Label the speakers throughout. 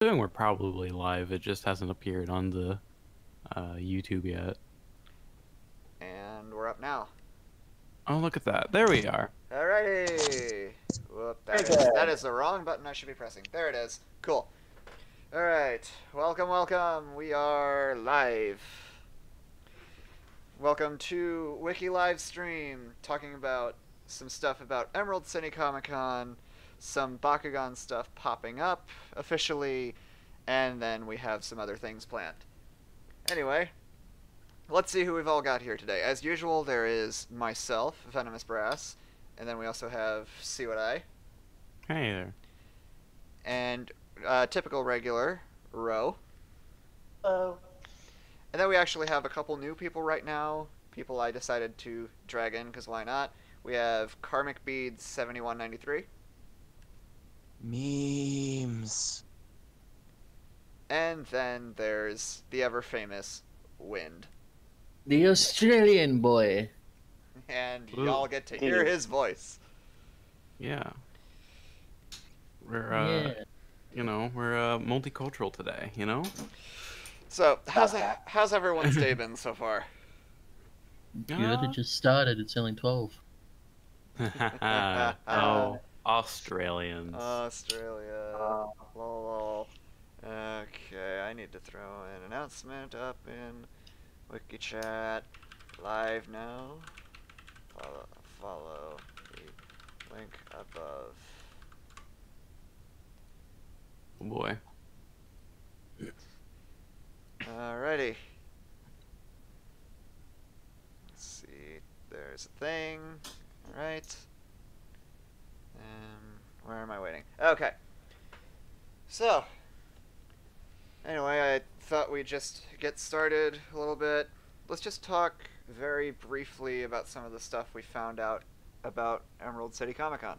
Speaker 1: assuming we're probably live. It just hasn't appeared on the YouTube yet.
Speaker 2: And we're up now.
Speaker 1: Oh, look at that. There we are.
Speaker 2: Alrighty. Whoop, that is the wrong button I should be pressing. There it is. Cool. Alright. Welcome, welcome. We are live. Welcome to Wiki live stream, talking about some stuff about Emerald City Comic Con, some Bakugan stuff popping up officially, and then we have some other things planned. Anyway, let's see who we've all got here today. As usual, there is myself, Venomous Brass, and then we also have See What I.
Speaker 1: Hey there.
Speaker 2: And typical regular, Ro.
Speaker 3: Hello.
Speaker 2: And then we actually have a couple new people right now. People I decided to drag in, because why not? We have Karmic Beads 7193.
Speaker 3: Memes.
Speaker 2: And then there's the ever-famous Wind.
Speaker 4: The Australian boy.
Speaker 2: And
Speaker 1: Ooh.
Speaker 2: y'all get to hear his voice.
Speaker 1: Yeah. We're
Speaker 4: Yeah.
Speaker 1: you know, we're multicultural today, you know?
Speaker 2: So, how's everyone's day been so far?
Speaker 4: Good, it just started. It's only 12.
Speaker 1: Oh, Australians.
Speaker 2: Australia. Lol. Okay, I need to throw an announcement up in WikiChat. Live now. Follow the link above.
Speaker 1: Oh boy.
Speaker 2: Alrighty. Let's see. There's a thing. Alright. Where am I waiting? Okay. So, anyway, I thought we'd just get started a little bit. Let's just talk very briefly about some of the stuff we found out about Emerald City Comic Con.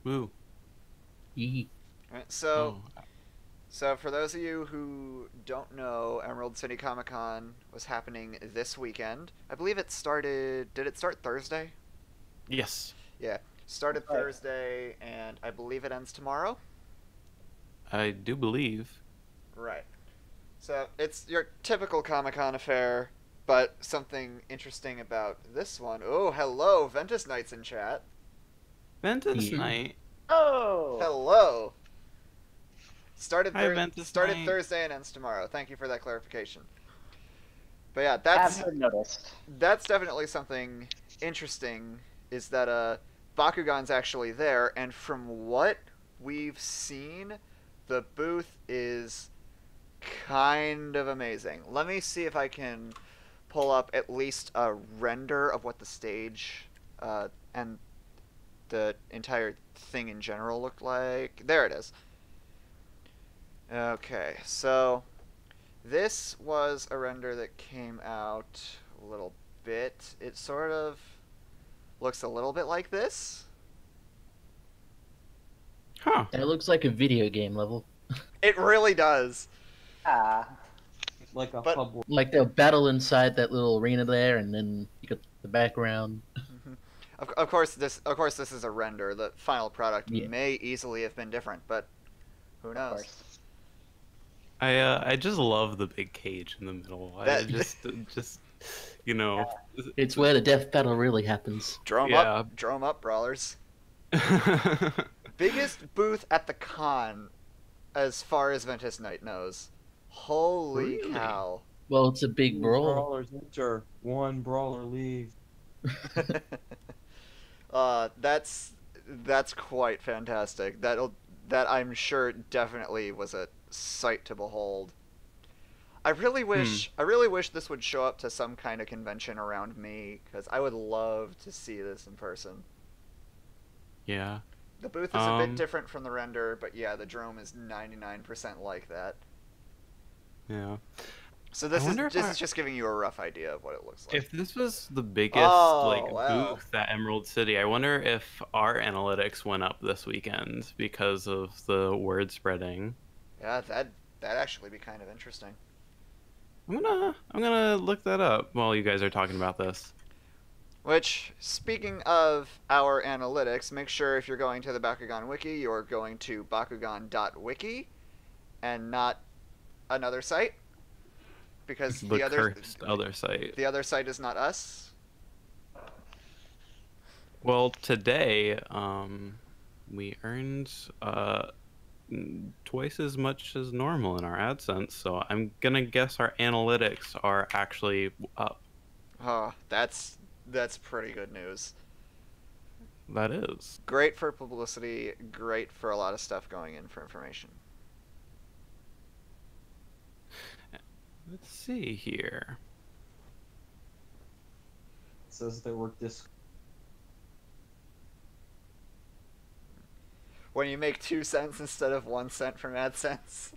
Speaker 1: Woo.
Speaker 4: Yee.
Speaker 2: Alright, so,
Speaker 1: Oh.
Speaker 2: so for those of you who don't know, Emerald City Comic Con was happening this weekend. I believe it started... Did it start Thursday?
Speaker 1: Yes.
Speaker 2: Yeah. Started Thursday, and I believe it ends tomorrow?
Speaker 1: I do believe.
Speaker 2: Right. So, it's your typical Comic-Con affair, but something interesting about this one. Oh, hello, Ventus Knight's in chat.
Speaker 1: Ventus
Speaker 4: Yeah.
Speaker 1: Night.
Speaker 3: Oh.
Speaker 2: Hello! Started
Speaker 1: Hi, Ventus Knight.
Speaker 2: Thursday and ends tomorrow. Thank you for that clarification. But yeah,
Speaker 3: Haven't noticed.
Speaker 2: that's definitely something interesting, is that Bakugan's actually there, and from what we've seen, the booth is kind of amazing. Let me see if I can pull up at least a render of what the stage and the entire thing in general looked like. There it is. Okay, so this was a render that came out a little bit. It sort of looks a little bit like this.
Speaker 1: Huh.
Speaker 4: It looks like a video game level.
Speaker 2: It really does.
Speaker 3: Ah.
Speaker 5: Like a
Speaker 2: But-
Speaker 5: hub.
Speaker 4: Like they'll battle inside that little arena there, and then you got the background.
Speaker 2: Of course this is a render. The final product
Speaker 4: Yeah.
Speaker 2: may easily have been different, but who
Speaker 3: Of
Speaker 2: knows?
Speaker 3: course.
Speaker 1: I just love the big cage in the middle. I
Speaker 2: That-
Speaker 1: just you know.
Speaker 4: It's where the death battle really happens.
Speaker 2: Drum up, brawlers. Biggest booth at the con, as far as Ventus Knight knows. Holy
Speaker 1: Really?
Speaker 2: cow!
Speaker 4: Well, it's a big
Speaker 5: Two
Speaker 4: brawl.
Speaker 5: brawlers enter, one brawler leave.
Speaker 2: That's quite fantastic. That I'm sure definitely was a sight to behold. I really wish this would show up to some kind of convention around me, because I would love to see this in person.
Speaker 1: Yeah.
Speaker 2: The booth is a bit different from the render, but yeah, the drome is 99% like that.
Speaker 1: Yeah.
Speaker 2: So this
Speaker 1: wonder
Speaker 2: is
Speaker 1: if I-
Speaker 2: just giving you a rough idea of what it looks like.
Speaker 1: If this was the biggest
Speaker 2: Wow.
Speaker 1: booth at Emerald City, I wonder if our analytics went up this weekend because of the word spreading.
Speaker 2: Yeah, that'd actually be kind of interesting.
Speaker 1: I'm gonna look that up while you guys are talking about this.
Speaker 2: Which, speaking of our analytics, make sure if you're going to the Bakugan Wiki, you're going to bakugan.wiki and not another site, because
Speaker 1: The cursed other site.
Speaker 2: the other site is not us.
Speaker 1: Well, today, we earned twice as much as normal in our AdSense, so I'm gonna guess our analytics are actually up.
Speaker 2: Oh, that's pretty good news.
Speaker 1: That is.
Speaker 2: Great for publicity, great for a lot of stuff going in for information.
Speaker 1: Let's see here.
Speaker 5: It says there were
Speaker 2: When you make 2 cents instead of 1 cent from AdSense.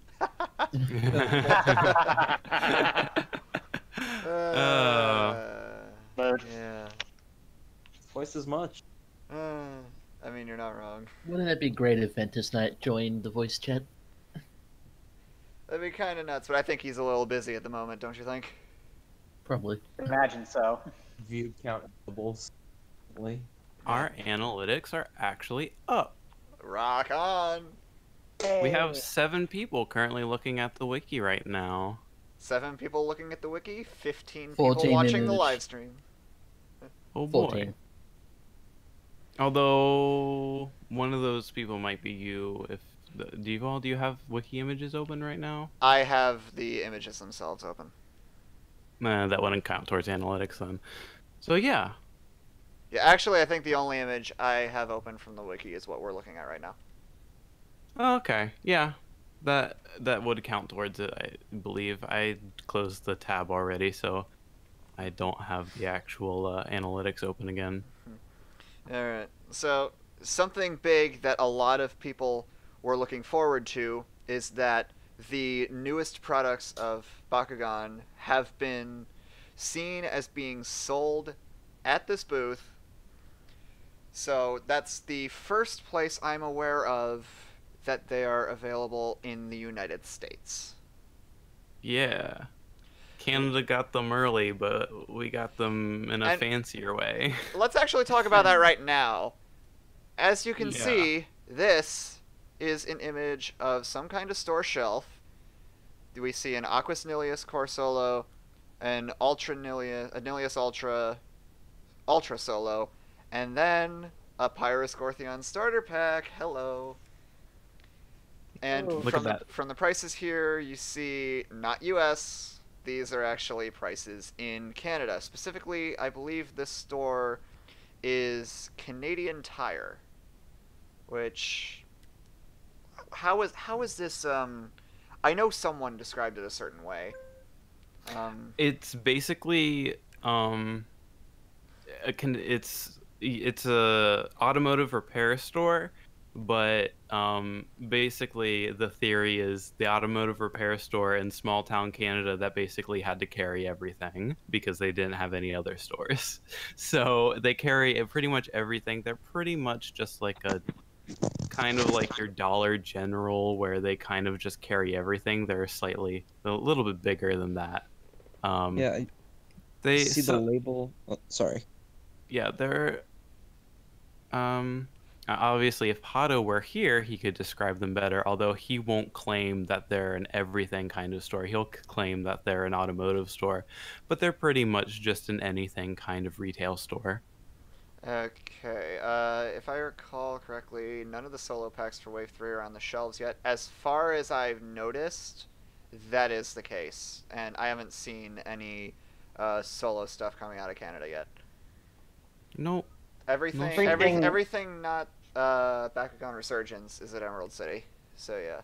Speaker 3: Bird.
Speaker 2: Yeah.
Speaker 5: twice as much.
Speaker 2: I mean, you're not wrong.
Speaker 4: Wouldn't that be great if Ventus Knight joined the voice chat?
Speaker 2: That'd be kind of nuts, but I think he's a little busy at the moment, don't you think?
Speaker 4: Probably.
Speaker 3: Imagine so.
Speaker 5: View count doubles.
Speaker 1: Our analytics are actually up.
Speaker 2: Rock on!
Speaker 1: We have 7 people currently looking at the wiki right now.
Speaker 2: 7 people looking at the wiki, 15
Speaker 4: 14
Speaker 2: people watching the
Speaker 4: minutes.
Speaker 2: live stream.
Speaker 1: Oh
Speaker 4: Full
Speaker 1: boy.
Speaker 4: team.
Speaker 1: Although one of those people might be you. If do you have wiki images open right now?
Speaker 2: I have the images themselves open.
Speaker 1: Nah, that wouldn't count towards analytics then. So yeah.
Speaker 2: Yeah, actually, I think the only image I have open from the wiki is what we're looking at right now.
Speaker 1: Okay. Yeah. That would count towards it, I believe. I closed the tab already, so I don't have the actual analytics open again.
Speaker 2: Alright, so something big that a lot of people were looking forward to is that the newest products of Bakugan have been seen as being sold at this booth. So that's the first place I'm aware of that they are available in the United States.
Speaker 1: Yeah. Canada got them early, but we got them in a
Speaker 2: And-
Speaker 1: fancier way.
Speaker 2: Let's actually talk about that right now. As you can
Speaker 1: Yeah.
Speaker 2: see, this is an image of some kind of store shelf. We see an Aquas Nilius Core Solo, an Ultra Nilius, a Nilius Ultra Solo, and then a Pyrus Gortheon starter pack. Hello. And
Speaker 3: Ooh.
Speaker 1: Look at that.
Speaker 2: from the prices here, you see not US. These are actually prices in Canada. Specifically, I believe this store is Canadian Tire, which how is this I know someone described it a certain way.
Speaker 1: It's basically it's a automotive repair store, but basically the theory is the automotive repair store in small town Canada that basically had to carry everything because they didn't have any other stores. So they carry pretty much everything. They're pretty much just like a kind of like your Dollar General where they kind of just carry everything. They're a little bit bigger than that.
Speaker 5: Yeah, I
Speaker 1: They
Speaker 5: see the label. Oh, sorry.
Speaker 1: yeah, they're obviously if Hato were here, he could describe them better, although he won't claim that they're an everything kind of store. He'll claim that they're an automotive store, but they're pretty much just an anything kind of retail store.
Speaker 2: Okay, if I recall correctly, none of the solo packs for Wave 3 are on the shelves yet. As far as I've noticed, that is the case, and I haven't seen any solo stuff coming out of Canada yet.
Speaker 1: Nope.
Speaker 2: Everything not Bakugan Resurgence is at Emerald City. So yeah.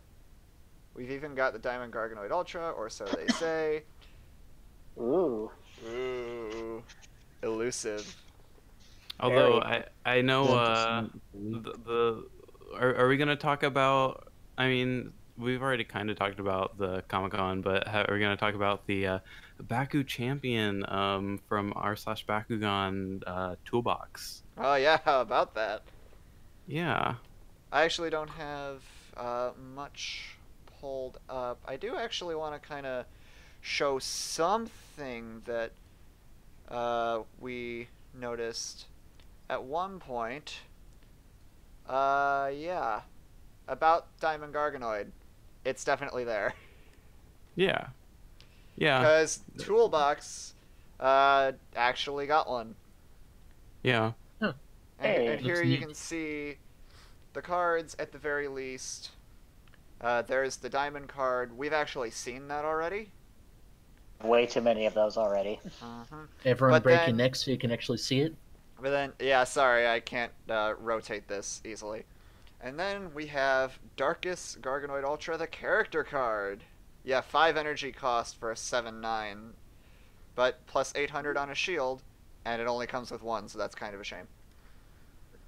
Speaker 2: We've even got the Diamond Garganoid Ultra, or so they say.
Speaker 3: Ooh.
Speaker 2: Ooh. Elusive.
Speaker 1: Although
Speaker 3: Very.
Speaker 1: I know
Speaker 5: The
Speaker 1: are we gonna talk about? I mean, we've already kind of talked about the Comic-Con, but are we gonna talk about the Baku Champion from r/Bakugan toolbox?
Speaker 2: Oh yeah, how about that?
Speaker 1: Yeah.
Speaker 2: I actually don't have much pulled up. I do actually want to kind of show something that we noticed at one point, yeah, about Diamond Garganoid. It's definitely there.
Speaker 1: Yeah. Yeah.
Speaker 2: Because Toolbox actually got one.
Speaker 1: Yeah.
Speaker 4: Huh.
Speaker 2: And
Speaker 3: Hey,
Speaker 2: here
Speaker 4: looks
Speaker 2: you
Speaker 4: neat.
Speaker 2: can see the cards at the very least. There's the diamond card. We've actually seen that already.
Speaker 3: way too many of those already.
Speaker 4: Everyone
Speaker 2: But
Speaker 4: break your
Speaker 2: then-
Speaker 4: neck so you can actually see it.
Speaker 2: But then, yeah, sorry, I can't rotate this easily. And then we have Darkest Garganoid Ultra, the character card. Yeah, 5 energy cost for a 7/9, but plus 800 on a shield, and it only comes with 1, so that's kind of a shame.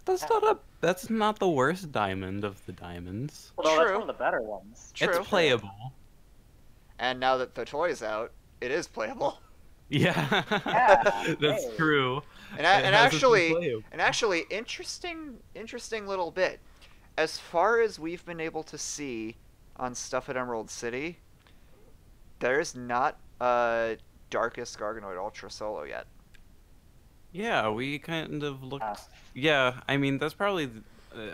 Speaker 1: That's not the worst diamond of the diamonds.
Speaker 3: Well, that's
Speaker 2: True.
Speaker 3: one of the better ones.
Speaker 2: True.
Speaker 1: It's playable.
Speaker 2: And now that the toy's out, it is playable.
Speaker 1: Yeah.
Speaker 3: Yeah,
Speaker 1: That's
Speaker 3: hey.
Speaker 1: true.
Speaker 2: And,
Speaker 1: It
Speaker 2: and
Speaker 1: has its
Speaker 2: actually,
Speaker 1: playable.
Speaker 2: interesting little bit. As far as we've been able to see on stuff at Emerald City, there's not a Darkest Garganoid Ultra solo yet.
Speaker 1: Yeah, we kind of looked.
Speaker 3: Ah.
Speaker 1: Yeah, I mean that's probably.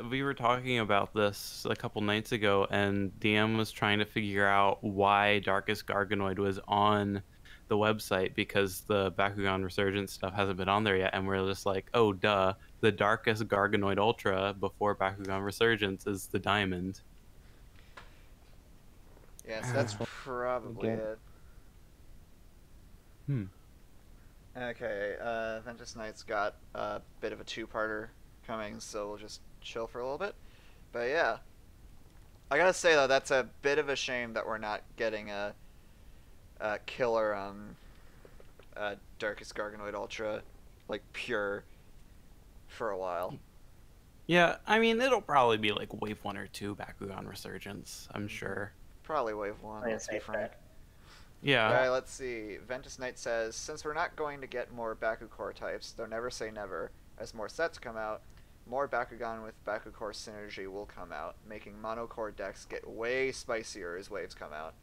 Speaker 1: We were talking about this a couple nights ago, and DM was trying to figure out why Darkest Garganoid was on the website because the Bakugan Resurgence stuff hasn't been on there yet, and we're just like, oh, duh, the Darkest Garganoid Ultra before Bakugan Resurgence is the diamond.
Speaker 2: Yes, that's probably
Speaker 5: Okay.
Speaker 2: it.
Speaker 1: Hmm.
Speaker 2: Okay, Ventus Knight's got a bit of a two-parter coming, so we'll just chill for a little bit. But yeah, I gotta say though, that's a bit of a shame that we're not getting a killer Darkest Garganoid Ultra, like pure, for a while.
Speaker 1: Yeah, I mean it'll probably be like wave 1 or 2 Bakugan Resurgence, I'm sure.
Speaker 2: Probably wave 1,
Speaker 3: Play it
Speaker 2: let's be
Speaker 3: safe,
Speaker 2: frank.
Speaker 3: right?
Speaker 1: Yeah.
Speaker 2: Alright, let's see. Ventus Knight says, since we're not going to get more Bakucore types, though never say never, as more sets come out, more Bakugan with Bakucore synergy will come out, making monocore decks get way spicier as waves come out.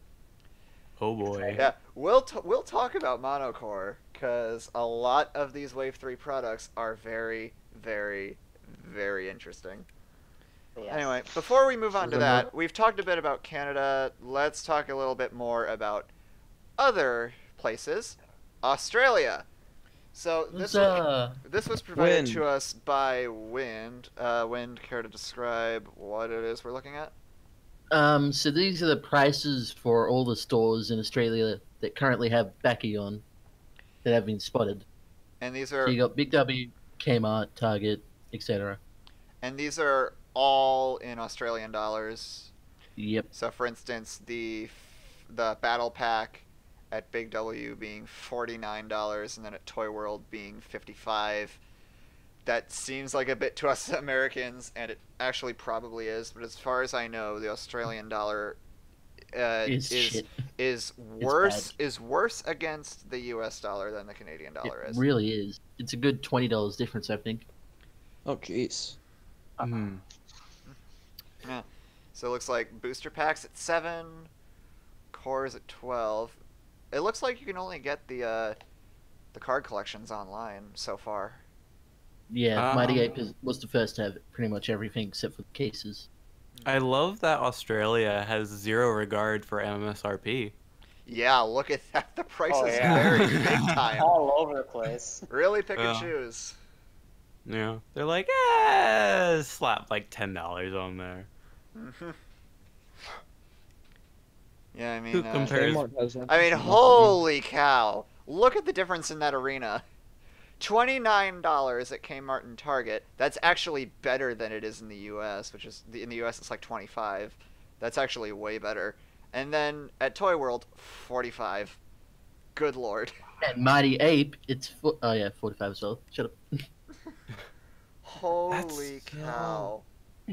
Speaker 1: Oh boy.
Speaker 2: Yeah, we'll talk about monocore, because a lot of these Wave 3 products are very, very, very interesting.
Speaker 3: Yes.
Speaker 2: Anyway, before we move on to
Speaker 5: There's
Speaker 2: that,
Speaker 5: another-
Speaker 2: we've talked a bit about Canada. Let's talk a little bit more about other places. Australia. So this was provided
Speaker 5: Wind.
Speaker 2: to us by Wind. Wind, care to describe what it is we're looking at?
Speaker 4: So these are the prices for all the stores in Australia that currently have Bakugan that have been spotted.
Speaker 2: And these
Speaker 4: So
Speaker 2: are
Speaker 4: you got Big W, Kmart, Target, etc.
Speaker 2: all in Australian dollars.
Speaker 4: Yep.
Speaker 2: So for instance, the battle pack at Big W being $49 and then at Toy World being $55. That seems like a bit to us Americans, and it actually probably is. But as far as I know, the Australian dollar
Speaker 4: Shit.
Speaker 2: is worse against the U.S. dollar than the Canadian dollar
Speaker 4: It
Speaker 2: is.
Speaker 4: really is. It's a good $20 difference, I think.
Speaker 5: Oh, jeez.
Speaker 1: Hmm.
Speaker 2: Yeah. So it looks like booster packs at 7, cores at 12. It looks like you can only get the card collections online so far.
Speaker 4: Yeah, Mighty
Speaker 1: Um,
Speaker 4: Ape was the first to have pretty much everything except for the cases.
Speaker 1: I love that Australia has zero regard for MSRP.
Speaker 2: Yeah, look at that. The prices
Speaker 3: Oh, yeah.
Speaker 2: vary big time.
Speaker 3: All over the place.
Speaker 2: Really pick and
Speaker 1: Yeah.
Speaker 2: choose.
Speaker 1: Yeah, they're like, slap like $10 on there.
Speaker 2: Mhm. Yeah, I
Speaker 1: Who
Speaker 2: mean,
Speaker 1: compares?
Speaker 5: Kmart has that.
Speaker 2: I mean, holy cow! Look at the difference in that arena. $29 at Kmart and Target. That's actually better than it is in the U.S., which is in the U.S. it's like 25. That's actually way better. And then at Toy World, 45. Good lord.
Speaker 4: At Mighty Ape, it's 45 as well. Shut up.
Speaker 2: Holy
Speaker 1: so-
Speaker 2: cow!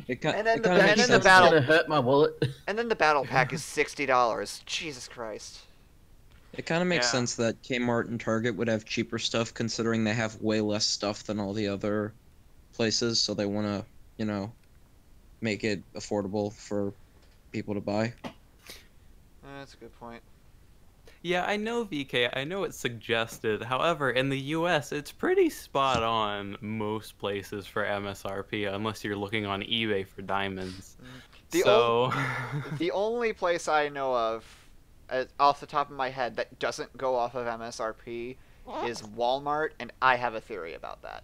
Speaker 5: It ki-
Speaker 2: And then
Speaker 5: it
Speaker 2: the-
Speaker 5: kinda
Speaker 2: and
Speaker 5: makes
Speaker 2: then the
Speaker 5: sense
Speaker 2: battle-
Speaker 5: that-
Speaker 4: Gonna hurt my wallet.
Speaker 2: And then the battle pack is $60. Jesus Christ.
Speaker 5: It kind of makes
Speaker 1: Yeah.
Speaker 5: sense that Kmart and Target would have cheaper stuff, considering they have way less stuff than all the other places. So they want to, make it affordable for people to buy.
Speaker 2: That's a good point.
Speaker 1: Yeah, I know VK. I know it's suggested. However, in the US, it's pretty spot on most places for MSRP, unless you're looking on eBay for diamonds.
Speaker 2: The
Speaker 1: So,
Speaker 2: The only place I know of, off the top of my head, that doesn't go off of MSRP is Walmart, and I have a theory about that.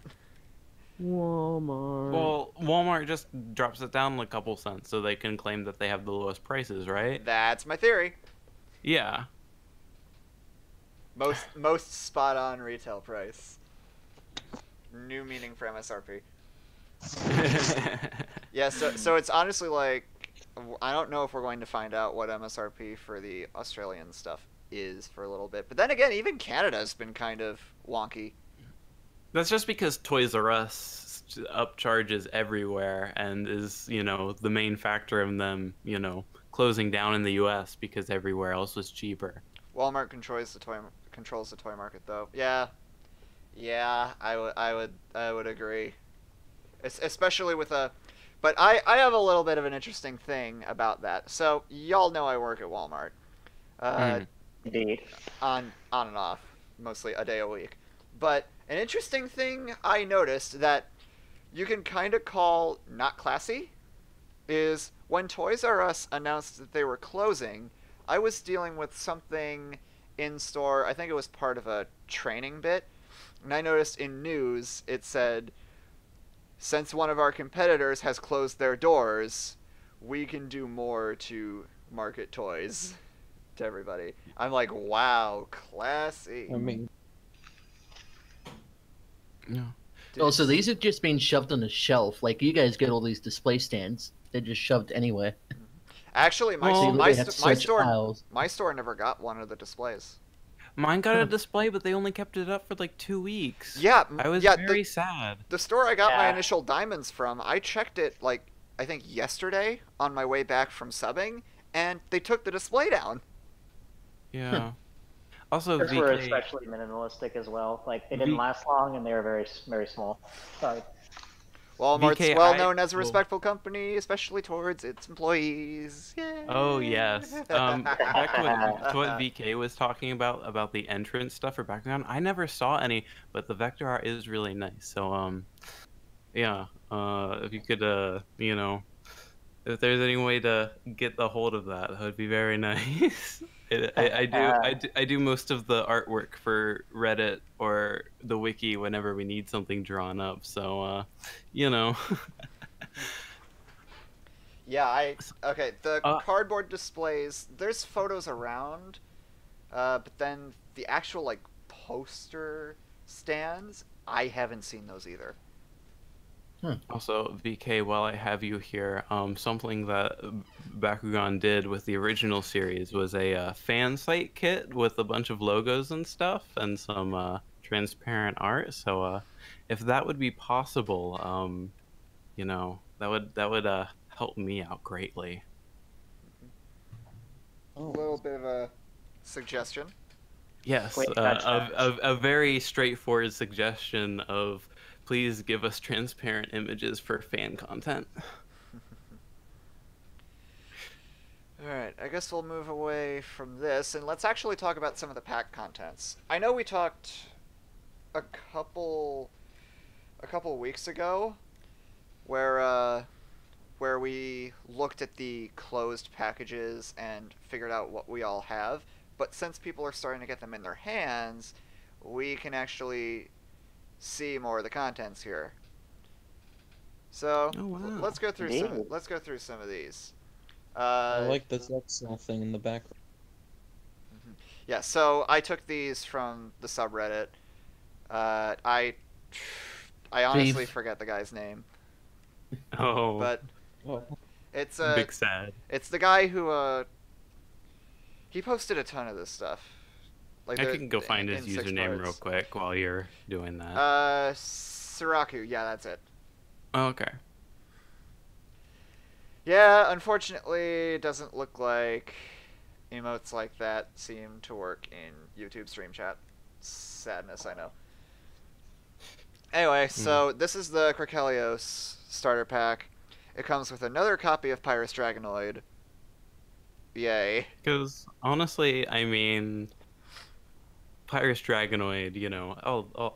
Speaker 4: Walmart.
Speaker 1: well, Walmart just drops it down a couple cents so they can claim that they have the lowest prices, right?
Speaker 2: That's my theory.
Speaker 1: Yeah.
Speaker 2: Most spot on retail price. New meaning for MSRP. Yeah, so it's honestly like, I don't know if we're going to find out what MSRP for the Australian stuff is for a little bit. But then again, even Canada's been kind of wonky.
Speaker 1: That's just because Toys R Us upcharges everywhere and is, the main factor of them, closing down in the US because everywhere else was cheaper.
Speaker 2: Walmart controls the toy market though. Yeah, I would agree. Especially with a, but I have a little bit of an interesting thing about that. So y'all know I work at Walmart,
Speaker 3: Indeed.
Speaker 2: on and off, mostly a day a week. But an interesting thing I noticed that you can kind of call not classy is when Toys R Us announced that they were closing, I was dealing with something in store. I think it was part of a training bit, and I noticed in news it said, since one of our competitors has closed their doors, we can do more to market toys to everybody. I'm like, wow, classy.
Speaker 5: I mean,
Speaker 1: Yeah.
Speaker 4: Also, these have just been shoved on a shelf. Like, you guys get all these display stands. They're just shoved anywhere.
Speaker 2: Actually,
Speaker 1: Well,
Speaker 4: So you literally have such aisles.
Speaker 2: my store never got one of the displays.
Speaker 1: Mine got a display, but they only kept it up for like 2 weeks.
Speaker 2: Yeah,
Speaker 1: I was
Speaker 2: yeah,
Speaker 1: very sad.
Speaker 2: the store I got my
Speaker 3: Yeah.
Speaker 2: initial diamonds from, I checked it like I think yesterday on my way back from subbing, and they took the display down.
Speaker 1: Yeah. Also,
Speaker 3: Those were
Speaker 1: VK.
Speaker 3: especially minimalistic as well. Like they didn't
Speaker 1: V-
Speaker 3: last long, and they were very, very small. Sorry.
Speaker 2: Walmart's
Speaker 1: VK,
Speaker 2: well known as a
Speaker 1: will-
Speaker 2: respectful company, especially towards its employees. Yay.
Speaker 1: Oh yes. Back to what VK was talking about the entrance stuff for Bakugan. I never saw any, but the vector art is really nice. So yeah. If you could if there's any way to get the hold of that, that would be very nice. I do most of the artwork for Reddit or the wiki whenever we need something drawn up. So
Speaker 2: Yeah, okay, the
Speaker 1: Uh,
Speaker 2: cardboard displays, there's photos around, but then the actual, like, poster stands, I haven't seen those either.
Speaker 1: Also, VK, while I have you here, something that Bakugan did with the original series was a fan site kit with a bunch of logos and stuff and some transparent art. So, if that would be possible, that would help me out greatly.
Speaker 2: A little bit of a suggestion.
Speaker 1: Yes,
Speaker 3: Wait, gotcha.
Speaker 1: a very straightforward suggestion of please give us transparent images for fan content.
Speaker 2: Alright, I guess we'll move away from this, and let's actually talk about some of the pack contents. I know we talked a couple weeks ago where we looked at the closed packages and figured out what we all have, but since people are starting to get them in their hands, we can actually see more of the contents here. So
Speaker 1: Oh, wow.
Speaker 2: let's go through
Speaker 3: Indeed.
Speaker 2: some of these.
Speaker 5: I like the Zexel thing in the background.
Speaker 2: Yeah, so I took these from the subreddit. I honestly
Speaker 4: Thief.
Speaker 2: forget the guy's name,
Speaker 1: Oh,
Speaker 2: but
Speaker 5: Oh,
Speaker 2: it's
Speaker 1: big sad.
Speaker 2: it's the guy who he posted a ton of this stuff. Like
Speaker 1: I can go find his
Speaker 2: in 6
Speaker 1: username real
Speaker 2: parts.
Speaker 1: quick while you're doing that.
Speaker 2: Siraku, yeah, that's it.
Speaker 1: Oh, okay.
Speaker 2: Yeah, unfortunately, it doesn't look like emotes like that seem to work in YouTube stream chat. Sadness, I know. Anyway, so this is the Crocelios starter pack. It comes with another copy of Pyrus Dragonoid. Yay.
Speaker 1: Because honestly, I mean, Pyrus Dragonoid,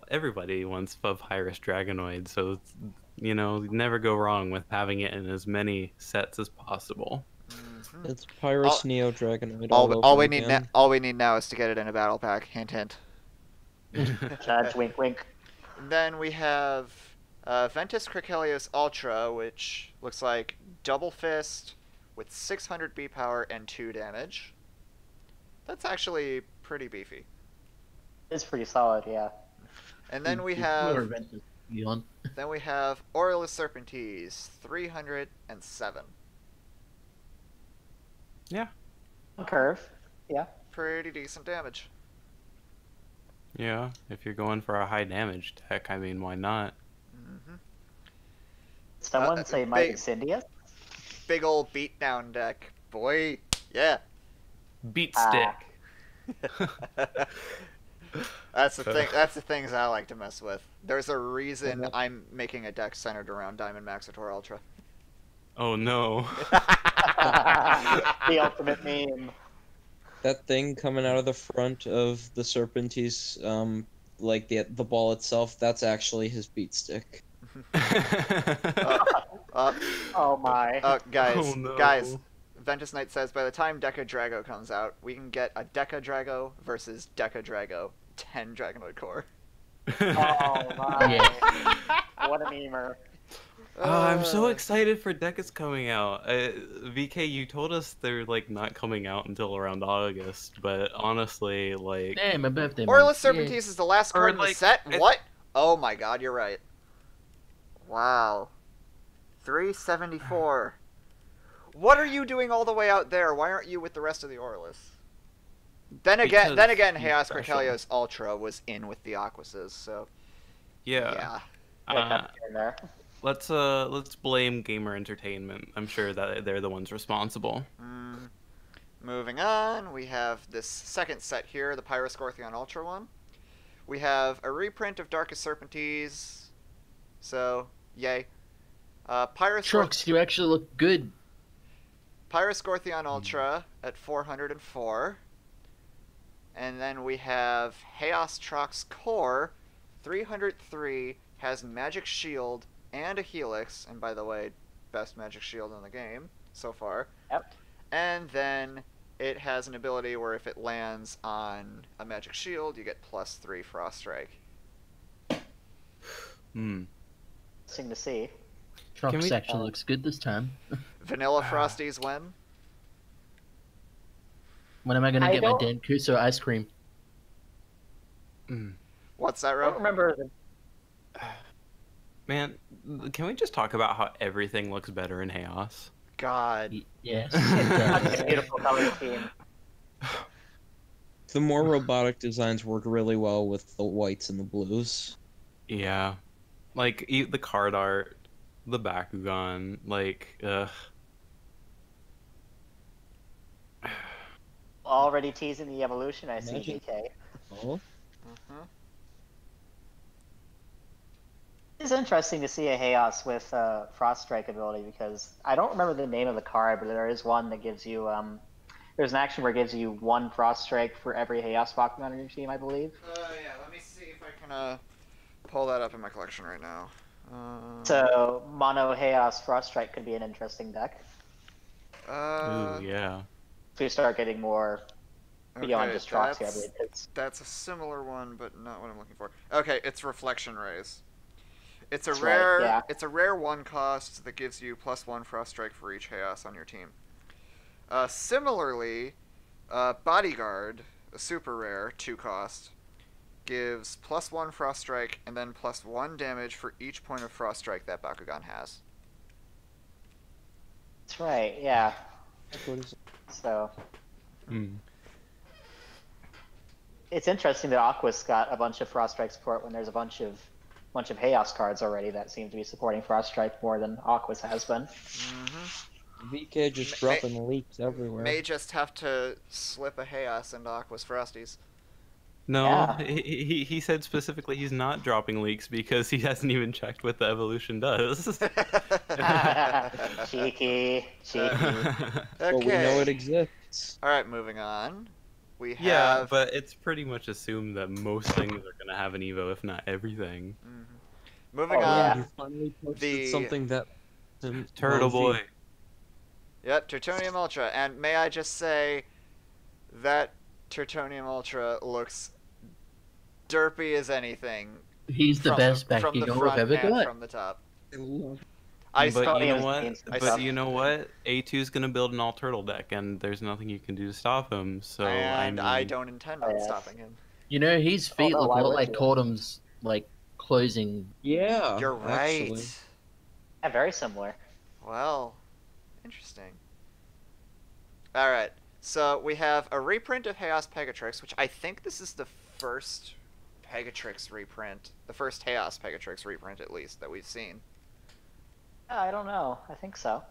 Speaker 1: everybody wants a Pyrus Dragonoid, so it's, never go wrong with having it in as many sets as possible.
Speaker 2: Mhm.
Speaker 5: It's Pyrus Neo Dragonoid
Speaker 2: All,
Speaker 5: all
Speaker 2: all
Speaker 5: over
Speaker 2: we need
Speaker 5: again.
Speaker 2: all we need now is to get it in a battle pack. Hint, hint.
Speaker 3: Nudge, wink, wink.
Speaker 2: Then we have Ventus Cricelius Ultra, which looks like Double Fist with 600 B power and 2 damage. That's actually pretty beefy.
Speaker 3: It's pretty solid, yeah.
Speaker 2: And then we have Aurelus Serpentes, 307.
Speaker 1: Yeah.
Speaker 3: Curve, yeah.
Speaker 2: Pretty decent damage.
Speaker 1: Yeah, if you're going for a high damage deck, I mean, why not?
Speaker 2: Mm-hmm.
Speaker 3: Someone say Mighty Cindius?
Speaker 2: Big old beatdown deck, boy. Yeah.
Speaker 1: Beat stick.
Speaker 2: That's the thing. That's the things I like to mess with. There's a reason I'm making a deck centered around Diamond Maxitor Ultra.
Speaker 1: Oh no.
Speaker 3: The ultimate meme.
Speaker 5: That thing coming out of the front of the Serpentes, like the ball itself, that's actually his beat stick.
Speaker 3: Oh my.
Speaker 2: Guys,
Speaker 1: Oh, no.
Speaker 2: guys. Ventus Knight says by the time Deca Drago comes out, we can get a Deca Drago versus Deca Drago 10 Dragonoid Core.
Speaker 3: Oh my. What a memer.
Speaker 1: I'm so excited for Deca's coming out. VK, you told us they're like not coming out until around August, but honestly, like,
Speaker 4: Hey, my birthday.
Speaker 2: Aurelus Serpentes is the last
Speaker 1: Or,
Speaker 2: card in the
Speaker 1: like,
Speaker 2: set?
Speaker 1: it-
Speaker 2: What? Oh my god, you're right. Wow. 374. What are you doing all the way out there? Why aren't you with the rest of the Aurelus? Then again,
Speaker 1: Because
Speaker 2: Chaos
Speaker 1: he's special.
Speaker 2: Cricelios Ultra was in with the Aquases, so
Speaker 1: yeah.
Speaker 3: In there.
Speaker 1: Let's blame Gamer Entertainment. I'm sure that they're the ones responsible.
Speaker 2: Moving on, we have this second set here, the Pyroscorpion Ultra one. We have a reprint of Darkest Serpentes, so yay.
Speaker 4: Trucks, you actually look good.
Speaker 2: Pyroscorpion Ultra at 404. And then we have Chaos Trox Core, 303, has Magic Shield and a Helix, and by the way, best Magic Shield in the game so far.
Speaker 3: Yep.
Speaker 2: And then it has an ability where if it lands on a Magic Shield, you get +3 Frost Strike.
Speaker 3: Interesting to see.
Speaker 4: Trucks actually looks good this time.
Speaker 2: Vanilla Frosties when?
Speaker 4: When am I gonna
Speaker 3: I
Speaker 4: get my
Speaker 3: don't-
Speaker 4: Dan Kuso ice cream?
Speaker 2: What's that,
Speaker 3: I don't
Speaker 2: Ro?
Speaker 3: remember the...
Speaker 1: Man, can we just talk about how everything looks better in Chaos?
Speaker 2: God.
Speaker 4: Yes.
Speaker 3: Such a beautiful color scheme.
Speaker 5: The more robotic designs work really well with the whites and the blues.
Speaker 1: Yeah, like the card art, the Bakugan, like,
Speaker 3: Already teasing the evolution, I see,
Speaker 5: Imagine-
Speaker 3: DK.
Speaker 5: Oh,
Speaker 3: It's interesting to see a Chaos with Frost Strike ability because I don't remember the name of the card, but there is one that gives you there's an action where it gives you 1 Frost Strike for every Chaos Bakugan on your team, I believe.
Speaker 2: Yeah, let me see if I can pull that up in my collection right now.
Speaker 3: So Mono Chaos Frost Strike could be an interesting deck
Speaker 1: ooh, yeah.
Speaker 3: if we start getting more beyond
Speaker 2: okay,
Speaker 3: just Trox here. Because
Speaker 2: that's a similar one, but not what I'm looking for. Okay, it's Reflection Rays. It's a
Speaker 3: That's right,
Speaker 2: rare.
Speaker 3: yeah.
Speaker 2: It's a rare 1 cost that gives you +1 Frost Strike for each Chaos on your team. Similarly, Bodyguard, a super rare 2 cost, gives +1 Frost Strike and then +1 damage for each point of Frost Strike that Bakugan has.
Speaker 3: that's right, yeah.
Speaker 5: what is it?
Speaker 3: So
Speaker 1: Mm.
Speaker 3: it's interesting that Aqua's got a bunch of Frost Strike support when there's a bunch of Chaos cards already that seem to be supporting Frost Strike more than Aqua's has been.
Speaker 5: VK just dropping leaks everywhere.
Speaker 2: May just have to slip a Chaos into Aqua's Frosties.
Speaker 1: No,
Speaker 3: Yeah.
Speaker 1: he said specifically he's not dropping leaks because he hasn't even checked what the evolution does.
Speaker 3: Cheeky.
Speaker 2: Okay.
Speaker 5: But we know it exists.
Speaker 2: All right, moving on. We
Speaker 1: Yeah,
Speaker 2: have
Speaker 1: but it's pretty much assumed that most things are gonna have an Evo, if not everything.
Speaker 2: Mhm. Moving
Speaker 3: Oh,
Speaker 2: on.
Speaker 3: yeah.
Speaker 5: You finally posted
Speaker 2: The-
Speaker 5: something that
Speaker 1: Turtle Boy.
Speaker 2: Yep, Tertonium Ultra. And may I just say that Tertonium Ultra looks derpy as anything.
Speaker 4: He's the best
Speaker 2: from the
Speaker 4: Bakugan we've
Speaker 2: front
Speaker 4: ever
Speaker 2: and
Speaker 4: got.
Speaker 2: from the top.
Speaker 5: I love
Speaker 2: I
Speaker 1: But
Speaker 2: still,
Speaker 1: you know
Speaker 3: Stonium's
Speaker 1: what?
Speaker 3: gains some
Speaker 2: I
Speaker 1: But
Speaker 3: stuff.
Speaker 1: you know what? A2's gonna build an all turtle deck, and there's nothing you can do to stop him. So
Speaker 2: and I
Speaker 1: mean,
Speaker 2: don't intend on
Speaker 3: Yes.
Speaker 2: stopping him.
Speaker 4: You know, his
Speaker 3: Oh,
Speaker 4: feet
Speaker 3: no,
Speaker 4: look a
Speaker 3: why
Speaker 4: lot
Speaker 3: would
Speaker 4: like
Speaker 3: you?
Speaker 4: Totem's, like, closing.
Speaker 5: Yeah,
Speaker 2: You're right.
Speaker 5: actually.
Speaker 3: Yeah, very similar.
Speaker 2: Well, interesting. All right. So we have a reprint of Chaos Pegatrix, which I think this is the first Pegatrix reprint, the first Chaos Pegatrix reprint at least that we've seen.
Speaker 3: I don't know. I think so.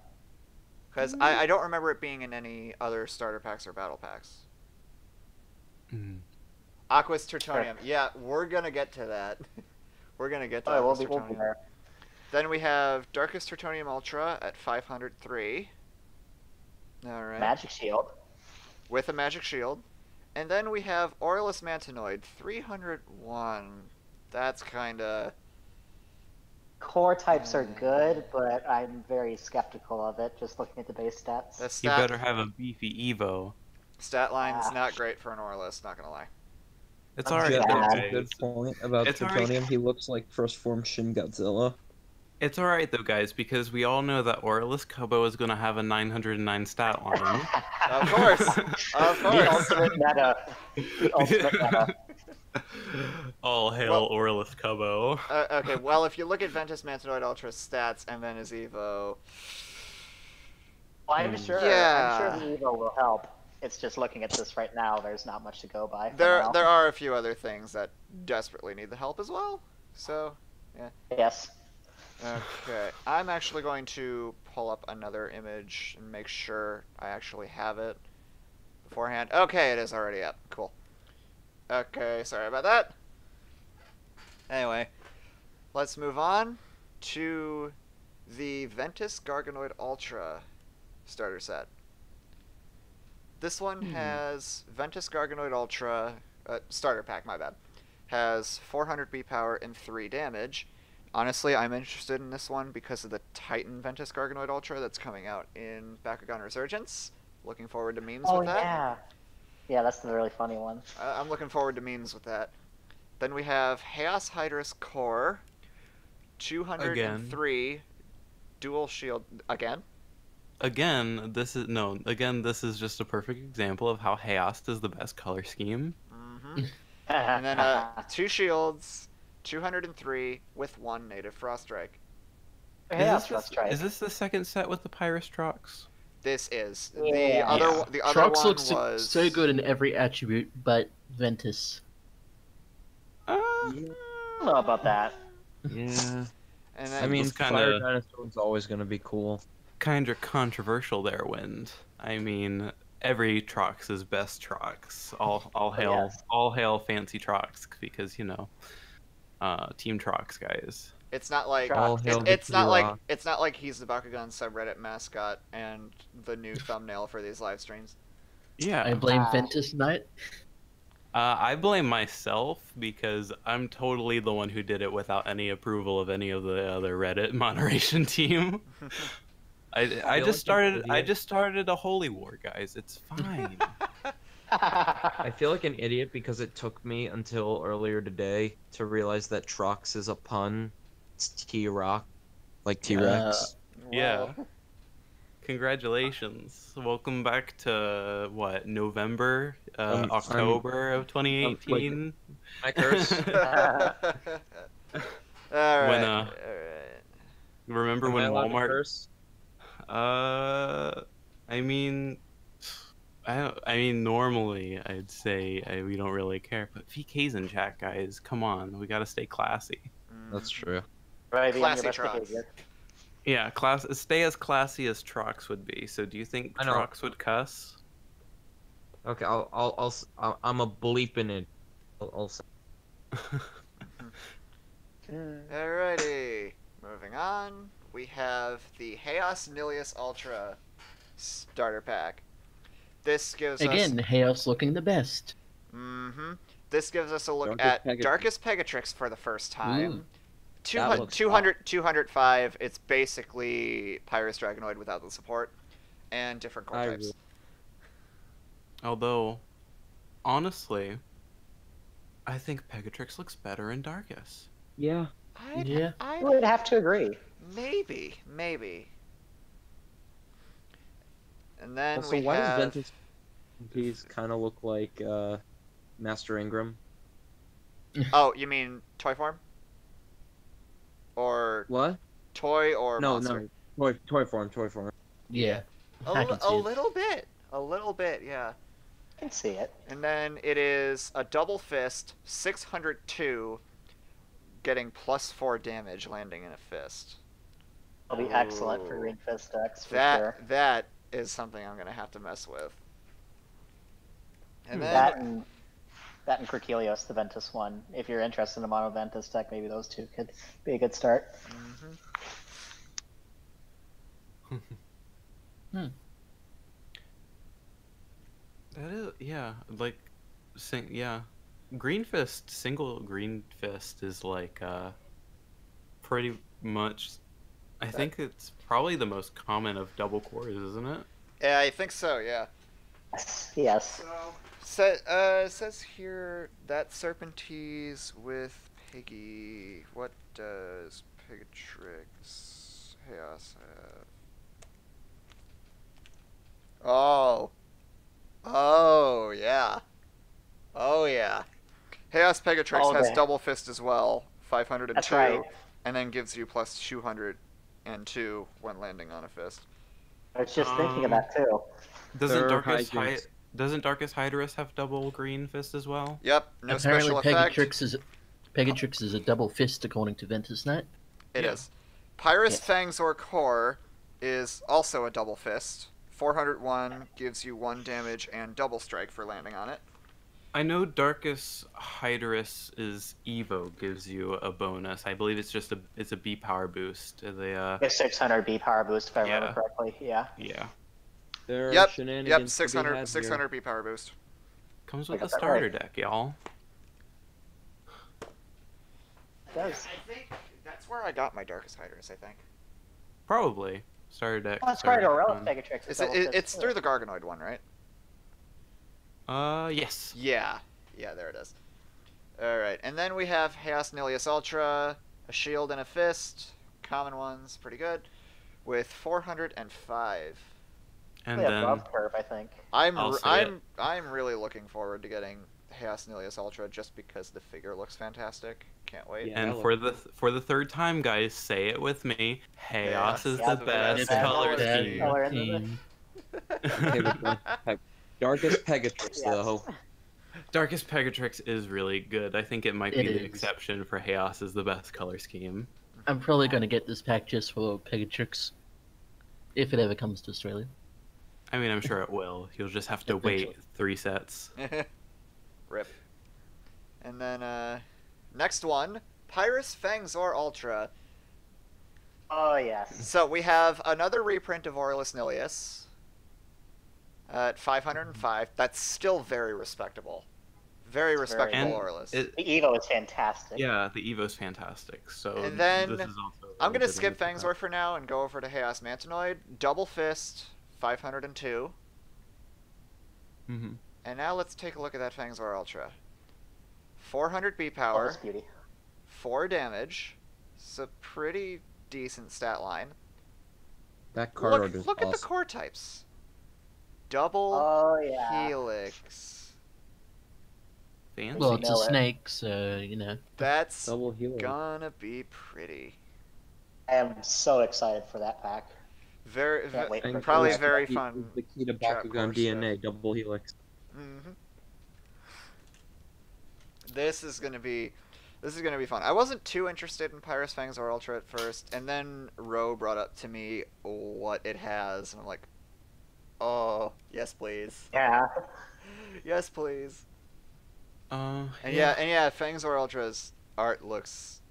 Speaker 2: Because I don't remember it being in any other starter packs or battle packs.
Speaker 1: mm,
Speaker 2: Aqua's Tertonium. Yeah, we're gonna get to that. We're gonna get to
Speaker 3: Oh,
Speaker 2: Aqua's
Speaker 3: we'll be
Speaker 2: Tertonium.
Speaker 3: there.
Speaker 2: Then we have Darkest Tertonium Ultra at 503. All right.
Speaker 3: Magic Shield.
Speaker 2: With a magic shield. And then we have Aurelus Mantanoid 301. That's kind of...
Speaker 3: Core types are good, but I'm very skeptical of it, just looking at the base stats.
Speaker 2: The
Speaker 1: you better have a beefy Evo.
Speaker 2: stat line's
Speaker 3: Ah.
Speaker 2: not great for an Aurelus, not gonna lie.
Speaker 1: It's
Speaker 3: I'm
Speaker 1: alright
Speaker 5: Jet
Speaker 1: though,
Speaker 5: makes a
Speaker 1: guys.
Speaker 5: good point about
Speaker 1: It's already-
Speaker 5: Plutonium. He looks like first form Shin Godzilla.
Speaker 1: It's alright though, guys, because we all know that Aurelus Kubo is gonna have a 909 stat line.
Speaker 2: Of course! Of
Speaker 3: The
Speaker 2: course!
Speaker 3: ultimate meta. The ultimate meta.
Speaker 1: All hail
Speaker 2: Well-
Speaker 1: Aurelus Kubo.
Speaker 2: Okay, well, if you look at Ventus Mantanoid Ultra's stats and then his Evo...
Speaker 3: Well, I'm sure.
Speaker 2: Yeah.
Speaker 3: I'm sure the Evo will help. It's just looking at this right now. There's not much to go by. for
Speaker 2: There
Speaker 3: now.
Speaker 2: are a few other things that desperately need the help as well. So,
Speaker 3: Yes.
Speaker 2: okay. I'm actually going to pull up another image and make sure I actually have it beforehand. Okay, it is already up. Cool. Okay, sorry about that. Anyway, let's move on to the Ventus Garganoid Ultra starter set. This one has Ventus Garganoid Ultra, starter pack, my bad, has 400 B power and 3 damage. Honestly, I'm interested in this one because of the Titan Ventus Garganoid Ultra that's coming out in Bakugan Resurgence. Looking forward to memes
Speaker 3: Oh
Speaker 2: with that.
Speaker 3: yeah. Yeah, that's the really funny one.
Speaker 2: I'm looking forward to memes with that. Then we have Chaos Hydrus Core, 203 dual shield again.
Speaker 1: Again, this is just a perfect example of how Haost is the best color scheme.
Speaker 2: Mm-hmm. And then 2 shields, 203 with 1 native Frost Strike.
Speaker 3: Yeah,
Speaker 1: Is this the second set with the Pyrostrox?
Speaker 2: This is
Speaker 3: Yeah.
Speaker 2: the other
Speaker 4: Trox
Speaker 2: one
Speaker 4: looks
Speaker 2: was
Speaker 4: so good in every attribute, but Ventus.
Speaker 1: Uh,
Speaker 3: I don't know about that.
Speaker 5: Yeah.
Speaker 2: And then
Speaker 5: I mean,
Speaker 1: It's kinda-
Speaker 5: Fire Dinosaur's always gonna be cool.
Speaker 1: kind of controversial there, Wind. I mean, every Trox is best Trox. All hail,
Speaker 3: Yes.
Speaker 1: all hail fancy Trox, because Team Trox guys.
Speaker 2: it's not like
Speaker 5: All hail
Speaker 2: it's not like
Speaker 5: Victory
Speaker 2: it's not like he's the Bakugan subreddit mascot and the new thumbnail for these live streams.
Speaker 1: Yeah,
Speaker 4: I blame
Speaker 3: Wow.
Speaker 4: Ventus Knight.
Speaker 1: I blame myself because I'm totally the one who did it without any approval of any of the other Reddit moderation team. I
Speaker 5: feel
Speaker 1: just
Speaker 5: like an
Speaker 1: started
Speaker 5: idiot.
Speaker 1: a holy war, guys. It's fine.
Speaker 5: I feel like an idiot because it took me until earlier today to realize that Trox is a pun. It's T-Rock, like T-Rex.
Speaker 1: Yeah.
Speaker 2: Whoa.
Speaker 1: Congratulations. Welcome back to
Speaker 5: I'm-
Speaker 1: October of 2018.
Speaker 5: I curse.
Speaker 2: All right.
Speaker 1: When,
Speaker 2: all right.
Speaker 1: Remember
Speaker 5: Am I
Speaker 1: when
Speaker 5: allowed to
Speaker 1: Walmart
Speaker 5: curse?
Speaker 1: I mean normally I'd say we don't really care, but VK's in chat, guys. Come on, we gotta stay classy.
Speaker 5: That's true.
Speaker 3: Right, being your
Speaker 2: Classy
Speaker 3: best
Speaker 2: Trox.
Speaker 3: behavior.
Speaker 1: Yeah, stay as classy as Trox would be. So do you think
Speaker 5: I know.
Speaker 1: Trox would cuss?
Speaker 5: Okay, I'm a bleeping it. I'll say.
Speaker 2: Alrighty, moving on. We have the Chaos Nilius Ultra starter pack. This gives
Speaker 4: Again, Chaos looking the best.
Speaker 2: This gives us a look
Speaker 5: Darkest
Speaker 2: at
Speaker 5: Pegatrix.
Speaker 2: Darkest Pegatrix for the first time.
Speaker 4: Ooh.
Speaker 2: 205. It's basically Pyrus Dragonoid without the support and different core types.
Speaker 1: Although, honestly, I think Pegatrix looks better in Darkus.
Speaker 5: Yeah.
Speaker 3: I would have to agree.
Speaker 2: Maybe. And then
Speaker 5: Also,
Speaker 2: we
Speaker 5: why
Speaker 2: have...
Speaker 5: does Ventus these kind of look like Master Ingram?
Speaker 2: Oh, you mean toy form? Or
Speaker 5: What?
Speaker 2: toy or monster?
Speaker 5: No, toy form.
Speaker 4: Yeah.
Speaker 2: A little bit, yeah.
Speaker 3: I can see it.
Speaker 2: And then it is a double fist, 602, getting +4 damage landing in a fist.
Speaker 3: It'll be excellent for Green Fist decks, for sure.
Speaker 2: That is something I'm going to have to mess with. And then...
Speaker 3: That and Krikelios, the Ventus one. If you're interested in a mono Ventus deck, maybe those two could be a good start.
Speaker 1: That is, yeah, like, Green Fist, single Green Fist is like, pretty much, I think it's probably the most common of double cores, isn't it?
Speaker 2: Yeah, I think so, yeah.
Speaker 3: Yes.
Speaker 2: Says here that Serpentese with Piggy. What does Pegatrix Chaos have? Oh yeah. Chaos Pegatrix has double fist as well, 502,
Speaker 3: That's right.
Speaker 2: and then gives you +202 when landing on a fist.
Speaker 3: I was just thinking of that too.
Speaker 1: Doesn't Darkest Hydrus have double Green Fist as well?
Speaker 2: Yep, no
Speaker 4: Apparently
Speaker 2: special effect.
Speaker 4: Pegatrix is a double fist according to Ventus Knight.
Speaker 2: It is. Pyrus Fangzor Core is also a double fist. 401 gives you 1 damage and double strike for landing on it.
Speaker 1: I know Darkest Hydrus is Evo gives you a bonus. I believe it's a B power boost.
Speaker 3: The 600 B power boost, if I remember correctly. Yeah.
Speaker 1: Yeah.
Speaker 5: There are shenanigans
Speaker 2: 600 B power boost.
Speaker 1: Comes with a starter deck, y'all.
Speaker 3: It does.
Speaker 2: I think that's where I got my Darkest Hydrus, I think.
Speaker 1: Probably. Starter deck.
Speaker 3: Oh, that's right, Relic Pegatrix.
Speaker 2: It's through the Garganoid one, right?
Speaker 1: Yes.
Speaker 2: Yeah, there it is. Alright, and then we have Chaos Nilius Ultra, a shield and a fist. Common ones, pretty good. With 405.
Speaker 1: And then
Speaker 3: above curve, I think.
Speaker 2: I'm really looking forward to getting Chaos Nilius Ultra just because the figure looks fantastic. Can't wait.
Speaker 1: Yeah, and for the third time, guys, say it with me. Chaos is the best color scheme.
Speaker 5: Darkest Pegatrix, though.
Speaker 1: Darkest Pegatrix is really good. I think it might be the exception for Chaos is the best color scheme.
Speaker 4: I'm probably going to get this pack just for Pegatrix, if it ever comes to Australia.
Speaker 1: I mean, I'm sure it will. You'll just have to wait 3 sets.
Speaker 2: Rip. And then, next one, Pyrus Fangzor Ultra.
Speaker 3: Oh, yes.
Speaker 2: So we have another reprint of Aurelus Nilius at 505. That's still very respectable. Very respectable Aurelus.
Speaker 3: The Evo is fantastic.
Speaker 1: Yeah, the Evo's fantastic. So
Speaker 2: and then
Speaker 1: this is also
Speaker 2: I'm going to skip Fangzor for now and go over to Chaos Mantanoid. Double Fist, 502.
Speaker 1: Mm-hmm.
Speaker 2: And now let's take a look at that Fangzor Ultra. 400 B power, 4 damage. It's a pretty decent stat line.
Speaker 5: That card art is
Speaker 2: look
Speaker 5: awesome.
Speaker 2: at the core types. Double Helix.
Speaker 1: Fancy.
Speaker 4: Well, it's a snake, so, you know.
Speaker 2: That's
Speaker 5: Double Helix.
Speaker 2: gonna be pretty.
Speaker 3: I am so excited for that pack.
Speaker 2: Probably very fun.
Speaker 5: The key to Bakugan DNA, Double Helix.
Speaker 2: Mm-hmm. This is gonna be fun. I wasn't too interested in Pyrus Fangzor Ultra at first, and then Ro brought up to me what it has, and I'm like, oh, yes please.
Speaker 3: Yeah.
Speaker 2: Yes please. And
Speaker 1: yeah,
Speaker 2: Fangzor Ultra's art looks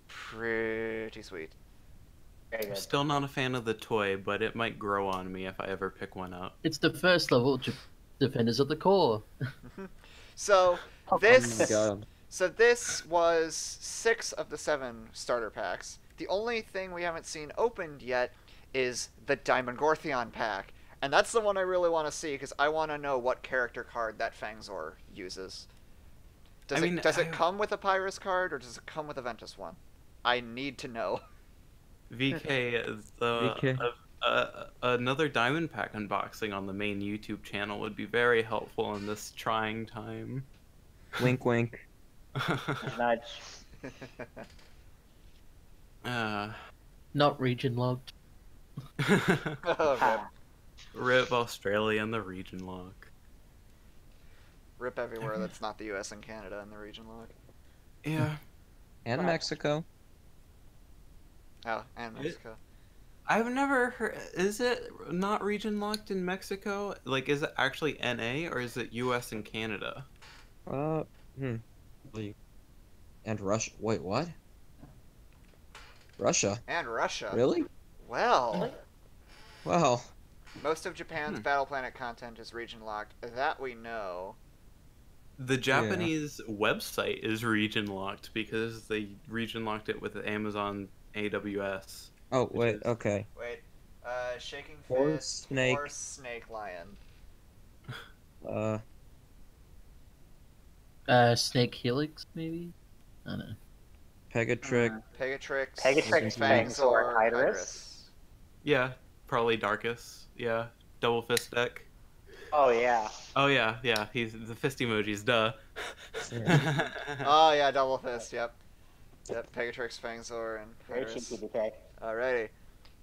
Speaker 2: pretty sweet.
Speaker 3: Very
Speaker 1: I'm
Speaker 3: good.
Speaker 1: still not a fan of the toy, but it might grow on me if I ever pick one up.
Speaker 4: It's the first level Defenders of the Core.
Speaker 2: So
Speaker 3: Oh,
Speaker 2: this
Speaker 5: my God.
Speaker 2: so this was 6 of the 7 starter packs. The only thing we haven't seen opened yet is the Diamond Gortheon pack. And that's the one I really want to see because I want to know what character card that Fangzor uses. Does it come with a Pyrus card or does it come with a Ventus one? I need to know.
Speaker 1: VK is
Speaker 5: VK.
Speaker 1: another diamond pack unboxing on the main YouTube channel would be very helpful in this trying time.
Speaker 5: Wink, wink.
Speaker 3: Nudge.
Speaker 4: Not region logged.
Speaker 2: Oh,
Speaker 3: Ah.
Speaker 1: Rip Australia and the region lock.
Speaker 2: Rip everywhere that's not the US and Canada in the region log.
Speaker 1: Yeah.
Speaker 5: And Mexico.
Speaker 2: Oh, and Mexico.
Speaker 1: I've never heard. Is it not region locked in Mexico? Like, is it actually NA or is it US and Canada?
Speaker 5: And Russia. Wait, what? Russia?
Speaker 2: And Russia.
Speaker 5: Really?
Speaker 2: Well,
Speaker 5: Wow.
Speaker 2: most of Japan's Battle Planet content is region locked. That we know.
Speaker 1: The Japanese website is region locked because they region locked it with Amazon AWS.
Speaker 5: Oh, wait, okay.
Speaker 2: Wait. Shaking
Speaker 5: Or
Speaker 2: Fist
Speaker 5: Snake.
Speaker 2: or Snake Lion.
Speaker 4: Snake Helix, maybe? I don't know.
Speaker 5: Pegatrick.
Speaker 2: Pegatrix.
Speaker 3: Pegatrix, Fangzor, Hydrus.
Speaker 1: Yeah, probably Darkus. Yeah, double fist deck.
Speaker 3: Oh yeah.
Speaker 1: Oh yeah, yeah. He's the fist emojis. Duh.
Speaker 2: Oh yeah, Double Fist. Yep. Yep. Pegatrix, Fangzor, and
Speaker 3: Very
Speaker 2: Hydrus.
Speaker 3: cheeky, BK.
Speaker 2: Alrighty.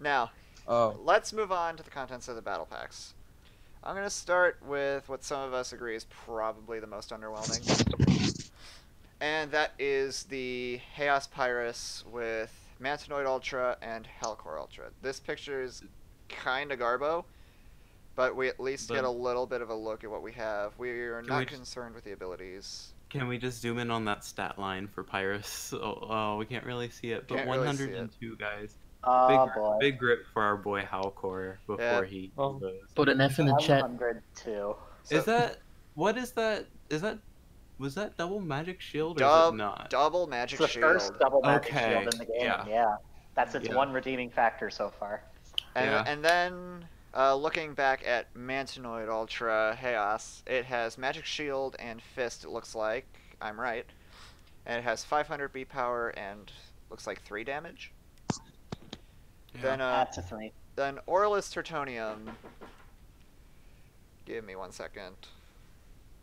Speaker 2: Now,
Speaker 5: Oh.
Speaker 2: let's move on to the contents of the battle packs. I'm gonna start with what some of us agree is probably the most underwhelming. And that is the Chaos Pyrus with Mantanoid Ultra and Hellcore Ultra. This picture is kinda garbo, but we at least get a little bit of a look at what we have. We are not concerned with the abilities.
Speaker 1: Can we just zoom in on that stat line for Pyrus? Oh, we can't really see it, but
Speaker 2: Can't really see
Speaker 1: 102 guys.
Speaker 3: Oh boy.
Speaker 1: Big grip for our boy Halcor before he goes.
Speaker 4: Put an F in the chat.
Speaker 3: 102.
Speaker 1: Is that what is that? Was that double magic shield or is it not?
Speaker 2: Double Magic
Speaker 3: It's the
Speaker 2: Shield.
Speaker 3: first double magic
Speaker 1: Okay,
Speaker 3: shield in the game.
Speaker 1: yeah.
Speaker 3: Yeah. That's its
Speaker 1: Yeah.
Speaker 3: one redeeming factor so far.
Speaker 2: And then, looking back at Mantanoid Ultra Chaos, it has Magic Shield and Fist, it looks like. I'm right. And it has 500 beat power and looks like 3 damage.
Speaker 1: Yeah.
Speaker 2: Then,
Speaker 3: That's a 3.
Speaker 2: then Aurelus Tertonium. Give me 1 second.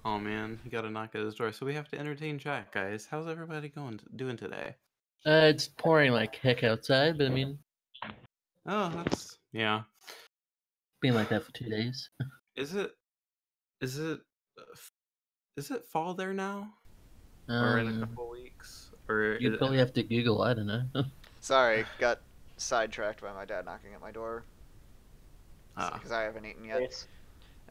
Speaker 1: Oh man, he got a knock at his door. So we have to entertain Jack, guys. How's everybody doing today?
Speaker 4: It's pouring like heck outside, but I mean,
Speaker 1: Oh, that's yeah.
Speaker 4: been like that for 2 days.
Speaker 1: Is it fall there now? Or in a couple weeks? Or
Speaker 4: You probably have to Google. I don't know.
Speaker 2: Sorry, got sidetracked by my dad knocking at my door.
Speaker 1: Ah.
Speaker 2: Because I haven't eaten yet.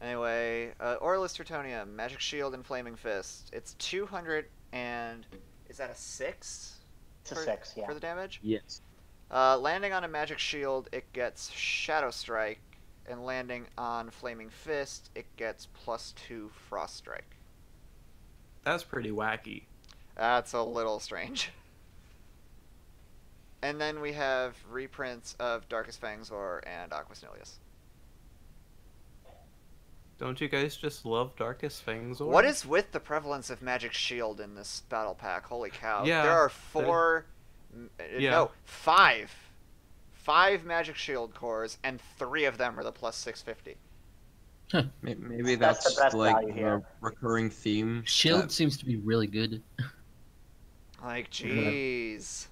Speaker 2: Anyway, Aurelus Tertonium, Magic Shield and Flaming Fist. It's 200 and... Is that a 6?
Speaker 3: It's a 6, yeah.
Speaker 2: For the damage?
Speaker 5: Yes.
Speaker 2: Landing on a Magic Shield, it gets Shadow Strike. And landing on Flaming Fist, it gets +2 Frost Strike.
Speaker 1: That's pretty wacky.
Speaker 2: That's a little strange. And then we have reprints of Darkest Fangzor and Aquasnilius.
Speaker 1: Don't you guys just love Darkest Fangzor?
Speaker 2: What is with the prevalence of Magic Shield in this battle pack? Holy cow.
Speaker 1: Yeah,
Speaker 2: There are 4...
Speaker 1: yeah.
Speaker 2: No, 5. 5 Magic Shield cores, and 3 of them are the +650.
Speaker 5: Maybe
Speaker 3: That's the
Speaker 5: that's
Speaker 3: best
Speaker 5: like
Speaker 3: value here.
Speaker 5: a recurring theme.
Speaker 4: Shield
Speaker 5: that-
Speaker 4: seems to be really good.
Speaker 2: Like, jeez.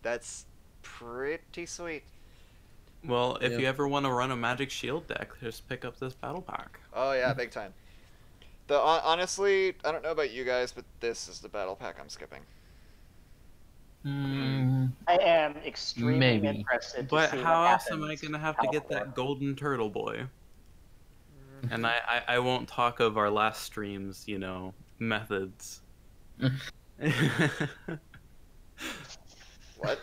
Speaker 2: That's pretty sweet.
Speaker 1: Well, if
Speaker 5: Yeah.
Speaker 1: you ever want to run a Magic Shield deck, just pick up this battle pack.
Speaker 2: Oh yeah, big time. Honestly, I don't know about you guys, but this is the battle pack I'm skipping.
Speaker 3: I am extremely
Speaker 4: Maybe.
Speaker 3: interested to
Speaker 1: But
Speaker 3: see
Speaker 1: how
Speaker 3: what
Speaker 1: else
Speaker 3: happens.
Speaker 1: am I gonna have to get that golden turtle boy? And I won't talk of our last stream's, methods.
Speaker 2: What?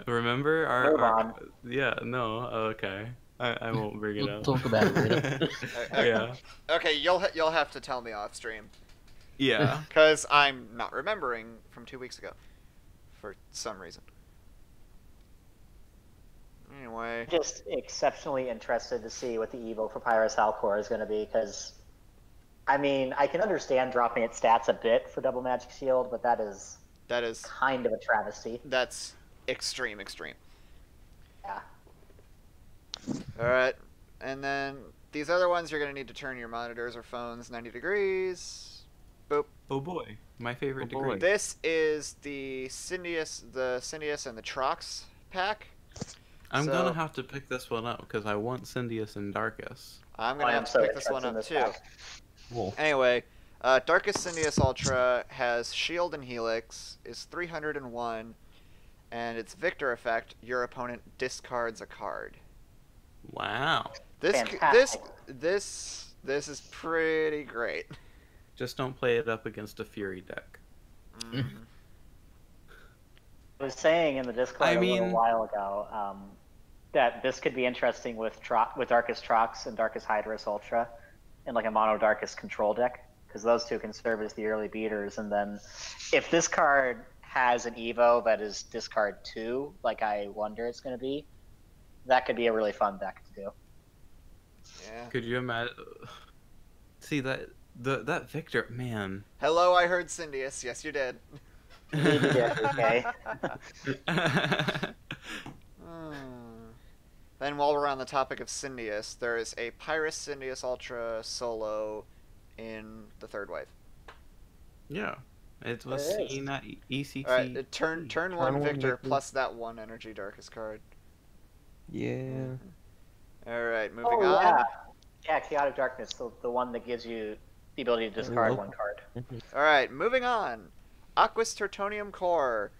Speaker 1: Remember
Speaker 3: Move on.
Speaker 1: yeah, no, okay. I won't bring it
Speaker 4: We'll
Speaker 1: up.
Speaker 4: talk about it later.
Speaker 1: Yeah.
Speaker 2: Okay, you'll have to tell me off stream
Speaker 1: Yeah.
Speaker 2: because I'm not remembering from 2 weeks ago for some reason. Anyway,
Speaker 3: Just exceptionally interested to see what the Evo for Pyrus Halcor is going to be, because, I mean, I can understand dropping its stats a bit for Double Magic Shield, but that is kind of a travesty.
Speaker 2: that's extreme.
Speaker 3: Yeah.
Speaker 2: Alright, and then these other ones you're going to need to turn your monitors or phones 90 degrees. Boop.
Speaker 1: Oh boy, my favorite
Speaker 5: Oh boy.
Speaker 1: degree.
Speaker 2: This is the Syndius and the Trox pack.
Speaker 1: I'm
Speaker 2: So-
Speaker 1: gonna have to pick this one up because I want Syndius and Darkus.
Speaker 2: I'm going to
Speaker 3: I am
Speaker 2: have to
Speaker 3: so
Speaker 2: pick this one
Speaker 3: interested in
Speaker 2: up
Speaker 3: this
Speaker 2: too.
Speaker 3: pack.
Speaker 5: Cool.
Speaker 2: Anyway, Darkest Syndius Ultra has Shield and Helix, is 301, and its Victor effect, your opponent discards a card.
Speaker 1: Wow.
Speaker 3: Fantastic.
Speaker 2: This is pretty great.
Speaker 1: Just don't play it up against a Fury deck.
Speaker 2: Mm.
Speaker 3: I was saying in the Discord a
Speaker 1: mean-
Speaker 3: little while ago that this could be interesting with Darkest Trox and Darkest Hydrus Ultra in like a mono Darkest control deck, because those two can serve as the early beaters. And then if this card has an Evo that is discard 2, like I wonder it's going to be, that could be a really fun deck to do.
Speaker 2: Yeah.
Speaker 1: Could you imagine? See that Victor, man.
Speaker 2: Hello, I heard Syndius. Yes, you did.
Speaker 3: Yeah, okay.
Speaker 2: Then while we're on the topic of Syndius, there is a Pyrus Syndius Ultra solo in the third wave.
Speaker 1: Yeah, it was
Speaker 3: There is.
Speaker 1: seen at ECC.
Speaker 2: Alright, turn one
Speaker 5: one
Speaker 2: Victor
Speaker 5: Victor.
Speaker 2: plus that one Energy Darkest card.
Speaker 5: Yeah.
Speaker 2: Alright, moving
Speaker 3: Oh,
Speaker 2: on.
Speaker 3: yeah. Yeah, Chaotic Darkness, the one that gives you the ability to discard
Speaker 5: Nope.
Speaker 3: one card.
Speaker 2: Alright, moving on. Aquas Tertonium Core.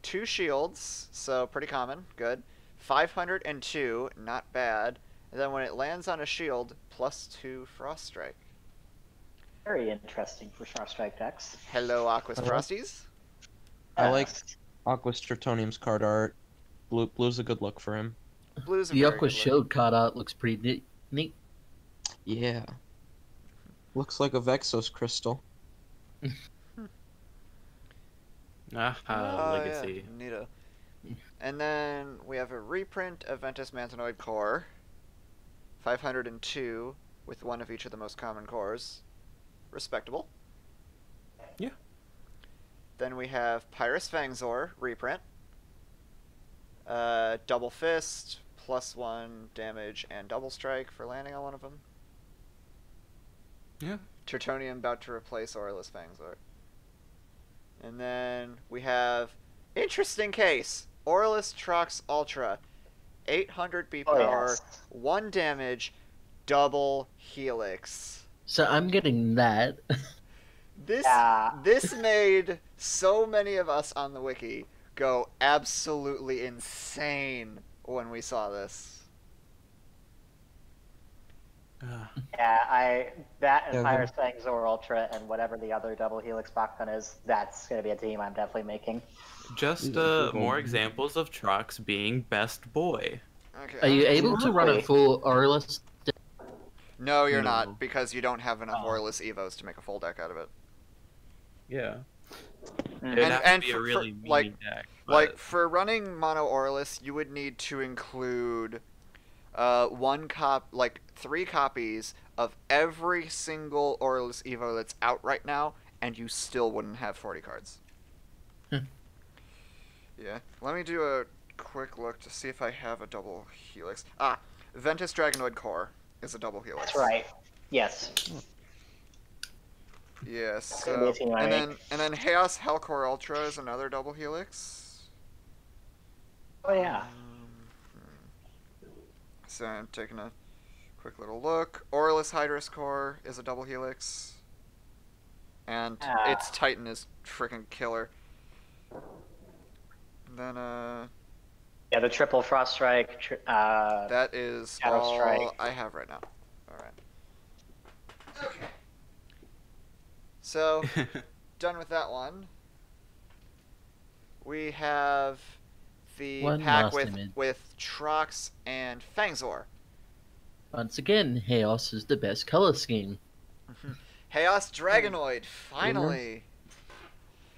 Speaker 2: 2 shields, so pretty common. Good. 502, not bad. And then when it lands on a shield, +2 Frost Strike.
Speaker 3: Very interesting for Sharp Strike decks.
Speaker 2: Hello, Aquas
Speaker 5: Hello.
Speaker 2: Frosties.
Speaker 5: I like Aqua Stratonium's card art. Blue's a good look for him.
Speaker 2: Blue's a
Speaker 4: The
Speaker 2: very
Speaker 4: Aqua
Speaker 2: good look.
Speaker 4: Shield card art looks pretty neat.
Speaker 5: Yeah. Looks like a Vexos crystal.
Speaker 1: Legacy.
Speaker 2: Yeah, neato. And then we have a reprint of Ventus Mantanoid Core. 502 with one of each of the most common cores. Respectable.
Speaker 1: Yeah.
Speaker 2: Then we have Pyrus Fangzor reprint. Double Fist, +1 damage and double strike for landing on one of them.
Speaker 1: Yeah.
Speaker 2: Tertonium about to replace Aurelus Fangzor. And then we have interesting case. Aurelus Trox Ultra. 800 B
Speaker 3: Oh,
Speaker 2: power,
Speaker 3: yes.
Speaker 2: 1 damage, double helix.
Speaker 4: So I'm getting that.
Speaker 2: This
Speaker 3: Yeah.
Speaker 2: this made so many of us on the wiki go absolutely insane when we saw this.
Speaker 3: Yeah, that and
Speaker 5: Yeah,
Speaker 3: Pyrus Fangzor Ultra and whatever the other double Helix Bakugan is, that's going to be a team I'm definitely making.
Speaker 1: Just more examples of Trox being best boy.
Speaker 2: Okay.
Speaker 4: Are you able to run a full Aurelus?
Speaker 2: No, you're
Speaker 1: No.
Speaker 2: not, because you don't have enough
Speaker 4: Oh.
Speaker 2: Aurelus Evos to make a full deck out of it.
Speaker 1: Yeah.
Speaker 3: Mm.
Speaker 1: It'd have to
Speaker 2: And
Speaker 1: be a
Speaker 2: for-
Speaker 1: really
Speaker 2: for,
Speaker 1: meaty
Speaker 2: like-
Speaker 1: deck.
Speaker 2: Like,
Speaker 1: but-
Speaker 2: for running Mono Aurelus, you would need to include 3 copies of every single Aurelus Evo that's out right now, and you still wouldn't have 40 cards. Yeah. Let me do a quick look to see if I have a double helix. Ventus Dragonoid Core is a double helix.
Speaker 3: That's right. Yes.
Speaker 2: Yes.
Speaker 3: gonna be a team I
Speaker 2: and then Chaos Hellcore Ultra is another double helix.
Speaker 3: Oh, yeah.
Speaker 2: So I'm taking a quick little look. Aurelus Hydrus Core is a double helix. And its Titan is freaking killer. Then,
Speaker 3: Yeah, the triple Frost Strike.
Speaker 2: that is
Speaker 3: Shadow
Speaker 2: all
Speaker 3: Strike.
Speaker 2: I have right now. Alright. Okay. So, done with that one. We have the
Speaker 4: One
Speaker 2: pack
Speaker 4: last
Speaker 2: with
Speaker 4: image.
Speaker 2: with Trox and Fangzor.
Speaker 4: Once again, Chaos is the best color scheme.
Speaker 2: Chaos Dragonoid, finally.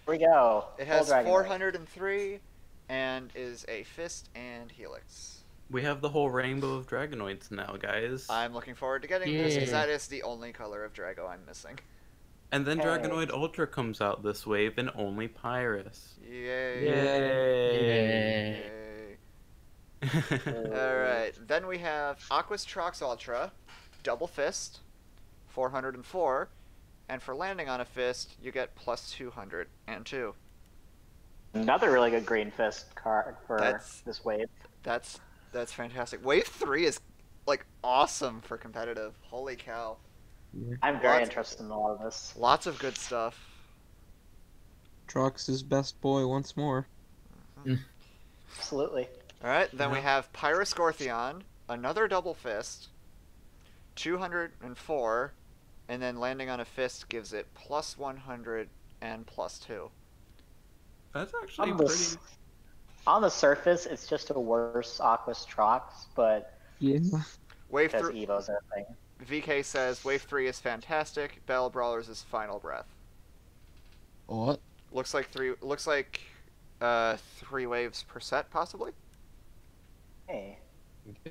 Speaker 3: Here we go.
Speaker 2: It
Speaker 3: Full
Speaker 2: has
Speaker 3: Dragonoid.
Speaker 2: 403 and is a fist and helix.
Speaker 1: We have the whole rainbow of Dragonoids now, guys.
Speaker 2: I'm looking forward to getting this because
Speaker 4: Yeah.
Speaker 2: that is the only color of Drago I'm missing.
Speaker 1: And then
Speaker 3: Hey.
Speaker 1: Dragonoid Ultra comes out this wave and only Pyrus.
Speaker 2: Yay.
Speaker 1: Yay!
Speaker 2: Yay. Alright, then we have Aqua's Trox Ultra, Double Fist, 404, and for landing on a fist, you get plus 202.
Speaker 3: Another really good green fist card for
Speaker 2: That's-
Speaker 3: this wave.
Speaker 2: That's fantastic. Wave 3 is, like, awesome for competitive. Holy cow.
Speaker 3: I'm very
Speaker 2: Lots-
Speaker 3: interested in a lot of this.
Speaker 2: Lots of good stuff.
Speaker 5: Trox is best boy once more.
Speaker 3: Absolutely.
Speaker 2: Alright, then we have Pyrus Gortheon, another Double Fist, 204, and then landing on a fist gives it plus 100 and plus 2.
Speaker 1: That's actually
Speaker 3: On the,
Speaker 1: pretty.
Speaker 3: on the surface, it's just a worse Aqua's Trox, but
Speaker 5: Yeah.
Speaker 2: Wave
Speaker 3: because
Speaker 2: 3,
Speaker 3: Evo's a thing.
Speaker 2: VK says, Wave 3 is fantastic, Battle Brawlers is Final Breath.
Speaker 5: What?
Speaker 2: Looks like 3 waves per set, possibly?
Speaker 3: Hey.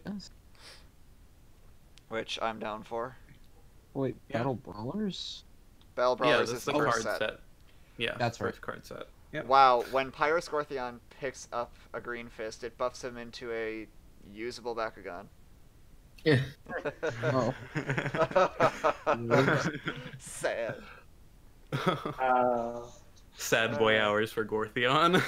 Speaker 5: Yes.
Speaker 2: Which I'm down for.
Speaker 5: Wait,
Speaker 1: Yeah.
Speaker 5: Battle Brawlers?
Speaker 2: Battle
Speaker 1: Yeah,
Speaker 2: Brawlers
Speaker 1: that's
Speaker 2: is
Speaker 1: the
Speaker 2: the
Speaker 1: card
Speaker 2: first
Speaker 1: set.
Speaker 2: set.
Speaker 1: Yeah,
Speaker 5: That's right.
Speaker 1: first card set. Yep.
Speaker 2: Wow, when Pyrus Gortheon picks up a green fist, it buffs him into a usable Bakugan.
Speaker 4: Yeah.
Speaker 5: Oh.
Speaker 2: Sad.
Speaker 1: Sad boy hours for Gortheon.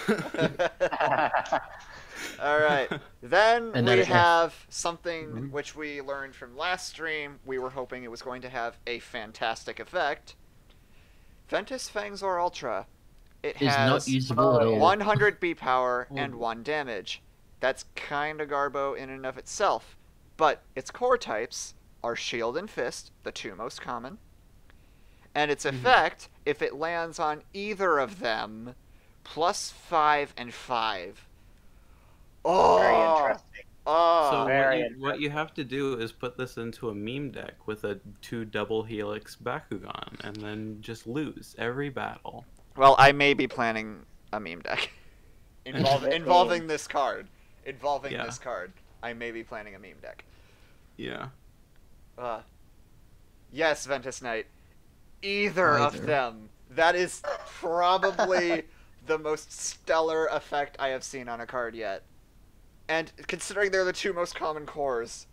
Speaker 2: Alright, then
Speaker 4: And
Speaker 2: we
Speaker 4: then it-
Speaker 2: have something which we learned from last stream. We were hoping it was going to have a fantastic effect. Ventus Fangzor Ultra. It
Speaker 4: Is not
Speaker 2: has
Speaker 4: usable at all.
Speaker 2: 100 B power and 1 damage. That's kinda garbo in and of itself. But its core types are Shield and Fist, the two most common. And its effect, if it lands on either of them, plus 5 and 5. Oh,
Speaker 3: Very interesting.
Speaker 2: Oh,
Speaker 1: So
Speaker 3: very
Speaker 1: what you have to do is put this into a meme deck with a 2 double helix Bakugan, and then just lose every battle.
Speaker 2: well, I may be planning a meme deck involving this card. Involving
Speaker 1: Yeah.
Speaker 2: this card, I may be planning a meme deck.
Speaker 1: Yeah.
Speaker 2: Yes, Ventus Knight. Either of them. That is probably the most stellar effect I have seen on a card yet. And considering they're the two most common cores,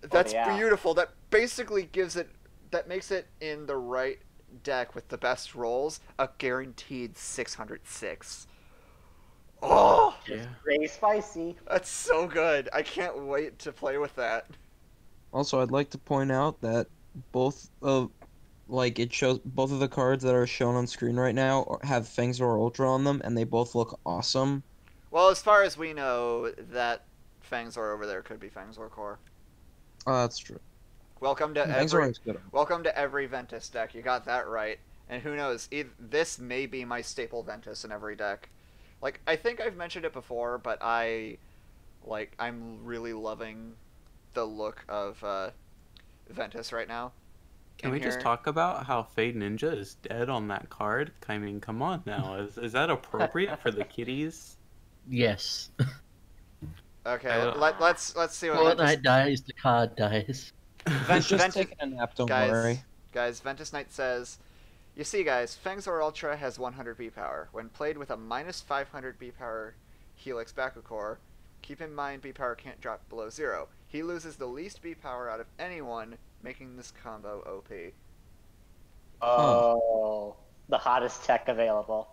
Speaker 2: that's
Speaker 3: yeah.
Speaker 2: beautiful. That basically that makes it in the right deck with the best rolls a guaranteed 606. Oh,
Speaker 1: Yeah.
Speaker 3: Very spicy.
Speaker 2: that's so good. I can't wait to play with that.
Speaker 5: Also, I'd like to point out that both of the cards that are shown on screen right now have Fangzor Ultra on them, and they both look awesome.
Speaker 2: Well, as far as we know, that Fangzor over there could be Fangzor Core.
Speaker 5: That's true.
Speaker 2: Welcome to
Speaker 5: Fangzor is good.
Speaker 2: welcome to every Ventus deck. You got that right. And who knows? This may be my staple Ventus in every deck. Like, I think I've mentioned it before, but I'm really loving the look of Ventus right now.
Speaker 1: Can
Speaker 2: in
Speaker 1: we just
Speaker 2: here.
Speaker 1: talk about how Fade Ninja is dead on that card? I mean, come on now. Is that appropriate for the kiddies?
Speaker 4: Yes.
Speaker 2: Okay,
Speaker 1: I don't-
Speaker 2: let's see what
Speaker 4: Fortnite dies, the card dies.
Speaker 5: He's just
Speaker 2: Ventus,
Speaker 5: taking a nap, don't
Speaker 2: guys,
Speaker 5: worry.
Speaker 2: guys, Ventus Knight says, you see, guys, Fangzor Ultra has 100 B power. When played with a minus 500 B power Helix Bakucore, keep in mind B power can't drop below 0. He loses the least B power out of anyone, making this combo OP.
Speaker 3: Oh, the hottest tech available.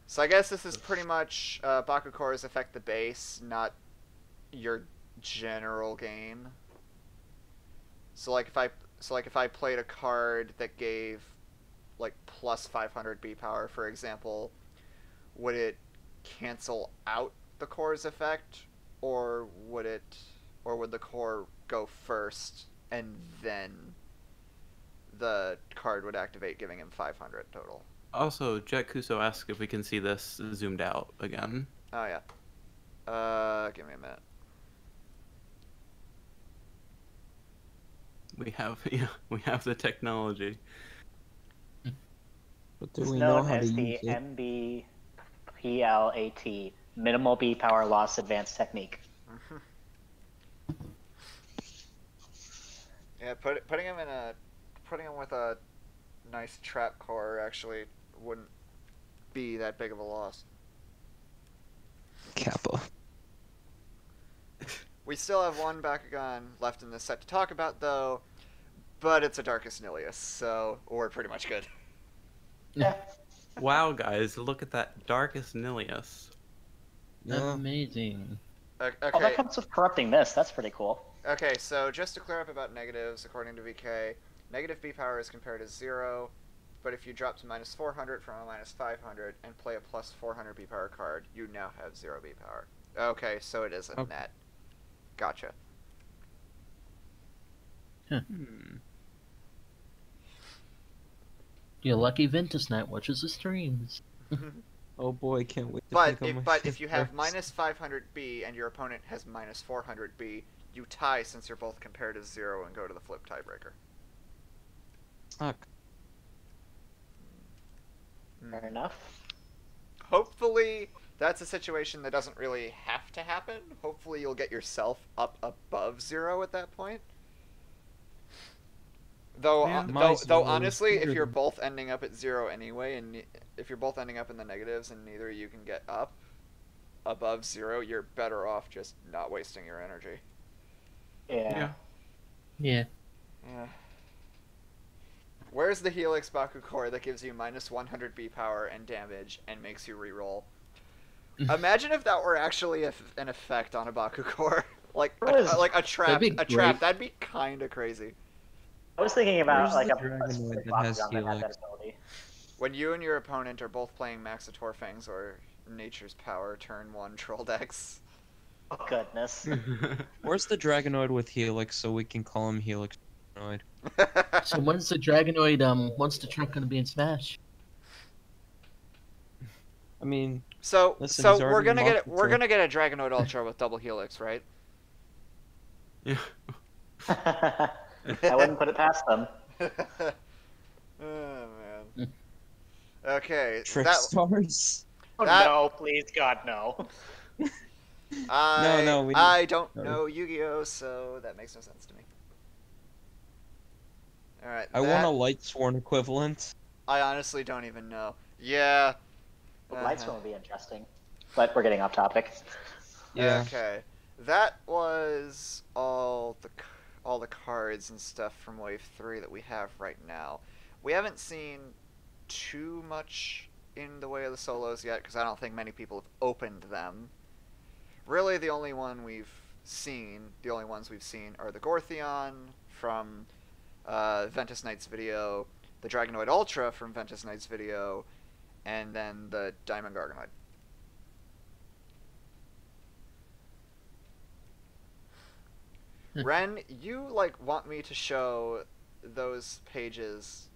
Speaker 2: So I guess this is pretty much Bakukores affect the base, not your general game. So like if I played a card that gave like plus 500 B power, for example, would it cancel out the core's effect, or would the core go first and then the card would activate, giving him 500 total?
Speaker 1: Also, Jet Kuso asked if we can see this zoomed out again.
Speaker 2: Oh yeah. Give me a minute.
Speaker 1: We have we have the technology.
Speaker 5: But do
Speaker 3: It's
Speaker 5: we know
Speaker 3: known
Speaker 5: how to
Speaker 3: as
Speaker 5: use
Speaker 3: the
Speaker 5: it?
Speaker 3: MBPLAT, Minimal B Power Loss Advanced Technique.
Speaker 2: Yeah, putting him with a nice trap core actually wouldn't be that big of a loss.
Speaker 5: Kappa.
Speaker 2: We still have one Bakugan left in this set to talk about, though, but it's a Darkest Nilius, so we're pretty much good.
Speaker 3: Yeah.
Speaker 1: Wow, guys, look at that Darkest Nilius.
Speaker 5: Yeah.
Speaker 4: Amazing.
Speaker 3: Oh, that
Speaker 2: Okay,
Speaker 3: comes with Corrupting Mist. That's pretty cool.
Speaker 2: okay, so just to clear up about negatives, according to VK, negative B power is compared as 0, but if you drop to minus 400 from a minus 500 and play a plus 400 B power card, you now have 0 B power. Okay, so it is a net. Gotcha.
Speaker 1: Hmm.
Speaker 4: You're lucky Ventus Knight watches the streams.
Speaker 5: Oh boy, can't wait to
Speaker 2: But
Speaker 5: pick up
Speaker 2: if
Speaker 5: my
Speaker 2: if you have
Speaker 5: first.
Speaker 2: minus 500B and your opponent has minus 400B, you tie since you're both compared as 0 and go to the flip tiebreaker.
Speaker 5: Fuck.
Speaker 3: Fair enough.
Speaker 2: Hopefully, that's a situation that doesn't really have to happen. Hopefully, you'll get yourself up above 0 at that point. Though,
Speaker 1: Yeah,
Speaker 5: my
Speaker 2: though
Speaker 5: 0 is
Speaker 2: honestly, if
Speaker 5: bigger
Speaker 2: you're
Speaker 5: than-
Speaker 2: both ending up at 0 anyway, and if you're both ending up in the negatives and neither of you can get up above 0, you're better off just not wasting your energy.
Speaker 3: Yeah.
Speaker 4: Yeah.
Speaker 2: Yeah. Where's the Helix Baku Core that gives you minus 100 B power and damage and makes you reroll? Imagine if that were actually an effect on a Baku Core. like a trap.
Speaker 4: That'd be
Speaker 2: A trap.
Speaker 4: great.
Speaker 2: That'd be kind of crazy.
Speaker 3: I was thinking about
Speaker 5: Where's
Speaker 3: like
Speaker 5: the
Speaker 3: a
Speaker 5: Dragonoid
Speaker 3: specific
Speaker 5: that has
Speaker 3: Bakugan that had
Speaker 5: Helix?
Speaker 3: that ability.
Speaker 2: When you and your opponent are both playing Maxitor Fangs or Nature's Power turn 1 Troll decks.
Speaker 3: Oh, goodness.
Speaker 5: Where's the Dragonoid with Helix so we can call him Helix Dragonoid?
Speaker 4: So when's the Dragonoid monster truck gonna be in Smash?
Speaker 5: I mean,
Speaker 2: So
Speaker 5: Listen, he's
Speaker 2: we're
Speaker 5: already
Speaker 2: gonna get
Speaker 5: Maxitor.
Speaker 2: a Dragonoid Ultra with double Helix, right?
Speaker 1: Yeah.
Speaker 3: I wouldn't put it past them.
Speaker 2: Oh man. Okay.
Speaker 5: Trick
Speaker 2: That,
Speaker 5: Stars?
Speaker 3: Oh
Speaker 2: That-
Speaker 3: no, please God, no.
Speaker 5: No, we
Speaker 2: I don't
Speaker 5: no.
Speaker 2: know Yu-Gi-Oh, so that makes no sense to me. All right.
Speaker 5: I want a Light Sworn equivalent.
Speaker 2: I honestly don't even know. Yeah.
Speaker 3: Lights would be interesting. But we're getting off topic.
Speaker 5: Yeah.
Speaker 2: Okay. That was all the cards and stuff from Wave 3 that we have right now. We haven't seen too much in the way of the solos yet because I don't think many people have opened them. Really, the only ones we've seen are the Gortheon from Ventus Knight's video, the Dragonoid Ultra from Ventus Knight's video, and then the Diamond Gargonoid. Ren, you want me to show those pages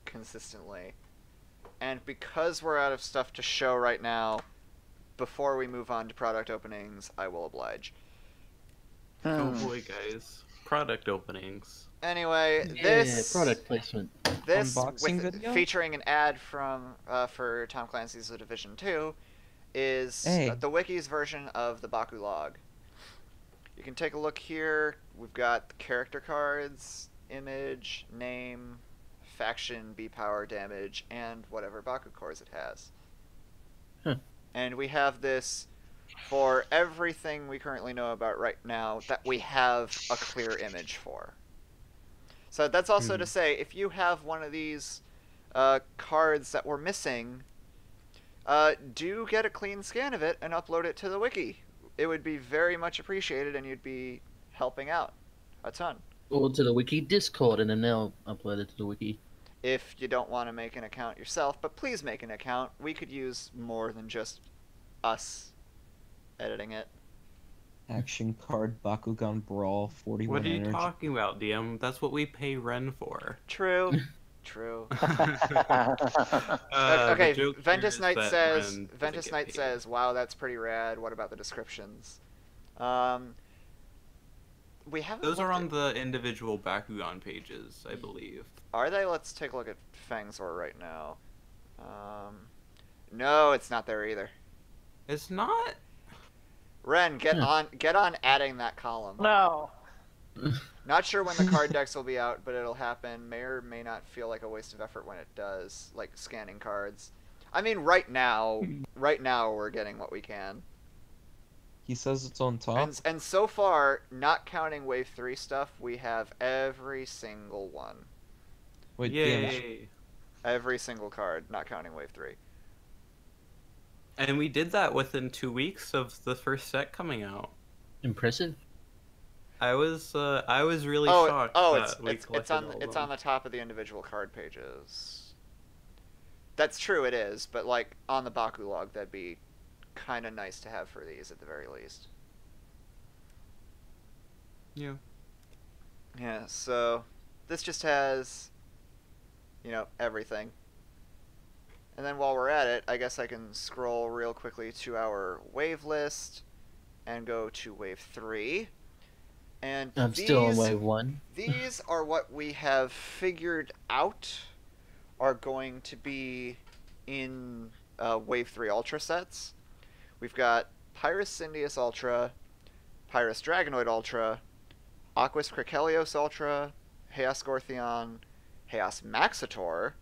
Speaker 2: consistently, and because we're out of stuff to show right now, before we move on to product openings, I will oblige.
Speaker 1: Oh boy, guys. Product openings.
Speaker 2: Anyway,
Speaker 4: Yeah,
Speaker 2: this
Speaker 4: product placement.
Speaker 2: this
Speaker 5: Unboxing video?
Speaker 2: featuring an ad from for Tom Clancy's The Division 2 is
Speaker 5: Hey.
Speaker 2: the wiki's version of the Baku log. You can take a look here. We've got the character cards, image, name, faction, B power, damage, and whatever Baku cores it has.
Speaker 4: Huh.
Speaker 2: And we have this for everything we currently know about right now that we have a clear image for. So that's also to say, if you have one of these cards that we're missing, do get a clean scan of it and upload it to the wiki. It would be very much appreciated, and you'd be helping out a ton.
Speaker 4: Or to the wiki Discord, and then they'll upload it to the wiki.
Speaker 2: If you don't want to make an account yourself, but please make an account. We could use more than just us editing it.
Speaker 5: Action card Bakugan Brawl 41
Speaker 1: What are you
Speaker 5: energy.
Speaker 1: talking about, DM? That's what we pay Ren for.
Speaker 2: True. True.
Speaker 1: The
Speaker 2: Okay,
Speaker 1: joke
Speaker 2: Ventus
Speaker 1: here
Speaker 2: Knight
Speaker 1: is that
Speaker 2: says.
Speaker 1: Ren doesn't
Speaker 2: Ventus
Speaker 1: get
Speaker 2: Knight
Speaker 1: paid.
Speaker 2: says, "Wow, that's pretty rad. What about the descriptions?" we haven't.
Speaker 1: Those are
Speaker 2: looked
Speaker 1: on the individual Bakugan pages, I believe.
Speaker 2: Are they? Let's take a look at Fangzor right now. No, it's not there either.
Speaker 1: It's not.
Speaker 2: Ren, get on adding that column.
Speaker 3: No.
Speaker 2: Not sure when the card decks will be out, but it'll happen. May or may not feel like a waste of effort when it does, like scanning cards. I mean, right now we're getting what we can.
Speaker 5: He says it's on top.
Speaker 2: And so far, not counting Wave 3 stuff, we have every single one.
Speaker 5: Wait,
Speaker 1: Yay!
Speaker 2: Every single card, not counting Wave 3.
Speaker 1: And we did that within 2 weeks of the first set coming out.
Speaker 4: Impressive.
Speaker 1: I was really shocked.
Speaker 2: It's on the top of the individual card pages. That's true, it is, but like on the Baku log, that'd be kind of nice to have for these at the very least.
Speaker 1: Yeah.
Speaker 2: Yeah. So this just has, everything. And then while we're at it, I guess I can scroll real quickly to our wave list and go to wave 3. And
Speaker 4: I'm still on wave 1.
Speaker 2: These are what we have figured out are going to be in wave 3 Ultra sets. We've got Pyrus Syndius Ultra, Pyrus Dragonoid Ultra, Aquas Cricelios Ultra, Chaos Gortheon, Chaos Maxitor,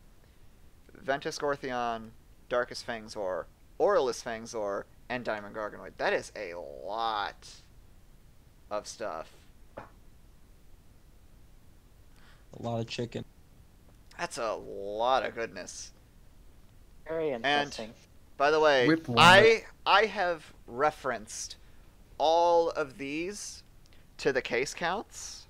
Speaker 2: Ventus Gortheon, Darkus Fangzor, Aurelus Fangzor, and Diamond Garganoid. That is a lot of stuff.
Speaker 5: A lot of chicken.
Speaker 2: That's a lot of goodness.
Speaker 3: Very interesting.
Speaker 2: And, by the way, I have referenced all of these to the case counts,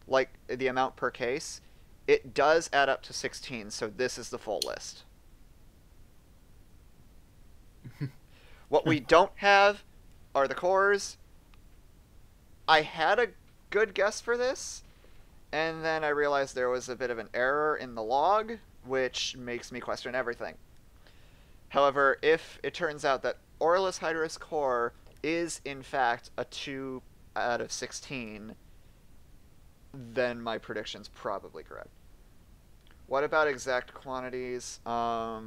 Speaker 2: like the amount per case. It does add up to 16, so this is the full list. What we don't have are the cores. I had a good guess for this, and then I realized there was a bit of an error in the log, which makes me question everything. However, if it turns out that Aurelus Hydrus core is in fact a 2 out of 16, then my prediction's probably correct. What about exact quantities? I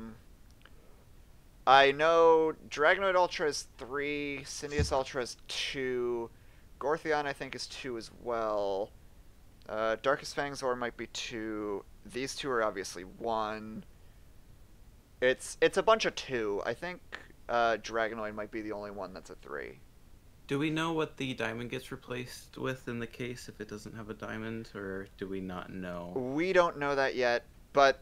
Speaker 2: know Dragonoid Ultra is 3, Syndius Ultra is 2, Gortheon I think is 2 as well. Darkus Fangzor might be 2. These two are obviously 1. It's a bunch of 2. I think Dragonoid might be the only one that's a 3.
Speaker 1: Do we know what the diamond gets replaced with in the case if it doesn't have a diamond, or do we not know?
Speaker 2: We don't know that yet, but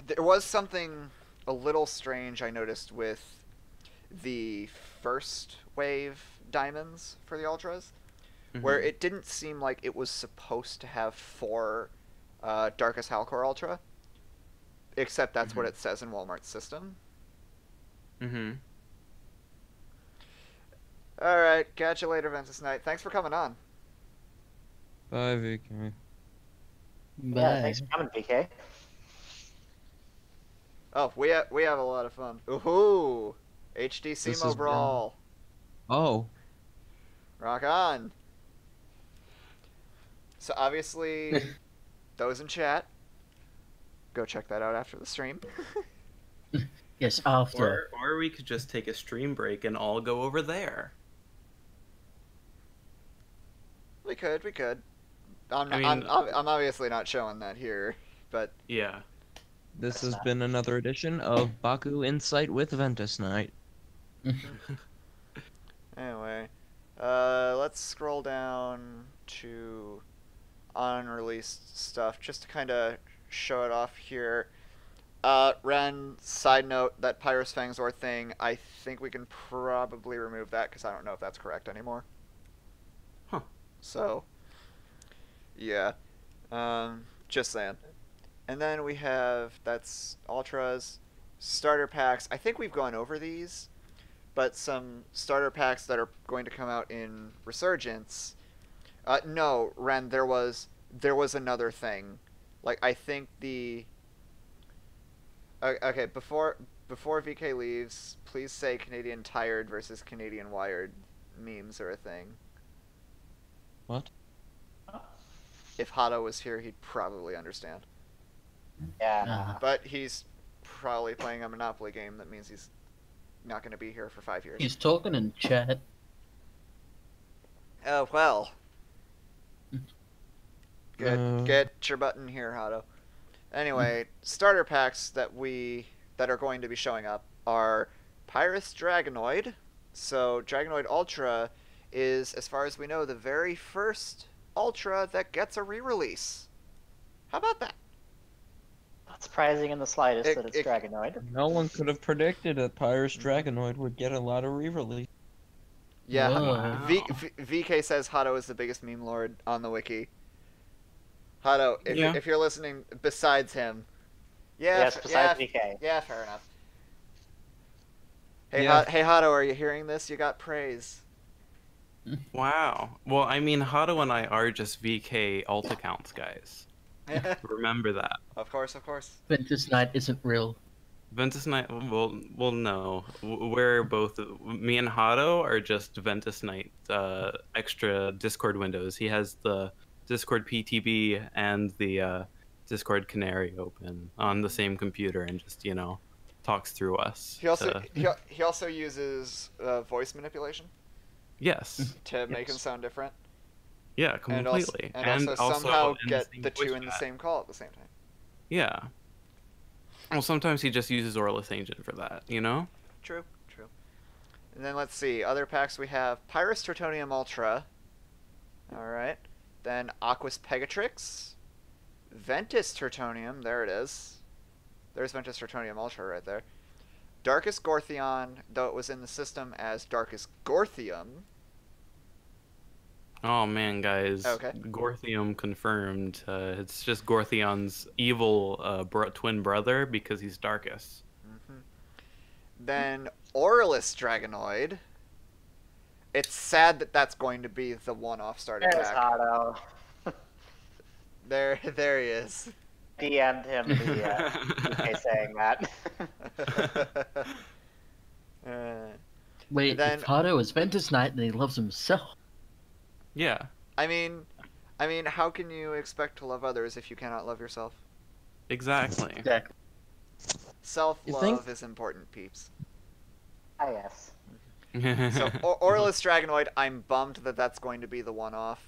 Speaker 2: there was something a little strange I noticed with the first wave diamonds for the Ultras, where it didn't seem like it was supposed to have 4 Darkus Halcor Ultra, except that's what it says in Walmart's system. Alright, catch you later, Ventus Knight. Thanks for coming on.
Speaker 5: Bye, VK.
Speaker 4: Bye.
Speaker 3: Yeah, thanks for coming, VK.
Speaker 2: Oh, we have a lot of fun. Ooh, HD
Speaker 5: This
Speaker 2: Simo
Speaker 5: is
Speaker 2: Brawl.
Speaker 5: Oh.
Speaker 2: Rock on. So obviously, those in chat, go check that out after the stream.
Speaker 4: Yes, after.
Speaker 1: Or we could just take a stream break and all go over there.
Speaker 2: We could. I'm
Speaker 1: I mean,
Speaker 2: obviously not showing that here, but
Speaker 1: yeah.
Speaker 5: This has been another edition of Baku Insight with Ventus Knight.
Speaker 2: anyway, let's scroll down to unreleased stuff just to kind of show it off here. Ren, side note, that Pyrus Fangzor thing, I think we can probably remove that because I don't know if that's correct anymore.
Speaker 1: Huh.
Speaker 2: So, yeah. Just saying. And then we have, that's Ultras, starter packs. I think we've gone over these, but some starter packs that are going to come out in Resurgence. No, Ren, there was another thing. Like, I think the... Okay, before VK leaves, please say Canadian Tired versus Canadian Wired memes are a thing.
Speaker 5: What?
Speaker 2: if Hado was here, he'd probably understand.
Speaker 3: Yeah.
Speaker 2: But he's probably playing a Monopoly game. That means he's not going to be here for 5 years.
Speaker 4: He's talking in chat.
Speaker 2: Oh, well. Get your button here, Hado. Anyway, starter packs that are going to be showing up are Pyrus Dragonoid. So Dragonoid Ultra is, as far as we know, the very first Ultra that gets a re-release. How about that?
Speaker 3: Not surprising in the slightest that it's Dragonoid.
Speaker 5: No one could have predicted that Pyrus Dragonoid would get a lot of re-release.
Speaker 2: Yeah,
Speaker 1: Wow.
Speaker 2: VK says Hado is the biggest meme lord on the wiki. Hado, if you're listening, besides him.
Speaker 3: Yes, besides VK.
Speaker 2: Yeah, fair enough. Hey,
Speaker 5: Yeah.
Speaker 2: hey Hado, are you hearing this? You got praise.
Speaker 1: Wow. Well, I mean, Hado and I are just VK alt accounts, guys. Remember that.
Speaker 2: Of course, of course.
Speaker 4: Ventus Knight isn't real.
Speaker 1: Ventus Knight, well, no. We're both, me and Hado are just Ventus Knight extra Discord windows. He has the Discord PTB and the Discord Canary open on the same computer and just, talks through us.
Speaker 2: He also uses voice manipulation
Speaker 1: Yes.
Speaker 2: to make him sound different.
Speaker 1: Yeah, completely.
Speaker 2: And also somehow
Speaker 1: in
Speaker 2: get
Speaker 1: same
Speaker 2: the two
Speaker 1: voice
Speaker 2: in the
Speaker 1: chat.
Speaker 2: same call at the same time.
Speaker 1: Yeah. Well, sometimes he just uses Orlis Ancient for that,
Speaker 2: True, true. And then let's see, other packs we have Pyrus Tertonium Ultra. Alright. Then Aquas Pegatrix. Ventus Tertonium, there it is. There's Ventus Tertonium Ultra right there. Darkest Gortheon, though it was in the system as Darkest Gorthium.
Speaker 1: Oh man, guys.
Speaker 2: Okay.
Speaker 1: Gorthium confirmed. It's just Gorthion's evil twin brother because he's darkest.
Speaker 2: Then Aurelus Dragonoid. It's sad that that's going to be the one-off starter
Speaker 3: There's
Speaker 2: pack.
Speaker 3: Hado.
Speaker 2: There he is.
Speaker 3: DM'd him the VK saying that.
Speaker 4: Wait,
Speaker 2: then-
Speaker 4: if Hado is Ventus Knight, then he loves himself.
Speaker 1: Yeah,
Speaker 2: I mean, how can you expect to love others if you cannot love yourself?
Speaker 1: exactly.
Speaker 4: Exactly.
Speaker 2: Self-love is important, peeps.
Speaker 3: Ah, yes.
Speaker 2: So, Aurelus Dragonoid, I'm bummed that that's going to be the one-off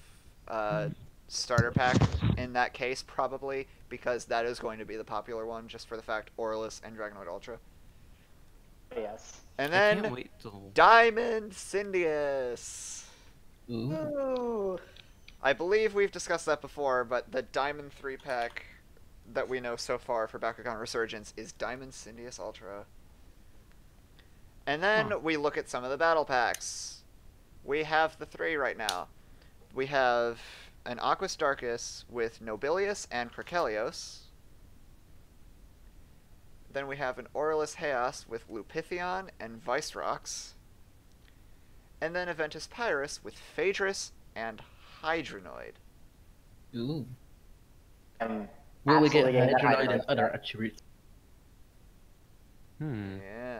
Speaker 2: starter pack in that case, probably, because that is going to be the popular one, just for the fact Aurelus and Dragonoid Ultra.
Speaker 3: Yes.
Speaker 2: And
Speaker 1: I can't
Speaker 2: then
Speaker 1: wait till...
Speaker 2: Diamond Syndius.
Speaker 4: Ooh.
Speaker 3: Ooh.
Speaker 2: I believe we've discussed that before, but the Diamond 3-pack that we know so far for Bakugan Resurgence is Diamond Syndius Ultra. And then we look at some of the battle packs. We have the 3 right now. We have an Aquas Darkus with Nobilius and Cracelios. Then we have an Aurelus Chaos with Lupithion and Vicerox. And then a Ventus Pyrus with Phaedrus and Hydronoid.
Speaker 4: Ooh.
Speaker 3: I'm
Speaker 4: Will we get
Speaker 3: absolutely getting that
Speaker 4: Hydronoid and
Speaker 3: Hydronoid
Speaker 4: other
Speaker 3: back.
Speaker 4: attributes?
Speaker 2: Yeah.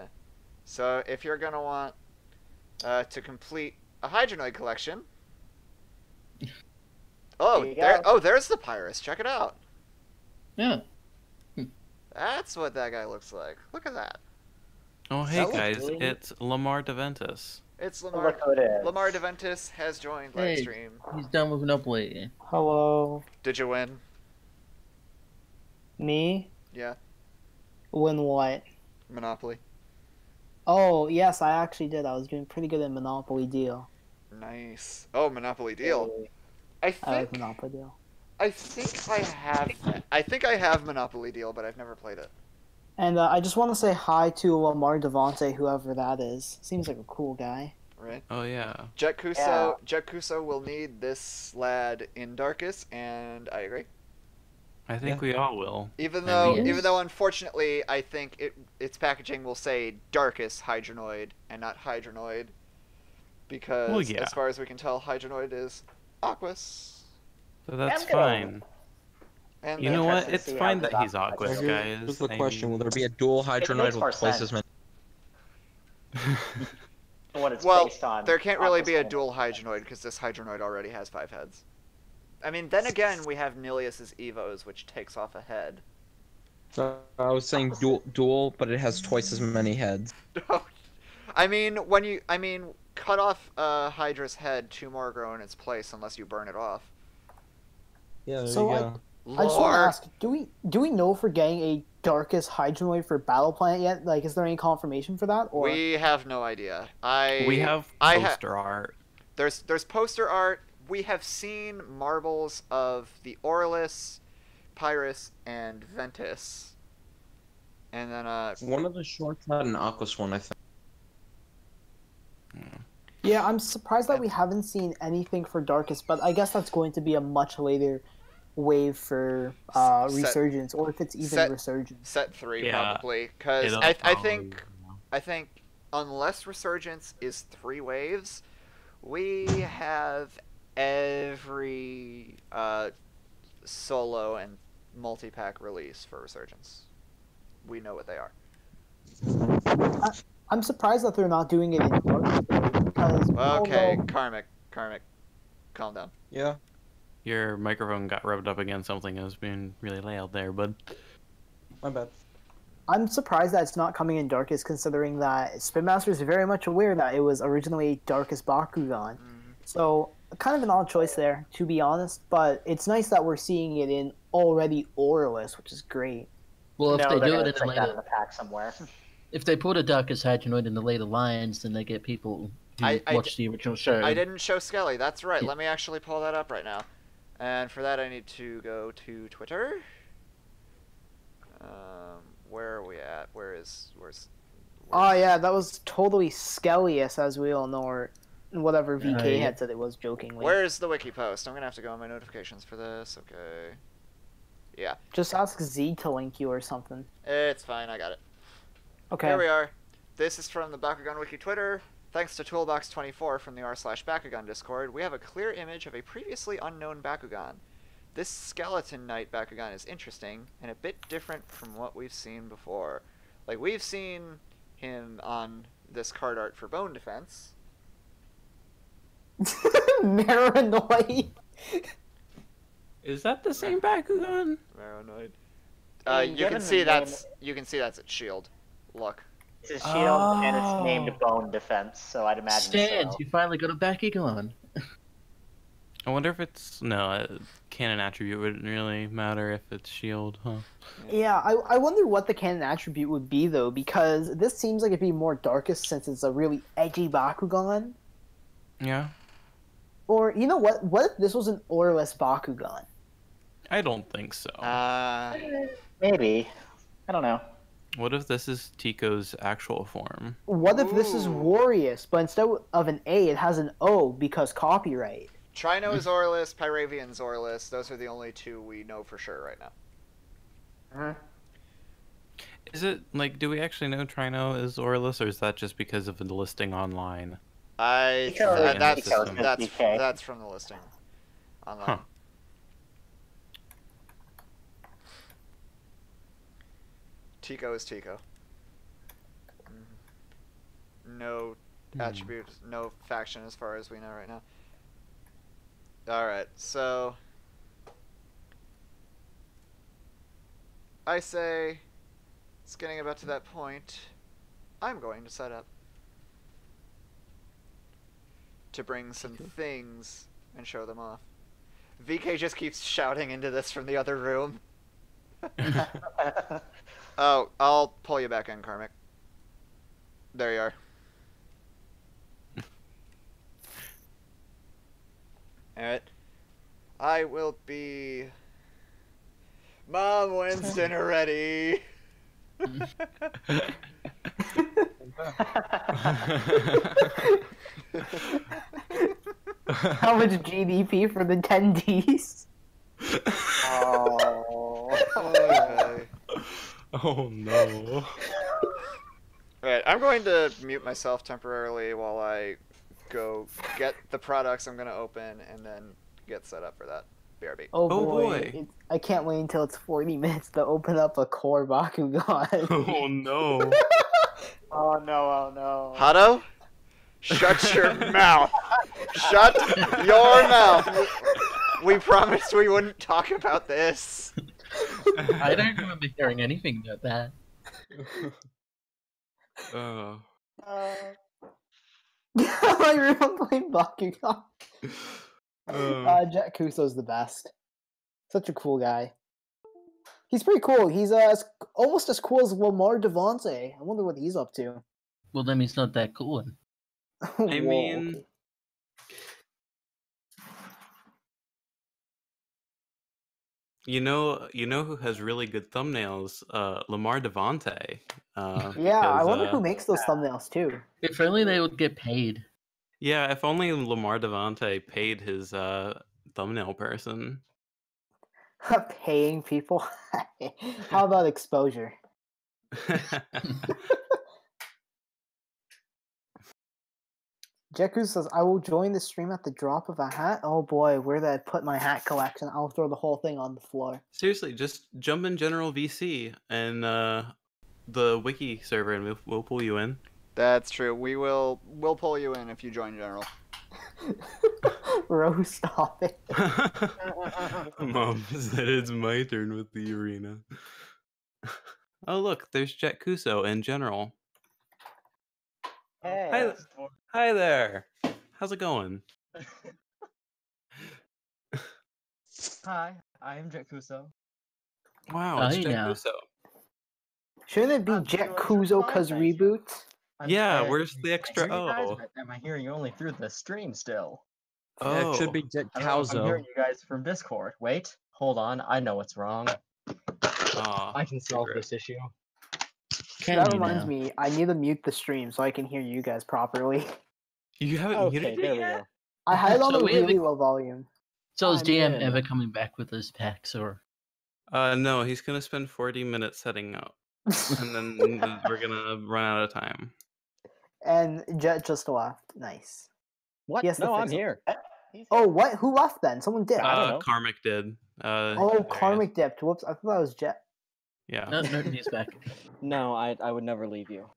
Speaker 2: So if you're gonna want to complete a Hydronoid collection, there's the Pyrus. Check it out.
Speaker 4: Yeah.
Speaker 2: That's what that guy looks like. Look at that.
Speaker 1: Oh, hey
Speaker 3: That looks
Speaker 1: guys,
Speaker 3: really neat.
Speaker 1: it's Lamar DeVentus.
Speaker 2: It's
Speaker 3: Look
Speaker 2: Lamar.
Speaker 3: who it is.
Speaker 2: Lamar DeVentus has joined
Speaker 4: Hey.
Speaker 2: livestream.
Speaker 4: He's done with Monopoly.
Speaker 6: Hello.
Speaker 2: Did you win?
Speaker 6: Me?
Speaker 2: Yeah.
Speaker 6: Win what?
Speaker 2: Monopoly.
Speaker 6: Oh, yes, I actually did. I was doing pretty good at Monopoly Deal.
Speaker 2: Nice. Oh, Monopoly Deal. I
Speaker 6: I like
Speaker 2: think
Speaker 6: Monopoly Deal.
Speaker 2: I think I have Monopoly Deal, but I've never played it.
Speaker 6: And I just want to say hi to Lamar Devante, whoever that is. Seems like a cool guy.
Speaker 2: Right.
Speaker 1: Oh yeah.
Speaker 2: Jet Kuso will need this lad in Darkus, and I agree.
Speaker 1: I think we all will.
Speaker 2: Even
Speaker 1: I
Speaker 4: mean-
Speaker 2: though unfortunately I think its packaging will say Darkus Hydronoid and not Hydronoid, because
Speaker 1: Well, yeah.
Speaker 2: as far as we can tell, Hydronoid is Aquas.
Speaker 1: So that's
Speaker 3: I'm gonna-
Speaker 1: fine.
Speaker 2: And
Speaker 1: You
Speaker 2: then-
Speaker 1: know what?
Speaker 3: Interested to
Speaker 1: It's
Speaker 3: see
Speaker 1: fine
Speaker 3: how
Speaker 1: that he's
Speaker 3: the
Speaker 1: Aquas,
Speaker 3: Aquas
Speaker 1: guys.
Speaker 5: Here's the
Speaker 1: I
Speaker 5: question:
Speaker 1: mean-
Speaker 5: will there be a dual Hydronoid
Speaker 3: more
Speaker 5: with twice as
Speaker 3: sense.
Speaker 5: many?
Speaker 3: What it's
Speaker 2: Well,
Speaker 3: based on.
Speaker 2: there can't really be a
Speaker 3: Aqua's
Speaker 2: dual Hydronoid because this Hydronoid already has 5 heads. I mean, then again, we have Nilius's Evos, which takes off a head.
Speaker 5: So I was saying dual, but it has twice as many heads.
Speaker 2: I mean, cut off Hydra's head, 2 more grow in its place unless you burn it off.
Speaker 5: Yeah, there
Speaker 6: So,
Speaker 5: you
Speaker 6: like,
Speaker 5: go.
Speaker 6: I just want to
Speaker 2: Lore.
Speaker 6: ask, do we know if we're getting a Darkest Hydroid for Battle Planet yet? Like, is there any confirmation for that? Or
Speaker 2: We have no idea.
Speaker 1: We have
Speaker 2: I
Speaker 1: poster art.
Speaker 2: There's poster art. We have seen marbles of the Aurelus, Pyrus, and Ventus. And then
Speaker 5: One of the shorts had an Aquas one, I think.
Speaker 6: yeah, I'm surprised that we haven't seen anything for Darkest, but I guess that's going to be a much later wave for Resurgence, or if it's even Resurgence.
Speaker 2: set 3
Speaker 1: Yeah.
Speaker 2: probably, because
Speaker 1: It'll
Speaker 2: I
Speaker 1: probably-
Speaker 2: think unless Resurgence is 3 waves, we have every solo and multi-pack release for Resurgence. We know what they are.
Speaker 6: I'm surprised that they're not doing it in Darkest, though, because
Speaker 2: Okay,
Speaker 6: although-
Speaker 2: Karmic, calm down.
Speaker 5: Yeah.
Speaker 1: Your microphone got rubbed up against something. It was being really loud there, bud.
Speaker 5: My bad.
Speaker 6: I'm surprised that it's not coming in Darkest, considering that Spin Master is very much aware that it was originally Darkest Bakugan. So, kind of an odd choice there, to be honest, but it's nice that we're seeing it in already Aurelus, which is great.
Speaker 4: Well, if
Speaker 3: No,
Speaker 4: they
Speaker 3: they're
Speaker 4: do
Speaker 3: gonna
Speaker 4: it in
Speaker 3: take
Speaker 4: the
Speaker 3: that in
Speaker 4: later,
Speaker 3: the pack somewhere.
Speaker 4: if they put a Darkest Hydroid in the later lines, then they get people who
Speaker 2: I
Speaker 4: watched the original show.
Speaker 2: I didn't show Skelly. That's right.
Speaker 4: Yeah.
Speaker 2: Let me actually pull that up right now. And for that, I need to go to Twitter. Where are we at? Where's
Speaker 6: Oh yeah, that was totally Skellius, as we all know, or whatever VK
Speaker 4: yeah.
Speaker 6: had said it was jokingly.
Speaker 2: Where's the wiki post? I'm gonna have to go on my notifications for this. Okay. Yeah,
Speaker 6: Just ask Z to link you or something.
Speaker 2: it's fine. I got it.
Speaker 6: Okay.
Speaker 2: Here we are. This is from the Bakugan Wiki Twitter. Thanks to Toolbox24 from the r/Bakugan Discord, we have a clear image of a previously unknown Bakugan. This Skeleton Knight Bakugan is interesting and a bit different from what we've seen before. Like, we've seen him on this card art for Bone Defense.
Speaker 6: Maranoid.
Speaker 1: Is that the same Bakugan?
Speaker 2: Maranoid.
Speaker 3: I mean,
Speaker 2: You can
Speaker 3: given
Speaker 2: see
Speaker 3: the
Speaker 2: that's its shield. Look.
Speaker 3: It's a shield and it's
Speaker 1: Oh.
Speaker 3: named Bone Defense, so I'd imagine
Speaker 4: Stand,
Speaker 3: so.
Speaker 4: you finally got a Bakugan.
Speaker 1: I wonder if it's canon attribute wouldn't really matter if it's shield, huh?
Speaker 6: Yeah, I wonder what the canon attribute would be, though, because this seems like it'd be more Darkest since it's a really edgy Bakugan.
Speaker 1: Yeah,
Speaker 6: Or, you know what? What if this was an Aurelus Bakugan?
Speaker 1: I don't think so.
Speaker 3: Maybe. I don't know.
Speaker 1: What if this is Tico's actual form?
Speaker 6: What if this is
Speaker 2: Ooh.
Speaker 6: Warrius, but instead of an A, it has an O because copyright?
Speaker 2: Trino is Orlis, Pyravian is Orlis. Those are the only 2 we know for sure right now.
Speaker 1: Is it like, do we actually know Trino is Orlis, or is that just because of the listing online?
Speaker 3: Because
Speaker 2: That's
Speaker 3: DK.
Speaker 2: that's from the listing online.
Speaker 1: Huh.
Speaker 2: Tico is Tico. No attribute, no faction as far as we know right now. Alright, so I say it's getting about to that point. I'm going to set up to bring some things and show them off. VK just keeps shouting into this from the other room. Oh, I'll pull you back in, Karmic. There you are. Alright. I will be... Mom, when's dinner ready?
Speaker 6: How much GDP for the 10Ds?
Speaker 3: Oh.
Speaker 2: Okay.
Speaker 1: Oh no.
Speaker 2: Alright, I'm going to mute myself temporarily while I go get the products I'm going to open and then get set up for that. BRB.
Speaker 6: Oh
Speaker 1: Oh,
Speaker 6: boy.
Speaker 1: boy.
Speaker 6: I can't wait until it's 40 minutes to open up a core Bakugan.
Speaker 1: Oh no.
Speaker 3: Oh no, oh no.
Speaker 2: Hado? Shut your mouth! Shut your mouth! We promised we wouldn't talk about this.
Speaker 4: I don't remember hearing anything about that.
Speaker 1: Oh.
Speaker 6: I remember playing Bakugan. Jet Kuso's the best. Such a cool guy. He's pretty cool. He's almost as cool as Lamar Devontae. I wonder what he's up to.
Speaker 4: Well, then he's not that cool.
Speaker 1: I mean,
Speaker 6: okay.
Speaker 1: you know who has really good thumbnails? Lamar Devontae.
Speaker 6: Yeah, I
Speaker 1: because,
Speaker 6: wonder who makes those thumbnails too.
Speaker 4: If only they would get paid.
Speaker 1: Yeah, if only Lamar Devontae paid his thumbnail person.
Speaker 6: Paying people? How about exposure? Jeku says, I will join the stream at the drop of a hat. Oh boy, where did I put my hat collection? I'll throw the whole thing on the floor.
Speaker 1: Seriously, just jump in General VC and the wiki server, and we'll pull you in.
Speaker 2: That's true. We'll pull you in if you join General.
Speaker 6: Rose, stop it.
Speaker 1: Mom said it's my turn with the arena. Oh look, there's Jet Kuso in General.
Speaker 7: Hey.
Speaker 1: Hi there. How's it going?
Speaker 7: Hi, I am Jet Kuso.
Speaker 1: Wow, it's
Speaker 4: Hi
Speaker 1: Jet
Speaker 4: now.
Speaker 1: Kuso.
Speaker 6: Shouldn't it be
Speaker 7: I'm
Speaker 6: Jet
Speaker 7: doing
Speaker 6: Kuzo
Speaker 7: fine,
Speaker 6: cause
Speaker 7: thank you.
Speaker 6: reboot?
Speaker 1: Yeah,
Speaker 7: I'm-
Speaker 1: where's the
Speaker 7: I
Speaker 1: extra
Speaker 7: hear you guys,
Speaker 1: O?
Speaker 7: but am I hearing you only through the stream still?
Speaker 5: Yeah, it should
Speaker 1: Oh.
Speaker 5: be Jet
Speaker 7: I don't know if I'm
Speaker 5: Calzo.
Speaker 7: hearing you guys from Discord. Wait, hold on, I know what's wrong.
Speaker 1: Aw,
Speaker 7: I can solve
Speaker 1: secret.
Speaker 7: this issue.
Speaker 4: Can
Speaker 6: That
Speaker 4: you
Speaker 6: reminds
Speaker 4: now?
Speaker 6: me, I need to mute the stream so I can hear you guys properly.
Speaker 1: You haven't
Speaker 7: Okay,
Speaker 1: muted
Speaker 7: there
Speaker 1: it
Speaker 7: we
Speaker 1: yet?
Speaker 7: go.
Speaker 6: I had it on
Speaker 4: So
Speaker 6: a
Speaker 4: we have
Speaker 6: really
Speaker 4: a-
Speaker 6: low volume.
Speaker 4: So is
Speaker 7: I'm
Speaker 4: DM
Speaker 7: in.
Speaker 4: ever coming back with those packs, or
Speaker 1: No, he's gonna spend 40 minutes setting up, and then we're gonna run out of time.
Speaker 6: And Jet just left. Nice.
Speaker 7: What?
Speaker 6: Yes, the
Speaker 7: No, I'm
Speaker 6: fix-
Speaker 7: here.
Speaker 6: Oh, what? Who left then? Someone did.
Speaker 7: I don't know.
Speaker 1: Karmic did.
Speaker 6: Oh,
Speaker 1: there he is.
Speaker 6: Karmic dipped. Whoops, I thought that was Jet.
Speaker 1: Yeah.
Speaker 4: no, he's back.
Speaker 7: No, I would never leave you.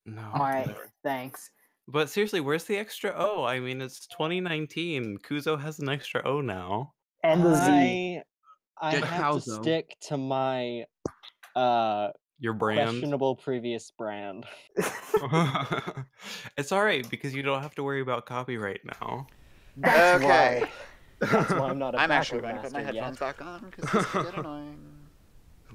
Speaker 1: No.
Speaker 6: Alright,
Speaker 1: never.
Speaker 6: thanks.
Speaker 1: But seriously, where's the extra O? I mean, it's 2019. Kuzo has an extra O now.
Speaker 6: And the Z.
Speaker 7: I
Speaker 5: Jet
Speaker 7: have to
Speaker 5: Calzo.
Speaker 7: stick to my
Speaker 1: Your brand.
Speaker 7: questionable previous brand.
Speaker 1: It's alright because you don't have to worry about copyright now.
Speaker 7: That's
Speaker 2: Okay.
Speaker 7: why. That's why I'm not a
Speaker 2: I'm actually
Speaker 7: backward
Speaker 2: going to put my
Speaker 7: master
Speaker 2: headphones
Speaker 7: yet.
Speaker 2: back on because this could get annoying.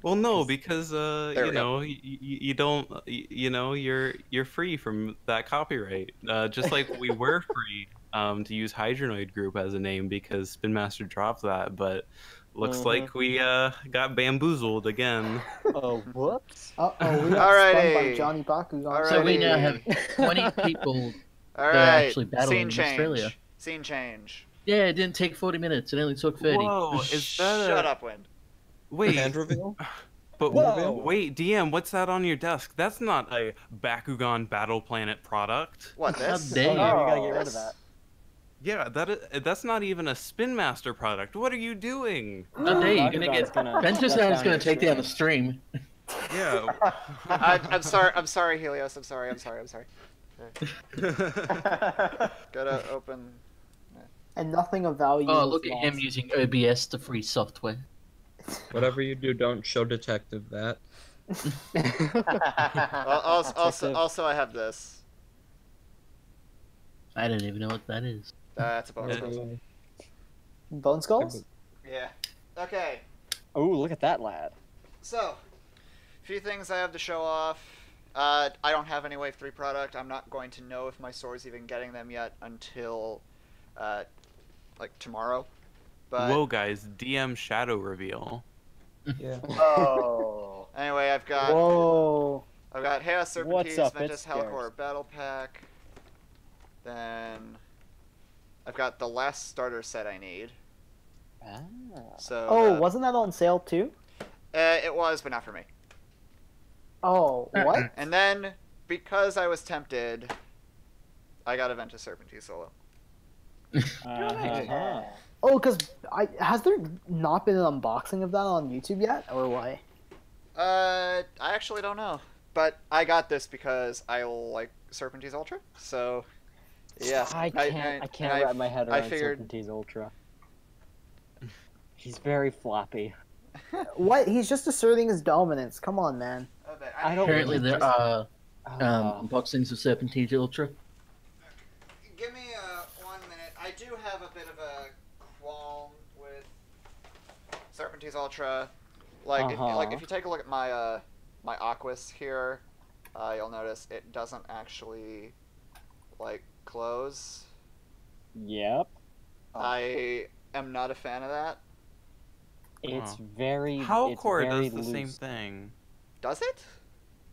Speaker 1: Well, no, because
Speaker 2: we
Speaker 1: you
Speaker 2: go.
Speaker 1: know, you don't, you know, you're free from that copyright. Just like we were free to use Hydronoid Group as a name because Spin Master dropped that, but looks like we got bamboozled again.
Speaker 7: Oh, whoops.
Speaker 6: Uh-oh, we got spun by
Speaker 2: Alrighty.
Speaker 6: Johnny Bakugan.
Speaker 4: So we now
Speaker 2: Alrighty.
Speaker 4: have 20 people.
Speaker 2: All
Speaker 4: They're
Speaker 2: right.
Speaker 4: actually battling
Speaker 2: Scene
Speaker 4: in Australia.
Speaker 2: change. Scene change.
Speaker 4: Yeah, it didn't take 40 minutes. It only took 30.
Speaker 1: Whoa, is that
Speaker 2: Shut up, Wind.
Speaker 1: Wait,
Speaker 5: Hand reveal?
Speaker 1: but
Speaker 7: Whoa.
Speaker 1: wait, DM, what's that on your desk? That's not a Bakugan Battle Planet product.
Speaker 2: What,
Speaker 4: How
Speaker 2: this?
Speaker 4: dare
Speaker 7: Oh,
Speaker 4: you.
Speaker 7: yeah, we gotta get rid of
Speaker 2: This?
Speaker 7: that.
Speaker 1: Yeah, that's not even a Spin Master product. What are you doing?
Speaker 4: Oh, there you're gonna
Speaker 7: Bakugan's
Speaker 4: get.
Speaker 7: gonna
Speaker 4: Venture's
Speaker 7: shut
Speaker 4: is
Speaker 7: down
Speaker 4: gonna
Speaker 7: your
Speaker 4: take down the stream.
Speaker 1: Yeah.
Speaker 2: I'm sorry. I'm sorry, Helios. I'm sorry. Gotta open.
Speaker 6: And nothing of value.
Speaker 4: Oh,
Speaker 6: was
Speaker 4: look at him
Speaker 6: lost.
Speaker 4: using OBS, the free software.
Speaker 5: Whatever you do, don't show detective that.
Speaker 2: Also, I have this.
Speaker 4: I don't even know what that is.
Speaker 2: That's a bonus.
Speaker 1: Yeah.
Speaker 6: Bone Skulls?
Speaker 2: Yeah. Okay.
Speaker 7: Oh, look at that lad.
Speaker 2: So, a few things I have to show off. I don't have any Wave 3 product. I'm not going to know if my store's even getting them yet until, like, tomorrow. But
Speaker 1: Whoa, guys, DM shadow reveal.
Speaker 5: Yeah.
Speaker 7: Oh.
Speaker 2: anyway, I've got
Speaker 6: Whoa.
Speaker 2: Chaos
Speaker 7: What's
Speaker 2: Serpentines,
Speaker 7: up?
Speaker 2: Ventus
Speaker 7: It's scarce.
Speaker 2: Halcor Battle Pack. Then I've got the last starter set I need.
Speaker 7: Ah.
Speaker 2: So
Speaker 6: Oh, wasn't that on sale too?
Speaker 2: it was, but not for me.
Speaker 6: Oh, what?
Speaker 2: And then because I was tempted, I got a Ventus Serpentine solo.
Speaker 7: Uh-huh.
Speaker 6: Oh, because has there not been an unboxing of that on YouTube yet, or what?
Speaker 2: I actually don't know, but I got this because I like Serpentines Ultra. So yeah,
Speaker 7: I can't
Speaker 2: and
Speaker 7: wrap my head
Speaker 2: I
Speaker 7: around
Speaker 2: figured-
Speaker 7: Serpentines Ultra.
Speaker 8: He's very floppy.
Speaker 6: What? He's just asserting his dominance. Come on, man.
Speaker 8: I don't-
Speaker 4: Apparently,
Speaker 8: he's
Speaker 4: there
Speaker 8: just-
Speaker 4: are
Speaker 8: Oh.
Speaker 4: unboxings of Serpentine Ultra.
Speaker 2: Give me 1 minute. I do have a bit of a qualm with Serpentine Ultra. Like, if you take a look at my my Aquas here, you'll notice it doesn't actually like close.
Speaker 8: Yep.
Speaker 2: I am not a fan of that.
Speaker 8: It's very.
Speaker 1: Howlcore
Speaker 8: it's very
Speaker 1: does the same
Speaker 8: loose.
Speaker 1: thing.
Speaker 2: Does it?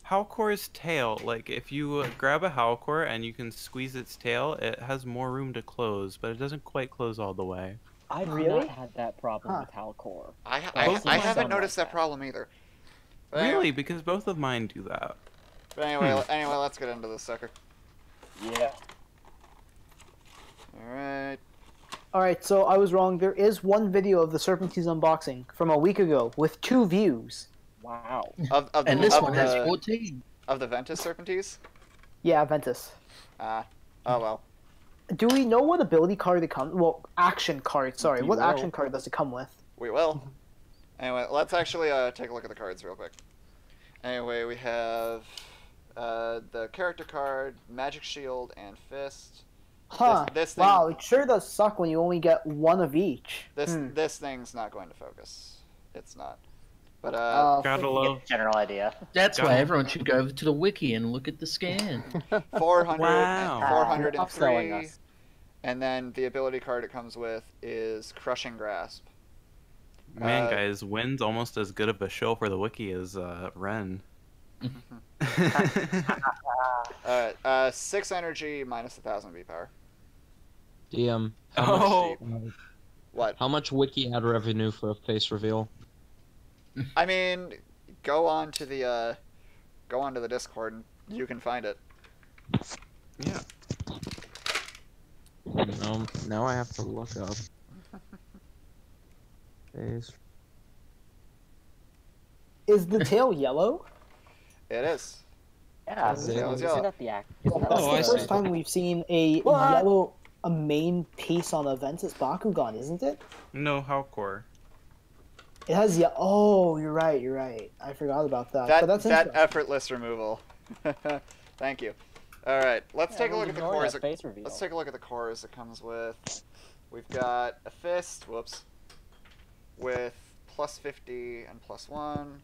Speaker 1: Howlcore's tail, like if you grab a Howlcore and you can squeeze its tail, it has more room to close, but it doesn't quite close all the way.
Speaker 8: I've
Speaker 6: Really?
Speaker 8: not had that problem with Howlcore.
Speaker 2: I
Speaker 1: Both of
Speaker 2: haven't
Speaker 8: mine
Speaker 2: noticed
Speaker 8: like
Speaker 2: that
Speaker 8: that.
Speaker 2: problem either. But
Speaker 1: Really? Because both of mine do that.
Speaker 2: Anyway, let's get into this sucker.
Speaker 8: Yeah.
Speaker 2: All right.
Speaker 6: All right, so I was wrong. There is one video of the Serpentines unboxing from a week ago with 2 views.
Speaker 8: Wow.
Speaker 2: Of
Speaker 4: And
Speaker 2: the,
Speaker 4: this
Speaker 2: of
Speaker 4: one
Speaker 2: the,
Speaker 4: has 14.
Speaker 2: of the Ventus Serpentines.
Speaker 6: Yeah, Ventus.
Speaker 2: Oh well.
Speaker 6: Do we know what ability card it comes? Well, action card. Sorry,
Speaker 8: We
Speaker 6: what
Speaker 8: will.
Speaker 6: action card does it come with?
Speaker 2: We will. Anyway, let's actually take a look at the cards real quick. Anyway, we have the character card, Magic Shield, and Fist.
Speaker 6: Huh.
Speaker 2: This thing,
Speaker 6: Wow, it sure does suck when you only get one of each.
Speaker 2: This thing's not going to focus. It's not. But
Speaker 1: Gotta
Speaker 3: You
Speaker 1: love.
Speaker 3: get the general idea.
Speaker 4: That's
Speaker 1: Got
Speaker 4: why
Speaker 1: it.
Speaker 4: everyone should go over to the wiki and look at the scan.
Speaker 2: 400,
Speaker 1: Wow.
Speaker 2: 403,
Speaker 8: Upselling us.
Speaker 2: and then the ability card it comes with is Crushing Grasp.
Speaker 1: Man, guys, Wynn's almost as good of a show for the wiki as Ren.
Speaker 2: Alright, 6 energy minus 1,000 V power.
Speaker 5: DM.
Speaker 1: Oh.
Speaker 2: What?
Speaker 5: How much wiki ad revenue for a face reveal?
Speaker 2: I mean, go on to the Discord and you can find it.
Speaker 1: Yeah.
Speaker 5: Now I have to look up. Face.
Speaker 6: Is the tail yellow?
Speaker 2: It is.
Speaker 3: Yeah.
Speaker 2: Is it yellow?
Speaker 8: Isn't that the act? Isn't that
Speaker 6: That's
Speaker 5: Oh,
Speaker 6: the
Speaker 5: I
Speaker 6: first
Speaker 5: see.
Speaker 6: time we've seen a yellow main piece on a Ventus Bakugan, isn't it?
Speaker 1: No, Howlcore.
Speaker 6: It has Oh, you're right. I forgot about that. but that's
Speaker 2: That
Speaker 6: interesting.
Speaker 2: effortless removal. Thank you. All right, let's take a look at the cores.
Speaker 8: face reveal.
Speaker 2: Let's take a look at the cores it comes with. We've got a fist. Whoops. With plus 50 and plus 1.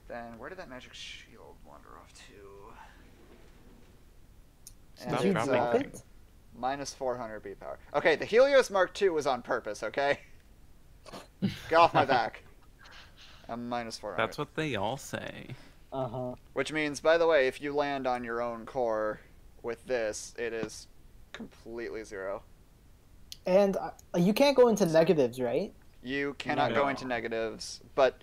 Speaker 2: Then where did that magic shield wander off to?
Speaker 1: Stop
Speaker 6: Did you
Speaker 1: dropping
Speaker 6: drop
Speaker 1: things.
Speaker 6: it?
Speaker 2: Minus 400 B power. Okay, the Helios Mark II was on purpose. Okay. Get off my back. I'm minus 400.
Speaker 1: That's what they all say.
Speaker 2: Which means, by the way, if you land on your own core with this, it is completely 0.
Speaker 6: And you can't go into negatives, right?
Speaker 2: You cannot
Speaker 1: No.
Speaker 2: go into negatives, but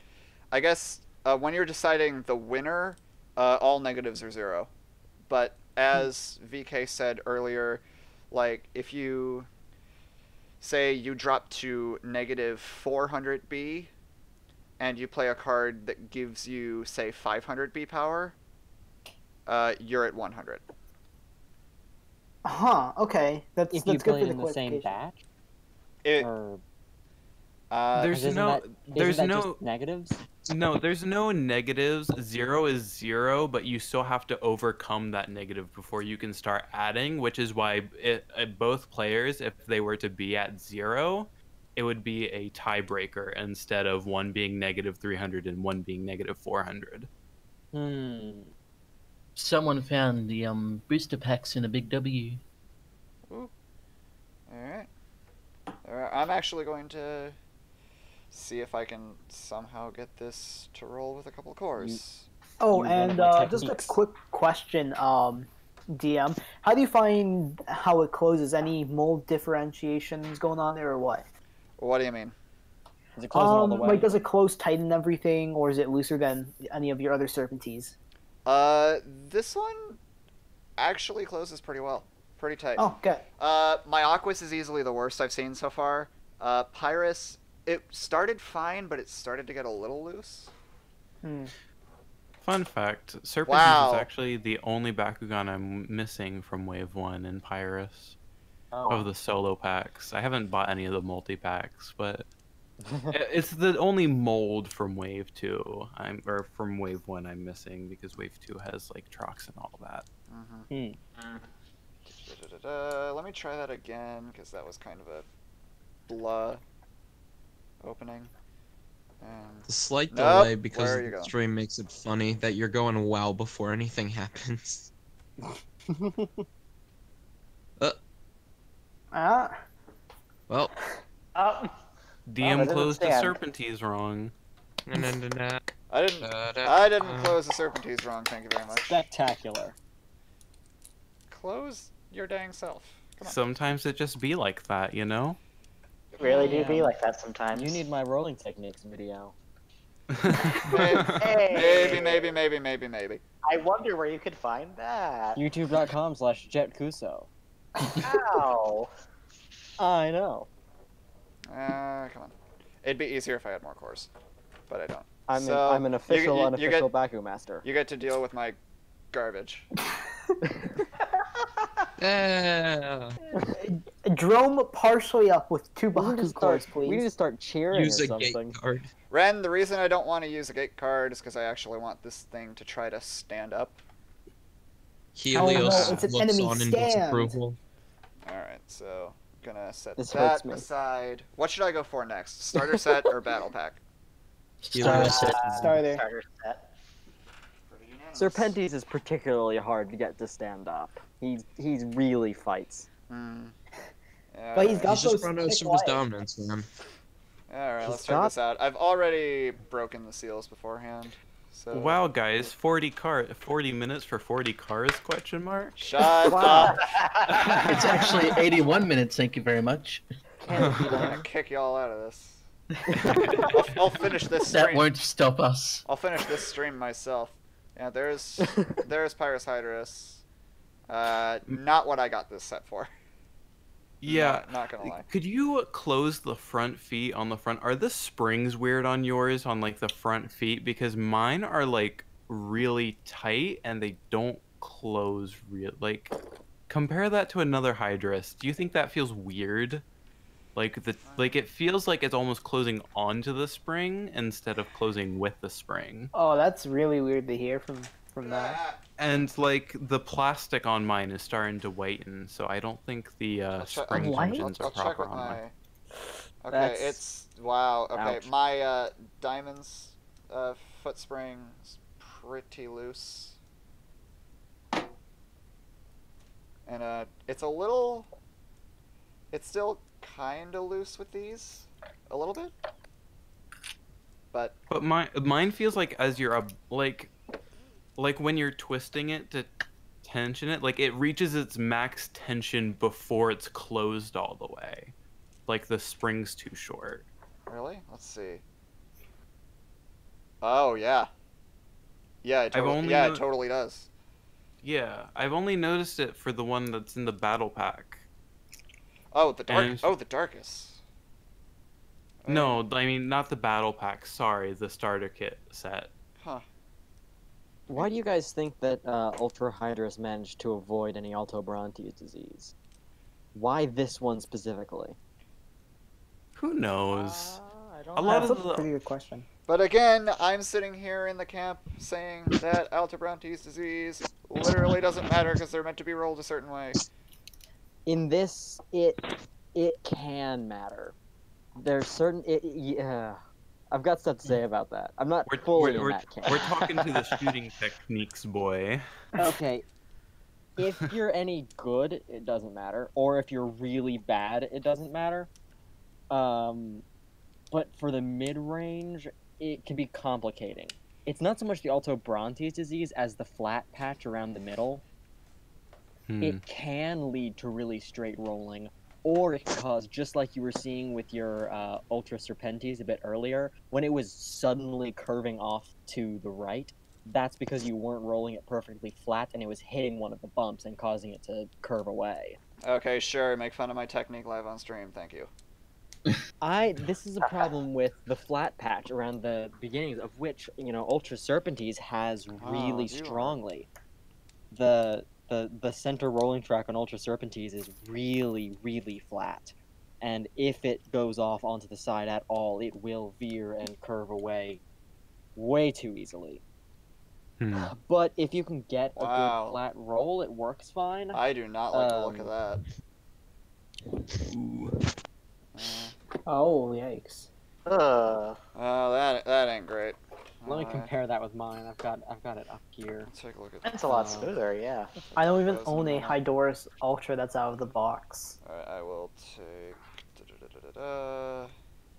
Speaker 2: I guess when you're deciding the winner, all negatives are 0. But as VK said earlier, like if you say you drop to negative 400 B and you play a card that gives you, say, 500 B power, you're at 100.
Speaker 6: Huh. Okay. That's
Speaker 8: If
Speaker 6: that's
Speaker 8: you
Speaker 6: good
Speaker 8: play
Speaker 6: for
Speaker 8: it
Speaker 6: the
Speaker 8: in the same
Speaker 6: clarification.
Speaker 8: batch,
Speaker 2: It,
Speaker 8: or
Speaker 1: There's
Speaker 8: isn't
Speaker 1: no-
Speaker 8: that,
Speaker 1: there's
Speaker 8: isn't that
Speaker 1: no-
Speaker 8: just negatives?
Speaker 1: No, there's no negatives. 0 is 0, but you still have to overcome that negative before you can start adding, which is why both players, if they were to be at 0, it would be a tiebreaker instead of one being negative 300 and one being negative 400.
Speaker 4: Someone found the booster packs in a big W.
Speaker 2: Alright. I'm actually going to see if I can somehow get this to roll with a couple of cores.
Speaker 6: Oh,
Speaker 8: You
Speaker 6: and
Speaker 8: run my
Speaker 6: just a
Speaker 8: techniques.
Speaker 6: quick question, DM. How do you find how it closes? Any mold differentiations going on there, or what?
Speaker 2: What do you mean?
Speaker 8: Is it closing all the way?
Speaker 6: Like, does it close tight and everything, or is it looser than any of your other Serpentines?
Speaker 2: This one actually closes pretty well. Pretty tight.
Speaker 6: Oh, good.
Speaker 2: My Aquas is easily the worst I've seen so far. Pyrus, it started fine, but it started to get a little loose.
Speaker 1: Fun fact, Serpentine
Speaker 2: Wow.
Speaker 1: is actually the only Bakugan I'm missing from Wave 1 in Pyrus
Speaker 8: Oh.
Speaker 1: of the solo packs. I haven't bought any of the multi-packs, but It's the only mold from Wave 2. Or from Wave 1 I'm missing because Wave 2 has like trucks and all that.
Speaker 2: Let me try that again because that was kind of a blah opening. And
Speaker 5: The slight
Speaker 2: Nope,
Speaker 5: delay because
Speaker 2: where are
Speaker 5: of
Speaker 2: you
Speaker 5: the
Speaker 2: going?
Speaker 5: stream makes it funny that you're going wow before anything happens. Well,
Speaker 1: DM
Speaker 3: doesn't
Speaker 1: closed the
Speaker 3: stand.
Speaker 1: Serpentines wrong.
Speaker 2: I didn't close the Serpentines wrong. Thank you very much.
Speaker 8: Spectacular.
Speaker 2: Close your dang self. Come on.
Speaker 1: Sometimes it just be like that, you know?
Speaker 3: Really do be
Speaker 8: Damn.
Speaker 3: like that sometimes.
Speaker 8: You need my rolling techniques video.
Speaker 3: Hey.
Speaker 2: Maybe.
Speaker 3: I wonder where you could find that.
Speaker 8: YouTube.com/JetKuso.
Speaker 3: Ow.
Speaker 8: I know.
Speaker 2: Come on. It'd be easier if I had more cores, but I don't.
Speaker 8: I'm an official,
Speaker 2: you
Speaker 8: unofficial
Speaker 2: get,
Speaker 8: Baku master.
Speaker 2: You get to deal with my garbage.
Speaker 5: yeah.
Speaker 6: Drome partially up with 2
Speaker 8: We need to
Speaker 6: Baku
Speaker 8: start.
Speaker 6: cores, please.
Speaker 8: We need to start cheering
Speaker 5: Use
Speaker 8: or
Speaker 5: a gate
Speaker 8: something.
Speaker 5: card.
Speaker 2: Ren, the reason I don't want to use a gate card is because I actually want this thing to try to stand up.
Speaker 5: Helios
Speaker 6: no, it's an
Speaker 5: looks
Speaker 6: enemy
Speaker 5: on in
Speaker 6: stand.
Speaker 5: disapproval.
Speaker 2: Alright, so I'm gonna set
Speaker 8: This
Speaker 2: that
Speaker 8: hurts me.
Speaker 2: aside. What should I go for next? Starter set or battle pack?
Speaker 4: Starter set.
Speaker 6: Starter.
Speaker 3: Starter set.
Speaker 8: Serpentes is particularly hard to get to stand up. He really fights.
Speaker 6: But he's got
Speaker 5: He's just
Speaker 6: those
Speaker 5: run out of
Speaker 6: thick
Speaker 5: service
Speaker 6: legs.
Speaker 5: dominance, man.
Speaker 2: Alright, let's
Speaker 8: He's
Speaker 2: check
Speaker 8: got-
Speaker 2: this out. I've already broken the seals beforehand. So
Speaker 1: Wow, guys, 40 minutes for 40 cars? Question mark.
Speaker 2: Shut
Speaker 8: Wow.
Speaker 2: up!
Speaker 4: It's actually 81 minutes, thank you very much.
Speaker 2: I'm gonna kick y'all out of this. I'll finish this
Speaker 4: That
Speaker 2: stream.
Speaker 4: won't stop us.
Speaker 2: I'll finish this stream myself. Yeah, there's Pyrus Hydrus. Not what I got this set for.
Speaker 1: Yeah.
Speaker 2: Not gonna lie.
Speaker 1: Could you close the front feet on the front? Are the springs weird on yours on like the front feet? Because mine are like really tight and they don't close real. Like, compare that to another Hydrus. Do you think that feels weird? Like it feels like it's almost closing onto the spring instead of closing with the spring.
Speaker 6: Oh, that's really weird to hear from that.
Speaker 1: And like the plastic on mine is starting to whiten, so I don't think the spring
Speaker 6: White?
Speaker 1: tensions are
Speaker 2: I'll check
Speaker 1: proper
Speaker 2: with
Speaker 1: on
Speaker 2: my.
Speaker 1: mine.
Speaker 2: Okay,
Speaker 6: That's-
Speaker 2: it's wow. Okay,
Speaker 8: Ouch.
Speaker 2: my diamonds foot spring is pretty loose, and it's a little. It's still kind of loose with these, a little bit, but
Speaker 1: But mine feels like as you're like when you're twisting it to tension it, like it reaches its max tension before it's closed all the way. Like the spring's too short.
Speaker 2: really, let's see. Oh yeah, yeah, it totally does.
Speaker 1: Yeah, I've only noticed it for the one that's in the battle pack.
Speaker 2: Oh, the dark.
Speaker 1: And-
Speaker 2: Oh, the darkest.
Speaker 1: No, I mean not the battle pack. Sorry, the starter kit set.
Speaker 2: Huh.
Speaker 8: Why do you guys think that Ultra Hydrus managed to avoid any Altobrontes disease? Why this one specifically?
Speaker 1: Who knows?
Speaker 8: I don't
Speaker 1: A lot
Speaker 6: That's
Speaker 1: of
Speaker 6: a
Speaker 1: the
Speaker 6: pretty good question.
Speaker 2: But again, I'm sitting here in the camp saying that Aldebarante's disease literally doesn't matter because they're meant to be rolled a certain way.
Speaker 8: In this, it can matter. There's certain yeah. I've got stuff to say about that. I'm not fully in that camp.
Speaker 1: We're talking to the shooting techniques, boy.
Speaker 8: Okay. If you're any good, it doesn't matter. Or if you're really bad, it doesn't matter. But for the mid-range, it can be complicating. It's not so much the Altobrontes disease as the flat patch around the middle. It can lead to really straight rolling, or it can cause, just like you were seeing with your Ultra Serpentes a bit earlier, when it was suddenly curving off to the right, that's because you weren't rolling it perfectly flat and it was hitting one of the bumps and causing it to curve away.
Speaker 2: Okay, sure, make fun of my technique live on stream, thank you.
Speaker 8: This is a problem with the flat patch around the beginnings of which, Ultra Serpentes has really
Speaker 2: you are-
Speaker 8: strongly. The center rolling track on Ultra Serpentes is really, really flat. and if it goes off onto the side at all, it will veer and curve away way too easily. But if you can get a
Speaker 2: Wow.
Speaker 8: good flat roll, it works fine.
Speaker 2: I do not like the look of that.
Speaker 6: Oh, yikes.
Speaker 3: Ugh.
Speaker 2: Oh, that ain't great.
Speaker 8: Let me compare that with mine. I've got it up here.
Speaker 2: Let's take a look at
Speaker 3: That's a lot smoother, yeah.
Speaker 6: I don't even own a Hydorus Ultra that's out of the box.
Speaker 2: Alright, I will take.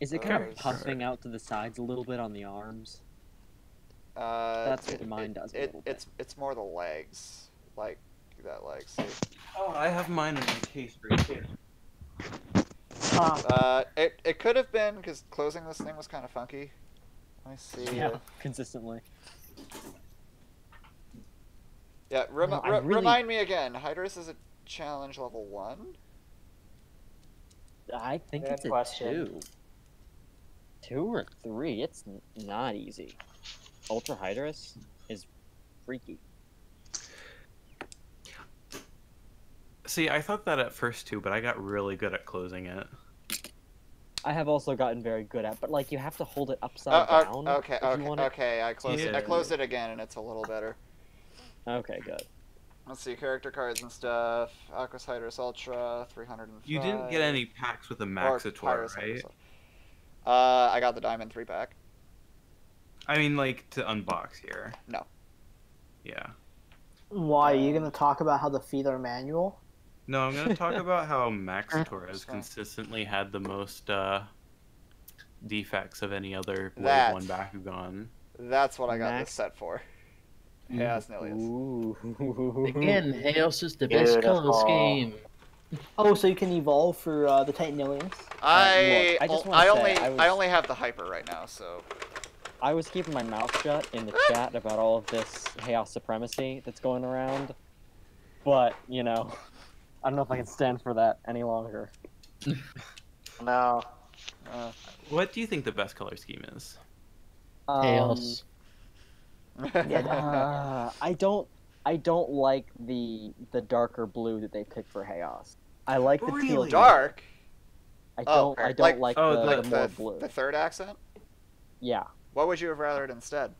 Speaker 8: Is it kind of puffing out to the sides a little bit on the arms? That's what mine does a little bit.
Speaker 2: It's more the legs, like that leg. See?
Speaker 1: Oh, I have mine in my case right here.
Speaker 2: It could have been because closing this thing was kind of funky. Let me see.
Speaker 8: Yeah, consistently.
Speaker 2: Yeah,
Speaker 8: No, I really-
Speaker 2: remind me again. Hydrus is a challenge level 1?
Speaker 8: I think
Speaker 3: Good
Speaker 8: it's a
Speaker 3: question.
Speaker 8: 2. 2 or 3. It's not easy. Ultra Hydrus is freaky.
Speaker 1: See, I thought that at first too, but I got really good at closing it.
Speaker 8: I have also gotten very good at, but like you have to hold it upside down.
Speaker 2: Okay,
Speaker 8: if you want it.
Speaker 2: okay. I closed it. I
Speaker 1: Yeah.
Speaker 2: closed it again, and it's a little better.
Speaker 8: Okay, good.
Speaker 2: Let's see, character cards and stuff. Aquas Hydrus Ultra, 305.
Speaker 1: You didn't get any packs with a Maxitor, right?
Speaker 2: I got the Diamond 3-pack.
Speaker 1: I mean, like, to unbox here.
Speaker 2: No.
Speaker 1: Yeah.
Speaker 6: Why, are you going to talk about how the feet are manual?
Speaker 1: No, I'm going to talk about how Maxitor has consistently had the most defects of any other Wave 1 Bakugan.
Speaker 2: That's what I got this set for. Chaos Nilius.
Speaker 8: Ooh.
Speaker 4: Again, Chaos is the best color
Speaker 3: Beautiful.
Speaker 4: scheme.
Speaker 6: Oh, so you can evolve for the Titanilians?
Speaker 2: I
Speaker 8: I
Speaker 2: only have the Hyper right now, so.
Speaker 8: I was keeping my mouth shut in the chat about all of this chaos supremacy that's going around, but you know, I don't know if I can stand for that any longer.
Speaker 3: No.
Speaker 1: What do you think the best color scheme is?
Speaker 4: Chaos.
Speaker 8: I don't like the darker blue that they picked for chaos. I like the teal.
Speaker 1: Really?
Speaker 2: Dark?
Speaker 8: I don't like the more blue.
Speaker 2: The third accent?
Speaker 8: Yeah.
Speaker 2: What would you have rathered instead?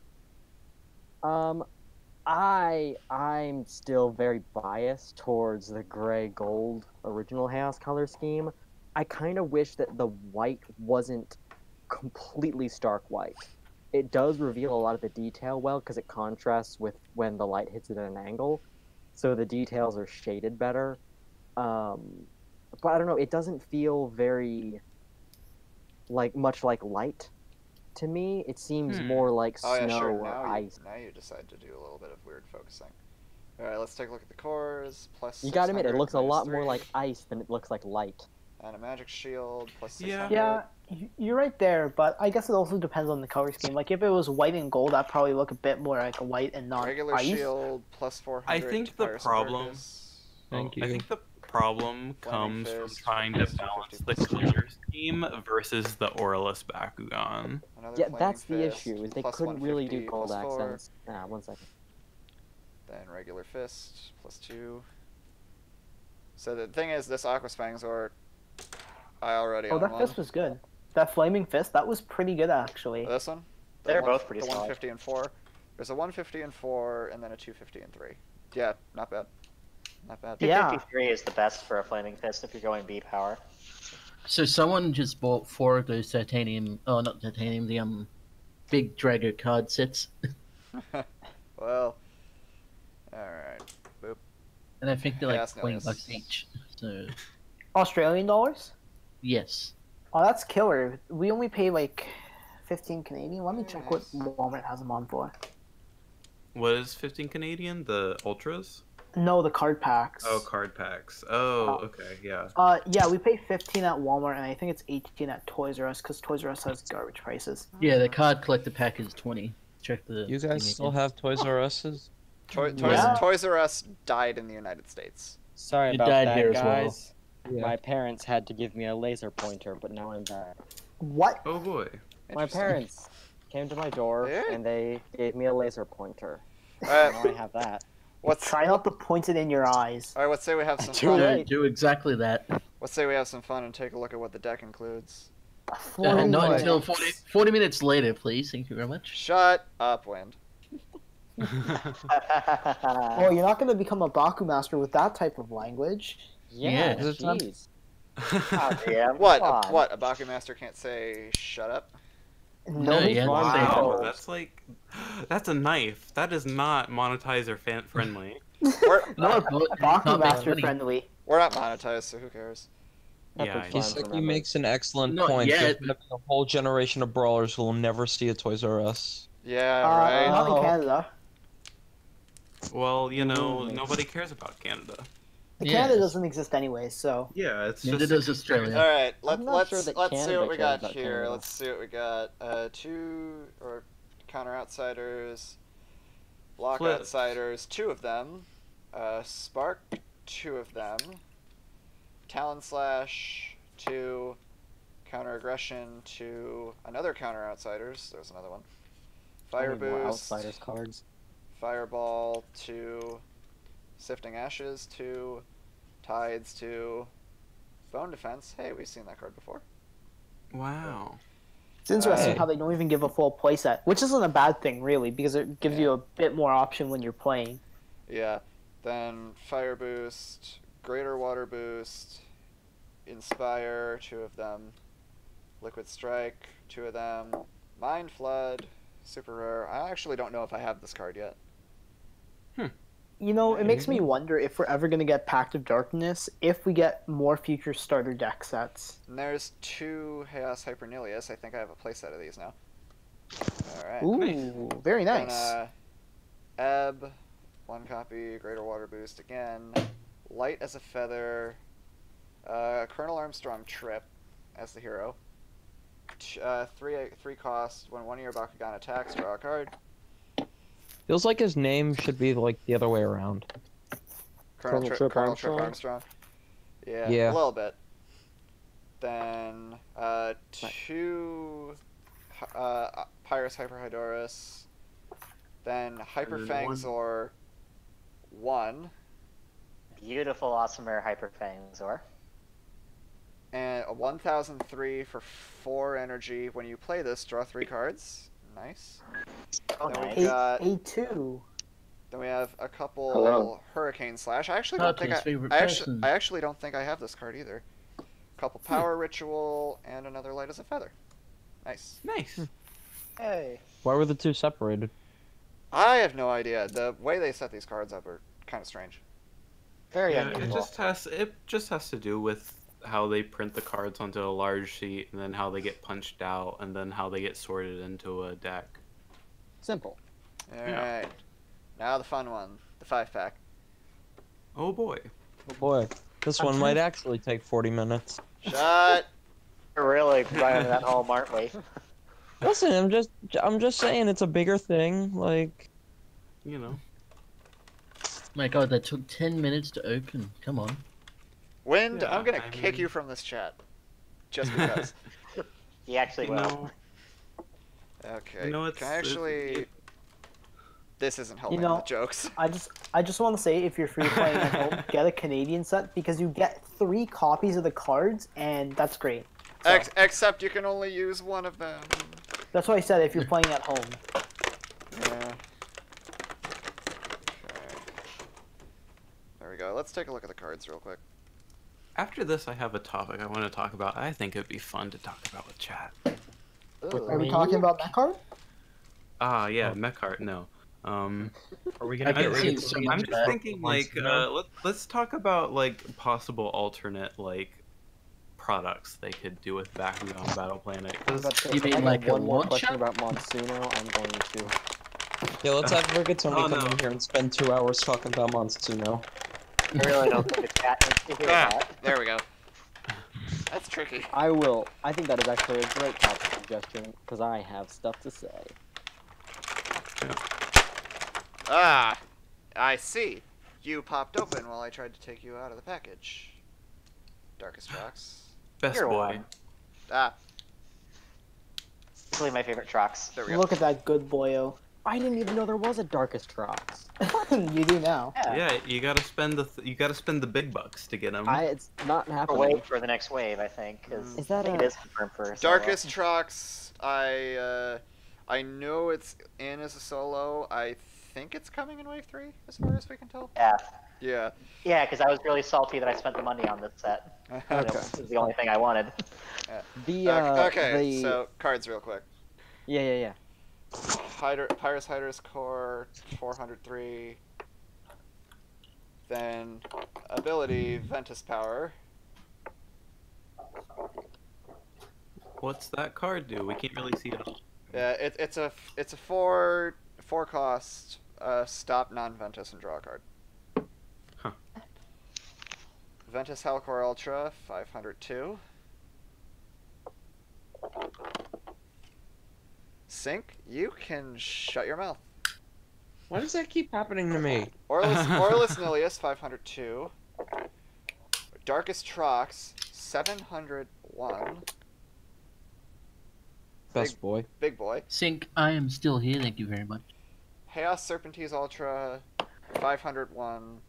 Speaker 8: I'm still very biased towards the gray gold original chaos color scheme. I kind of wish that the white wasn't completely stark white. It does reveal a lot of the detail well because it contrasts with when the light hits it at an angle, so the details are shaded better. But I don't know, it doesn't feel very much like light to me. It seems more like snow or ice.
Speaker 2: Now you decide to do a little bit of weird focusing. Alright, let's take a look at the cores. Plus
Speaker 8: You gotta admit, it
Speaker 2: 600,
Speaker 8: looks a lot more
Speaker 2: 3,
Speaker 8: like ice than it looks like light.
Speaker 2: And a magic shield, plus 600.
Speaker 1: Yeah.
Speaker 6: Yeah, you're right there, but I guess it also depends on the color scheme. Like, if it was white and gold, that'd probably look a bit more like white and not
Speaker 2: Regular
Speaker 6: ice.
Speaker 2: shield, plus 400.
Speaker 1: I think
Speaker 2: to
Speaker 1: the
Speaker 2: Pyrus
Speaker 1: problem-
Speaker 2: Circus.
Speaker 5: Thank you.
Speaker 1: I think the problem
Speaker 2: Flaming
Speaker 1: comes from
Speaker 2: Fist,
Speaker 1: trying to
Speaker 2: plus
Speaker 1: balance the
Speaker 2: 250%.
Speaker 1: color scheme versus the Aurelus Bakugan.
Speaker 2: Another
Speaker 8: Yeah,
Speaker 2: Flaming
Speaker 8: that's the
Speaker 2: Fist,
Speaker 8: issue, is they
Speaker 2: plus
Speaker 8: couldn't really do
Speaker 2: 150,
Speaker 8: gold
Speaker 2: plus 4.
Speaker 8: accents. Ah, 1 second.
Speaker 2: Then regular fist, plus 2. So the thing is, this Aqua Spangzor, I already
Speaker 6: Oh,
Speaker 2: own
Speaker 6: that
Speaker 2: one.
Speaker 6: fist was good. That flaming fist, that was pretty good, actually.
Speaker 2: This one?
Speaker 3: They're both pretty
Speaker 2: The
Speaker 3: solid.
Speaker 2: 150 and 4. There's a 150 and 4, and then a 250 and 3. Yeah, not bad. Not bad.
Speaker 6: Yeah.
Speaker 3: 253 is the best for a flaming fist if you're going B power.
Speaker 4: So someone just bought 4 of those titanium, oh not titanium, the big Drago card sets,
Speaker 2: Well, alright. Boop.
Speaker 4: and I think they're
Speaker 2: Yeah,
Speaker 4: like
Speaker 2: that's
Speaker 4: $20
Speaker 2: nice.
Speaker 4: each. So
Speaker 6: Australian dollars?
Speaker 4: yes,
Speaker 6: Oh, that's killer. We only pay like 15 Canadian. Let me check what
Speaker 2: Nice.
Speaker 6: Walmart has them on for.
Speaker 1: What is 15 Canadian? The Ultras?
Speaker 6: No, the card packs.
Speaker 1: Oh, card packs. Oh, okay, yeah.
Speaker 6: Yeah, we pay 15 at Walmart, and I think it's 18 at Toys R Us, because Toys R Us has garbage prices.
Speaker 4: yeah, the card collector pack is 20. Check the.
Speaker 5: You
Speaker 4: thing
Speaker 5: guys still
Speaker 4: again.
Speaker 5: have Toys R Us's?
Speaker 6: Yeah.
Speaker 2: Toys R Us died in the United States.
Speaker 8: Sorry
Speaker 4: It
Speaker 8: about
Speaker 4: died
Speaker 8: that,
Speaker 4: here as well.
Speaker 8: guys. My parents had to give me a laser pointer, but now I'm back.
Speaker 6: What?
Speaker 1: Oh boy.
Speaker 8: My
Speaker 2: Interesting.
Speaker 8: parents came to my door
Speaker 2: Yeah?
Speaker 8: and they gave me a laser pointer.
Speaker 2: Alright,
Speaker 8: Now I have that.
Speaker 6: Try not to point it in your eyes.
Speaker 2: All right, let's say we have some
Speaker 8: Too
Speaker 2: fun.
Speaker 8: late.
Speaker 4: Do exactly that.
Speaker 2: Let's say we have some fun and take a look at what the deck includes.
Speaker 6: 40
Speaker 4: Not
Speaker 6: minutes.
Speaker 4: until 40 minutes later, please. Thank you very much.
Speaker 2: Shut up, Wind.
Speaker 6: Oh, you're not going to become a Baku master with that type of language.
Speaker 8: Yeah,
Speaker 4: Yeah.
Speaker 8: jeez.
Speaker 3: Oh, yeah,
Speaker 2: What?
Speaker 3: come on.
Speaker 2: What? A Baku master can't say shut up?
Speaker 4: No, yeah,
Speaker 8: Wow.
Speaker 4: they
Speaker 1: Wow,
Speaker 4: don't.
Speaker 1: that's like, that's a knife. That is not monetizer friendly.
Speaker 2: We're,
Speaker 4: No,
Speaker 6: Baku
Speaker 4: not make
Speaker 6: master
Speaker 4: money.
Speaker 6: friendly.
Speaker 2: we're not monetized, so who cares?
Speaker 1: Yeah,
Speaker 8: Epic
Speaker 1: I
Speaker 8: fun,
Speaker 1: know.
Speaker 5: Kiseki
Speaker 8: remember.
Speaker 5: makes an excellent
Speaker 4: Not
Speaker 5: point.
Speaker 4: yet.
Speaker 5: There's gonna be a whole generation of brawlers who will never see a Toys R Us.
Speaker 2: Yeah, right.
Speaker 6: Not in
Speaker 3: Oh.
Speaker 6: Canada.
Speaker 1: Well, you know,
Speaker 8: Ooh.
Speaker 1: nobody cares about Canada.
Speaker 6: Canada
Speaker 4: Yes.
Speaker 6: doesn't exist anyway, so.
Speaker 1: Yeah, it's
Speaker 4: Neither
Speaker 1: just
Speaker 4: does Australia.
Speaker 2: All right,
Speaker 8: I'm not
Speaker 2: let's
Speaker 8: sure that
Speaker 2: let's see
Speaker 8: Canada
Speaker 2: what we
Speaker 8: cares
Speaker 2: got
Speaker 8: about
Speaker 2: here.
Speaker 8: Canada.
Speaker 2: Let's see what we got. Two or counter outsiders, block
Speaker 1: Flips.
Speaker 2: outsiders, 2 of them. Spark, 2 of them. Talon slash, 2. Counter aggression, 2. Another counter outsiders. There's another one. Fire
Speaker 8: Only more
Speaker 2: boost.
Speaker 8: Outsiders cards.
Speaker 2: Fireball, 2. Sifting Ashes, 2. Tides, 2. Bone Defense. Hey, we've seen that card before.
Speaker 1: wow.
Speaker 6: It's interesting
Speaker 5: Hey.
Speaker 6: how they don't even give a full playset, which isn't a bad thing, really, because it gives you a bit more option when you're playing.
Speaker 2: Yeah. Then Fire Boost, Greater Water Boost, Inspire, 2 of them. Liquid Strike, 2 of them. Mind Flood, super rare. I actually don't know if I have this card yet.
Speaker 6: You know, it makes me wonder if we're ever going to get Pact of Darkness if we get more future starter deck sets.
Speaker 2: And there's 2 Chaos Hypernilius. I think I have a playset of these now. Alright.
Speaker 6: Ooh, very
Speaker 2: Then,
Speaker 6: nice.
Speaker 2: Ebb, 1 copy, Greater Water Boost again. Light as a Feather. Colonel Armstrong Trip as the hero. 3 cost. When one of your Bakugan attacks, draw a card.
Speaker 5: Feels like his name should be like the other way around.
Speaker 2: Colonel
Speaker 8: Trip
Speaker 2: Trip
Speaker 8: Armstrong?
Speaker 2: Armstrong. Yeah,
Speaker 5: Yeah.
Speaker 2: a little bit. Then 2 Pyrus Hyperhydorus. Then Hyper
Speaker 1: And then one.
Speaker 2: Fangzor 1.
Speaker 3: Beautiful, awesome rare Hyper Fangzor.
Speaker 2: And a 1003 for 4 energy. When you play this, draw 3 cards. Nice.
Speaker 3: Oh,
Speaker 2: Then
Speaker 3: nice.
Speaker 2: we got.
Speaker 6: A2.
Speaker 2: Then we have a couple
Speaker 7: Hello.
Speaker 2: Hurricane Slash. I actually don't think
Speaker 4: Hurricane's favorite
Speaker 2: I
Speaker 4: person.
Speaker 2: actually don't think I have this card either. Couple Power Ritual and another Light as a Feather. Nice.
Speaker 1: Nice.
Speaker 3: Hey.
Speaker 5: Why were the 2 separated?
Speaker 2: I have no idea. The way they set these cards up are kind of strange.
Speaker 3: Very
Speaker 1: Yeah,
Speaker 3: unusual.
Speaker 1: it just has to do with how they print the cards onto a large sheet, and then how they get punched out, and then how they get sorted into a deck.
Speaker 8: Simple.
Speaker 2: Alright. Now the fun one. The 5-pack.
Speaker 1: Oh boy.
Speaker 5: Oh boy, this one might actually take 40 minutes.
Speaker 2: Shut!
Speaker 3: We're really driving that home, aren't we?
Speaker 5: Listen, I'm just saying it's a bigger thing. Like,
Speaker 1: You know.
Speaker 4: My god, that took 10 minutes to open. Come on.
Speaker 2: Wind,
Speaker 1: Yeah,
Speaker 2: I'm gonna
Speaker 1: I
Speaker 2: kick
Speaker 1: mean-
Speaker 2: you from this chat. Just because.
Speaker 3: He actually
Speaker 1: You
Speaker 3: will.
Speaker 1: know,
Speaker 2: Okay.
Speaker 1: You know, it's-
Speaker 2: Can I actually... This isn't helping
Speaker 6: know-
Speaker 2: the jokes.
Speaker 6: I just want to say, if you're free playing at home, get a Canadian set because you get 3 copies of the cards, and that's great. So,
Speaker 2: Except you can only use one of them.
Speaker 6: that's why I said if you're playing at home.
Speaker 2: Yeah. Okay. There we go. Let's take a look at the cards real quick.
Speaker 1: after this, I have a topic I want to talk about. I think it'd be fun to talk about with chat.
Speaker 6: Are we talking about that card?
Speaker 1: Ah, yeah, Mechart. No.
Speaker 5: are we
Speaker 4: I've
Speaker 5: gonna
Speaker 4: been
Speaker 5: get
Speaker 4: seeing
Speaker 5: rid of
Speaker 4: so
Speaker 5: the
Speaker 4: much
Speaker 1: I'm
Speaker 4: of
Speaker 1: just
Speaker 4: that.
Speaker 1: thinking, like, let's talk about like possible alternate like products they could do with Bakugan Battle Planet. 'Cause
Speaker 4: You mean
Speaker 8: I got
Speaker 4: like a
Speaker 8: one more
Speaker 4: launcher?
Speaker 8: question about Monsuno. I'm going to.
Speaker 5: Yeah, let's have Rigatoni
Speaker 1: Oh,
Speaker 5: come
Speaker 1: no.
Speaker 5: in here and spend 2 hours talking about Monsuno.
Speaker 3: I really don't think the chat needs to hear
Speaker 2: Ah,
Speaker 3: that.
Speaker 2: there we go. That's tricky.
Speaker 8: I will. I think that is actually a great topic suggestion because I have stuff to say.
Speaker 2: Ah, I see. You popped open while I tried to take you out of the package. Darkest Rocks.
Speaker 1: Best
Speaker 3: You're
Speaker 1: boy.
Speaker 3: one.
Speaker 2: Ah,
Speaker 3: It's really my favorite trucks.
Speaker 2: there we go.
Speaker 6: Look at that good boyo.
Speaker 8: I didn't even know there was a Darkest Trox.
Speaker 6: You do now.
Speaker 1: Yeah, you gotta spend the big bucks to get them.
Speaker 8: It's not
Speaker 3: Or
Speaker 8: happening.
Speaker 3: wait for the next wave, I think, because
Speaker 8: Is that
Speaker 3: it
Speaker 8: a-
Speaker 3: is confirmed for solo.
Speaker 2: Darkest Trox, I know it's in as a solo. I think it's coming in Wave 3, as far as we can tell.
Speaker 3: Yeah.
Speaker 2: Yeah.
Speaker 3: Yeah, because I was really salty that I spent the money on this set.
Speaker 2: Okay.
Speaker 3: It was the only thing I wanted.
Speaker 2: Okay, so cards real quick.
Speaker 8: Yeah.
Speaker 2: Pyrus Hyder's Core, 403. Then ability, Ventus Power.
Speaker 1: What's that card do? We can't really see it all.
Speaker 2: Yeah, it's a 4 cost stop non-Ventus and draw a card.
Speaker 1: Huh.
Speaker 2: Ventus Hellcore Ultra, 502. Sync, you can shut your mouth.
Speaker 5: Why does that keep happening to me?
Speaker 2: Orlis Nilius, 502. Darkest Trox, 701.
Speaker 5: Best boy.
Speaker 2: Big boy.
Speaker 4: Sync, I am still here. Thank you very much.
Speaker 2: Chaos Serpentine Ultra, 501.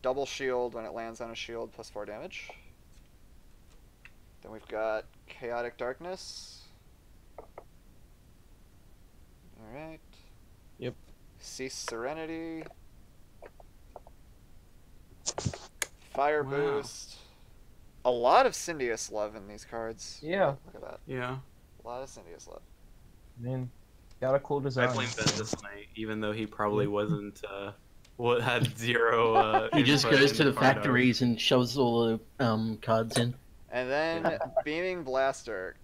Speaker 2: Double shield when it lands on a shield, plus 4 damage. Then we've got Chaotic Darkness. Alright.
Speaker 5: Yep.
Speaker 2: Cease Serenity. Fire
Speaker 1: Wow.
Speaker 2: Boost. A lot of Syndius love in these cards.
Speaker 5: Yeah.
Speaker 2: Look at that.
Speaker 1: Yeah.
Speaker 2: A lot of Syndius love.
Speaker 5: Man, got a cool
Speaker 1: I
Speaker 5: design.
Speaker 1: blame Ventus Knight, even though he probably wasn't. What had zero.
Speaker 4: He just
Speaker 1: input
Speaker 4: goes
Speaker 1: in
Speaker 4: to the
Speaker 1: card art.
Speaker 4: factories and shoves all the cards in.
Speaker 2: And then Beaming Blaster.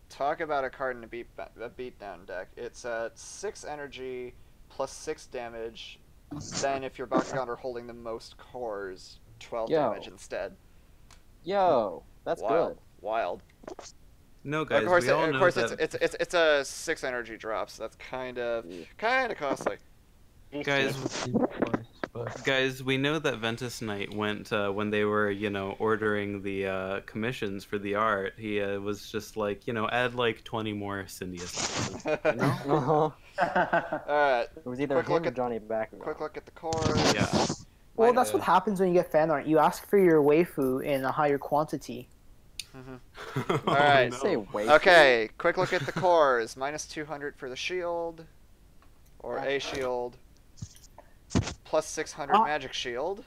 Speaker 2: Talk about a card in a beatdown deck. It's at 6 energy plus 6 damage. Then if your Bakugan are holding the most cores, 12
Speaker 8: Yo.
Speaker 2: damage instead.
Speaker 8: Yo, that's
Speaker 2: Wild.
Speaker 8: good.
Speaker 2: Wild.
Speaker 1: No, guys,
Speaker 2: Of course,
Speaker 1: we all know that.
Speaker 2: it's a 6 energy drop, so that's kind of costly.
Speaker 1: Guys, we know that Ventus Knight went when they were, ordering the commissions for the art. He was just like, add like 20 more Syndius.
Speaker 8: Uh-huh.
Speaker 2: Alright,
Speaker 8: It was either
Speaker 2: Quick look
Speaker 8: him or
Speaker 2: at-
Speaker 8: Johnny Bakugan.
Speaker 2: quick look at the cores.
Speaker 1: Yeah.
Speaker 6: Well, that's what happens when you get fan art. You ask for your waifu in a higher quantity.
Speaker 2: Alright.
Speaker 1: Oh,
Speaker 8: Say
Speaker 1: no.
Speaker 8: wait.
Speaker 2: Okay, quick look at the cores. Minus 200 for the shield, or a shield. Plus 600 magic shield.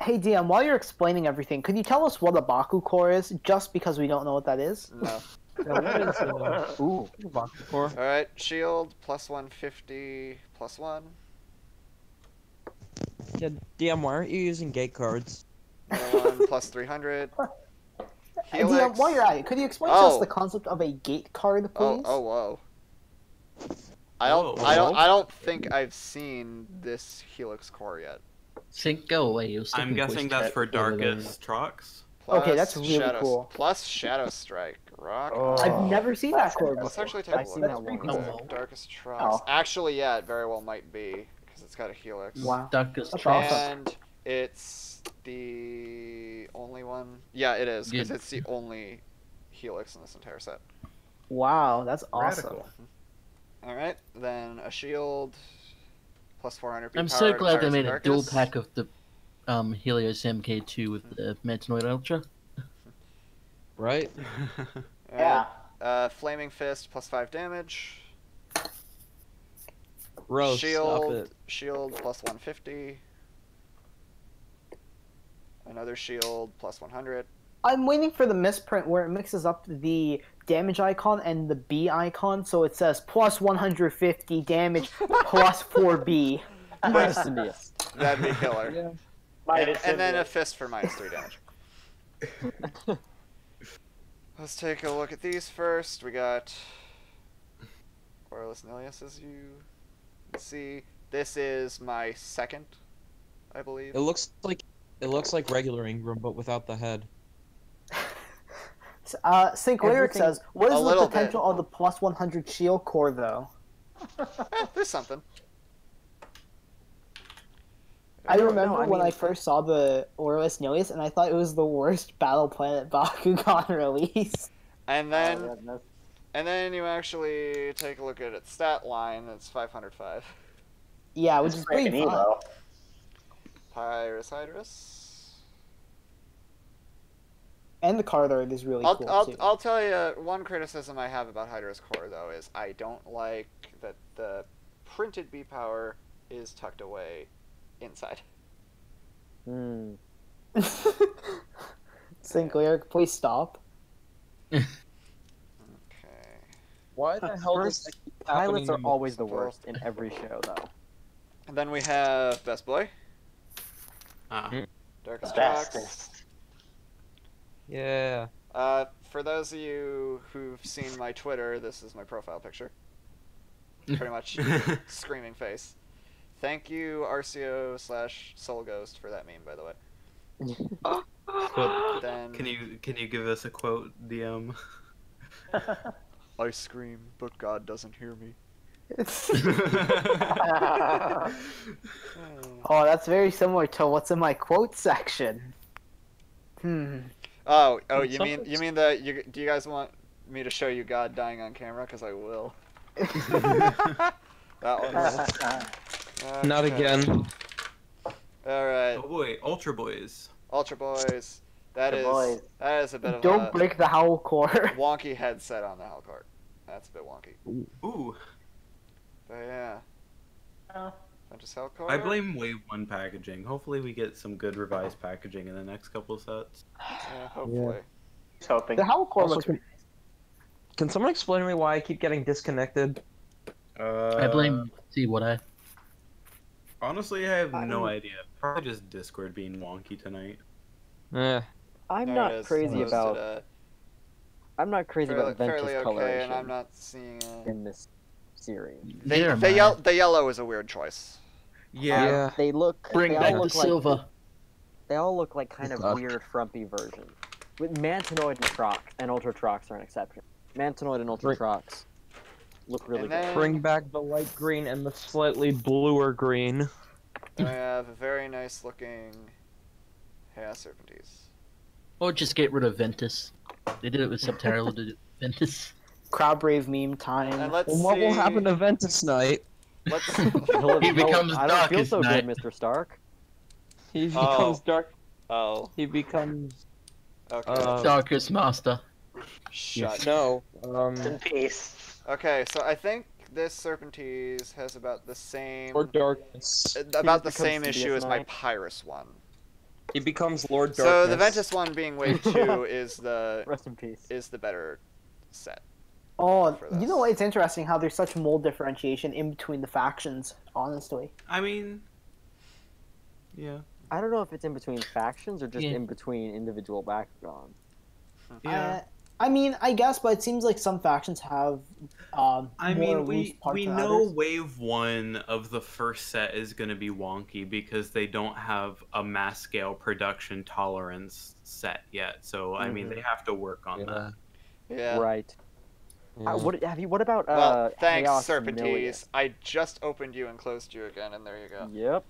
Speaker 6: Hey DM, while you're explaining everything, could you tell us what a Baku core is, just because we don't know what that is?
Speaker 2: No.
Speaker 8: Ooh.
Speaker 2: Alright, shield, plus 150, plus 1.
Speaker 5: Yeah, DM, why aren't you using gate cards?
Speaker 2: Another 1, plus 300.
Speaker 6: Hey DM, while you're at it, could you explain to us the concept of a gate card, please?
Speaker 2: Whoa. I don't think I've seen this Helix core yet.
Speaker 4: Sync, go away. You're stuck
Speaker 1: I'm
Speaker 4: in
Speaker 1: guessing
Speaker 4: voice
Speaker 1: that's
Speaker 4: chat
Speaker 1: for
Speaker 4: with the other
Speaker 1: Darkest Trox.
Speaker 2: Plus
Speaker 6: Okay, that's really cool.
Speaker 2: Plus Shadow Strike. Rock.
Speaker 6: I've never seen that core
Speaker 2: Let's
Speaker 6: before.
Speaker 2: actually take a
Speaker 8: I've
Speaker 2: look.
Speaker 8: seen that one.
Speaker 4: Oh.
Speaker 2: Darkest Trox.
Speaker 3: Oh.
Speaker 2: Actually, yeah, it very well might be, because it's got a Helix.
Speaker 6: Wow.
Speaker 4: Darkest
Speaker 6: That's
Speaker 4: Trox.
Speaker 6: awesome.
Speaker 2: And it's the only one. Yeah, it is, because
Speaker 4: Good.
Speaker 2: it's the only Helix in this entire set.
Speaker 6: Wow, that's awesome.
Speaker 7: Radical.
Speaker 2: Alright, then a shield, plus 400
Speaker 4: I'm
Speaker 2: power
Speaker 4: so
Speaker 2: to
Speaker 4: glad they
Speaker 2: Pirates
Speaker 4: made
Speaker 2: of
Speaker 4: a dual
Speaker 2: Darkness.
Speaker 4: pack of the Helios MK2 with the Metanoid Ultra.
Speaker 5: Right?
Speaker 3: Yeah.
Speaker 2: Flaming Fist, plus 5 damage.
Speaker 5: Gross. Stop it.
Speaker 2: Shield, plus 150. Another shield, plus 100.
Speaker 6: I'm waiting for the misprint where it mixes up the damage icon and the B icon, so it says plus 150 damage plus 4B.
Speaker 8: Minus Syndius.
Speaker 2: That'd be killer.
Speaker 8: Yeah.
Speaker 2: And then a fist for minus 3 damage. Let's take a look at these first. We got Orlis Nilius, as you can see. This is my second, I believe.
Speaker 5: It looks like regular Ingram, but without the head.
Speaker 6: Sync Lyric
Speaker 8: Everything-
Speaker 6: says, what
Speaker 2: A
Speaker 6: is the
Speaker 2: little
Speaker 6: potential
Speaker 2: bit.
Speaker 6: of the plus 100 shield core, though?
Speaker 2: There's something.
Speaker 6: I remember
Speaker 8: I
Speaker 6: when I
Speaker 8: mean-
Speaker 6: first saw the Orlis Nilius, and I thought it was the worst Battle Planet Bakugan release.
Speaker 2: And
Speaker 3: Oh,
Speaker 2: then
Speaker 3: goodness.
Speaker 2: And then you actually take a look at its stat line. It's 505.
Speaker 6: Yeah, which is pretty
Speaker 3: Freaking
Speaker 6: fun.
Speaker 3: emo.
Speaker 2: Pyrus Hydrus.
Speaker 6: And the card art is really cool too.
Speaker 2: I'll tell you one criticism I have about Hydra's core though is I don't like that the printed B power is tucked away inside.
Speaker 8: Hmm.
Speaker 6: Sinclair, please stop.
Speaker 2: Okay.
Speaker 5: Why the hell does
Speaker 8: First,
Speaker 5: that keep
Speaker 8: pilots
Speaker 5: happening
Speaker 8: are
Speaker 5: to me?
Speaker 8: always the worst in every show, though.
Speaker 2: And then we have Best Boy,
Speaker 1: Ah.
Speaker 2: Darkest Tracks.
Speaker 3: Bestest.
Speaker 5: Yeah.
Speaker 2: For those of you who've seen my Twitter, this is my profile picture. Pretty much screaming face. Thank you, RCO/Soul Ghost, for that meme, by the way.
Speaker 1: Quote,
Speaker 2: Then
Speaker 1: can you give us a quote, DM?
Speaker 2: I scream, but God doesn't hear me.
Speaker 6: Oh, that's very similar to what's in my quote section.
Speaker 2: Oh,
Speaker 5: Can
Speaker 2: you
Speaker 5: someone
Speaker 2: mean that do you guys want me to show you God dying on camera? Because I will. That one.
Speaker 5: Not
Speaker 2: Okay.
Speaker 5: again.
Speaker 2: All right,
Speaker 1: Oh boy, Ultra Boys.
Speaker 2: Ultra Boys. That
Speaker 3: Good
Speaker 2: is
Speaker 3: boys.
Speaker 2: that is a bit of
Speaker 6: Don't
Speaker 2: a
Speaker 6: break the howl core.
Speaker 2: wonky headset on the Hellcart. That's a bit wonky.
Speaker 1: Ooh,
Speaker 2: But yeah.
Speaker 3: Oh.
Speaker 2: Just Hellcart.
Speaker 1: I blame Wave 1 packaging. Hopefully we get some good revised packaging in the next couple sets.
Speaker 2: Yeah, hopefully.
Speaker 3: Just hoping.
Speaker 6: The howl core
Speaker 5: Also,
Speaker 6: looks
Speaker 5: Can someone explain to me why I keep getting disconnected?
Speaker 4: I blame see what I.
Speaker 1: Honestly, I have
Speaker 8: I
Speaker 1: no
Speaker 8: don't-
Speaker 1: idea. Probably just Discord being wonky tonight.
Speaker 5: Eh.
Speaker 8: I'm
Speaker 2: There it
Speaker 8: not
Speaker 2: is,
Speaker 8: crazy
Speaker 2: posted,
Speaker 8: about. I'm not crazy
Speaker 2: fairly,
Speaker 8: about Ventus
Speaker 2: fairly okay,
Speaker 8: coloration
Speaker 2: and I'm not seeing
Speaker 8: in this series.
Speaker 2: the yellow is a weird choice.
Speaker 5: Yeah.
Speaker 8: They look.
Speaker 4: Bring
Speaker 8: they all
Speaker 4: back the
Speaker 8: look like,
Speaker 4: silver.
Speaker 8: They all look like kind of
Speaker 5: God.
Speaker 8: weird, frumpy versions. With Mantinoid and Trox, and Ultra Trox are an exception. Mantinoid and Ultra
Speaker 5: Right.
Speaker 8: Trox look really
Speaker 2: And
Speaker 8: good.
Speaker 2: then
Speaker 5: Bring back the light green and the slightly bluer green.
Speaker 2: I have a very nice looking Chaos Serpentes.
Speaker 4: Or just get rid of Ventus. They did it with Subterral, did it with Ventus.
Speaker 6: Crowd brave meme time.
Speaker 2: And let's
Speaker 5: And what
Speaker 2: see.
Speaker 5: will happen to Ventus Knight?
Speaker 2: Let's
Speaker 4: He becomes
Speaker 8: I don't feel
Speaker 4: Darkest
Speaker 8: so
Speaker 4: Knight.
Speaker 8: good, Mr. Stark.
Speaker 5: He becomes dark.
Speaker 2: Oh,
Speaker 5: He becomes.
Speaker 2: okay.
Speaker 4: Darkest Master.
Speaker 2: Shut.
Speaker 5: No.
Speaker 3: In peace.
Speaker 2: Okay, so I think this Serpentes has about the same
Speaker 5: Lord Darkness.
Speaker 2: about the
Speaker 8: becomes
Speaker 2: same
Speaker 8: Symbiote
Speaker 2: issue as my
Speaker 8: Knight.
Speaker 2: Pyrus one.
Speaker 5: He becomes Lord Darkness.
Speaker 2: So the Ventus one being wave 2 is the
Speaker 8: Rest in peace.
Speaker 2: better set.
Speaker 6: Oh,
Speaker 2: for
Speaker 6: you
Speaker 2: this.
Speaker 6: know what? It's interesting how there's such mold differentiation in between the factions. Honestly,
Speaker 1: I mean, yeah.
Speaker 8: I don't know if it's in between factions or just
Speaker 4: Yeah.
Speaker 8: in between individual Bakugans.
Speaker 1: Yeah.
Speaker 6: I mean, I guess, but it seems like some factions have.
Speaker 1: I
Speaker 6: more
Speaker 1: mean,
Speaker 6: loose parts
Speaker 1: we
Speaker 6: than
Speaker 1: know
Speaker 6: others.
Speaker 1: wave 1 of the first set is going to be wonky because they don't have a mass scale production tolerance set yet. So I mean, they have to work on that.
Speaker 2: Yeah.
Speaker 8: Right.
Speaker 5: Yeah.
Speaker 8: What about
Speaker 2: Well, thanks,
Speaker 8: Chaos
Speaker 2: Serpentes.
Speaker 8: Nilius?
Speaker 2: I just opened you and closed you again, and there you go.
Speaker 8: Yep.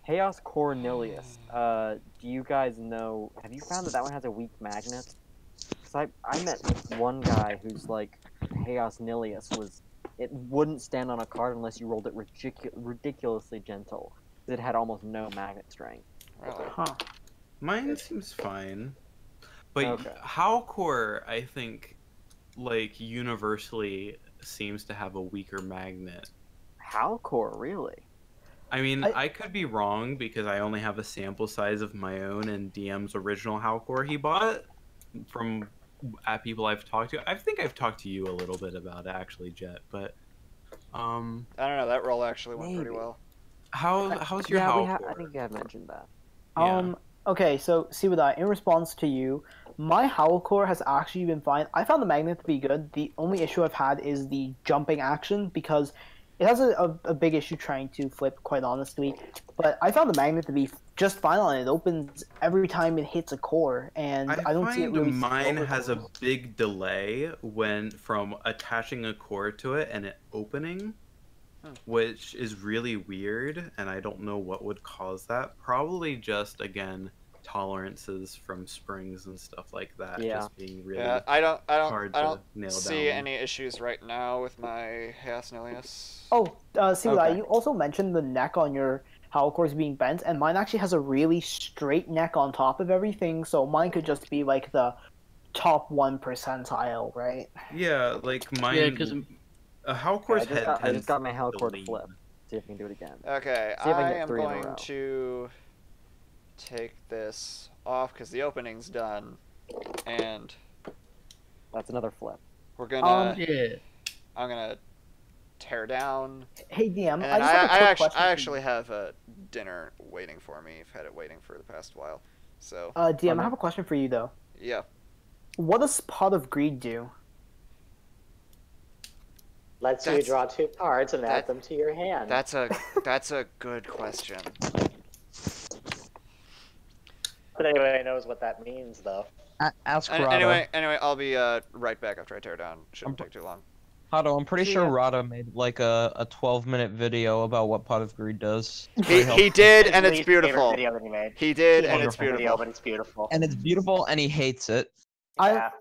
Speaker 8: Chaos Cornelius. Do you guys know? Have you found that one has a weak magnet? Because I met with one guy who's like Chaos Nilius was. It wouldn't stand on a card unless you rolled it ridiculously gentle. It had almost no magnet strength.
Speaker 2: Really?
Speaker 6: Huh.
Speaker 1: Mine seems fine. But
Speaker 8: Okay.
Speaker 1: Howlcore, I think, like, universally seems to have a weaker magnet.
Speaker 8: Howlcore, really?
Speaker 1: I mean,
Speaker 6: I-
Speaker 1: I could be wrong because I only have a sample size of my own and DM's original Howlcore he bought from people I've talked to. I think I've talked to you a little bit about it, actually, Jet. But
Speaker 2: I don't know. That roll actually went pretty
Speaker 8: Maybe.
Speaker 2: well.
Speaker 1: how's your
Speaker 8: Yeah,
Speaker 1: Howlcore?
Speaker 8: I think you have mentioned that.
Speaker 1: Yeah.
Speaker 6: Okay, so see with that, in response to you, my Howl Core has actually been fine. I found the magnet to be good. The only issue I've had is the jumping action because it has a big issue trying to flip, quite honestly. But I found the magnet to be just fine on it. It opens every time it hits a core, and I don't see it
Speaker 1: find
Speaker 6: really.
Speaker 1: mine
Speaker 6: over
Speaker 1: has a
Speaker 6: cores.
Speaker 1: big delay when from attaching a core to it and it opening, which is really weird, and I don't know what would cause that. Probably just again tolerances from springs and stuff like that
Speaker 8: Yeah.
Speaker 1: just being really
Speaker 2: Yeah, I don't
Speaker 1: hard to nail
Speaker 2: see
Speaker 1: down.
Speaker 2: any issues right now with my Chaos Nilius.
Speaker 6: Oh, see what
Speaker 8: Okay.
Speaker 6: you also mentioned the neck on your Howl Cores being bent, and mine actually has a really straight neck on top of everything, so mine could just be like the top 1 percentile, right?
Speaker 1: Yeah, like mine.
Speaker 4: Yeah, because
Speaker 1: a Howcore's
Speaker 8: Okay,
Speaker 1: head
Speaker 8: I
Speaker 1: tends
Speaker 8: just got my Hell
Speaker 1: to
Speaker 8: Core to
Speaker 1: lean.
Speaker 8: flip. See if I can do it again.
Speaker 2: Okay,
Speaker 8: See if I can
Speaker 2: I
Speaker 8: get
Speaker 2: am
Speaker 8: 3 in a
Speaker 2: going
Speaker 8: row.
Speaker 2: to take this off because the opening's done, and
Speaker 8: That's another flip.
Speaker 2: we're gonna.
Speaker 4: yeah.
Speaker 2: I'm gonna tear down.
Speaker 6: Hey DM,
Speaker 2: And
Speaker 6: I
Speaker 2: then
Speaker 6: just have a quick question.
Speaker 2: I
Speaker 6: for
Speaker 2: actually
Speaker 6: you.
Speaker 2: have a dinner waiting for me. I've had it waiting for the past while. So
Speaker 6: DM, I have a question for you though.
Speaker 2: yeah,
Speaker 6: What does Pot of Greed do?
Speaker 3: Lets you
Speaker 2: That's-
Speaker 3: draw 2 cards and
Speaker 2: that-
Speaker 3: add them to your hand.
Speaker 2: that's a good question.
Speaker 3: But anybody knows what that means, though.
Speaker 5: Ask
Speaker 2: And
Speaker 5: Rada.
Speaker 2: anyway, I'll be right back after I tear down. Shouldn't take too long.
Speaker 5: Hado, I'm pretty sure
Speaker 6: Yeah.
Speaker 5: Rada made like a 12-minute video about what Pot of Greed does.
Speaker 2: He did, and it's
Speaker 3: Least favorite
Speaker 2: beautiful.
Speaker 3: Video that he made.
Speaker 2: He did, and
Speaker 3: Wonderful
Speaker 2: it's
Speaker 3: Video,
Speaker 2: beautiful.
Speaker 3: but it's beautiful.
Speaker 5: And it's beautiful, and he hates it.
Speaker 3: Yeah.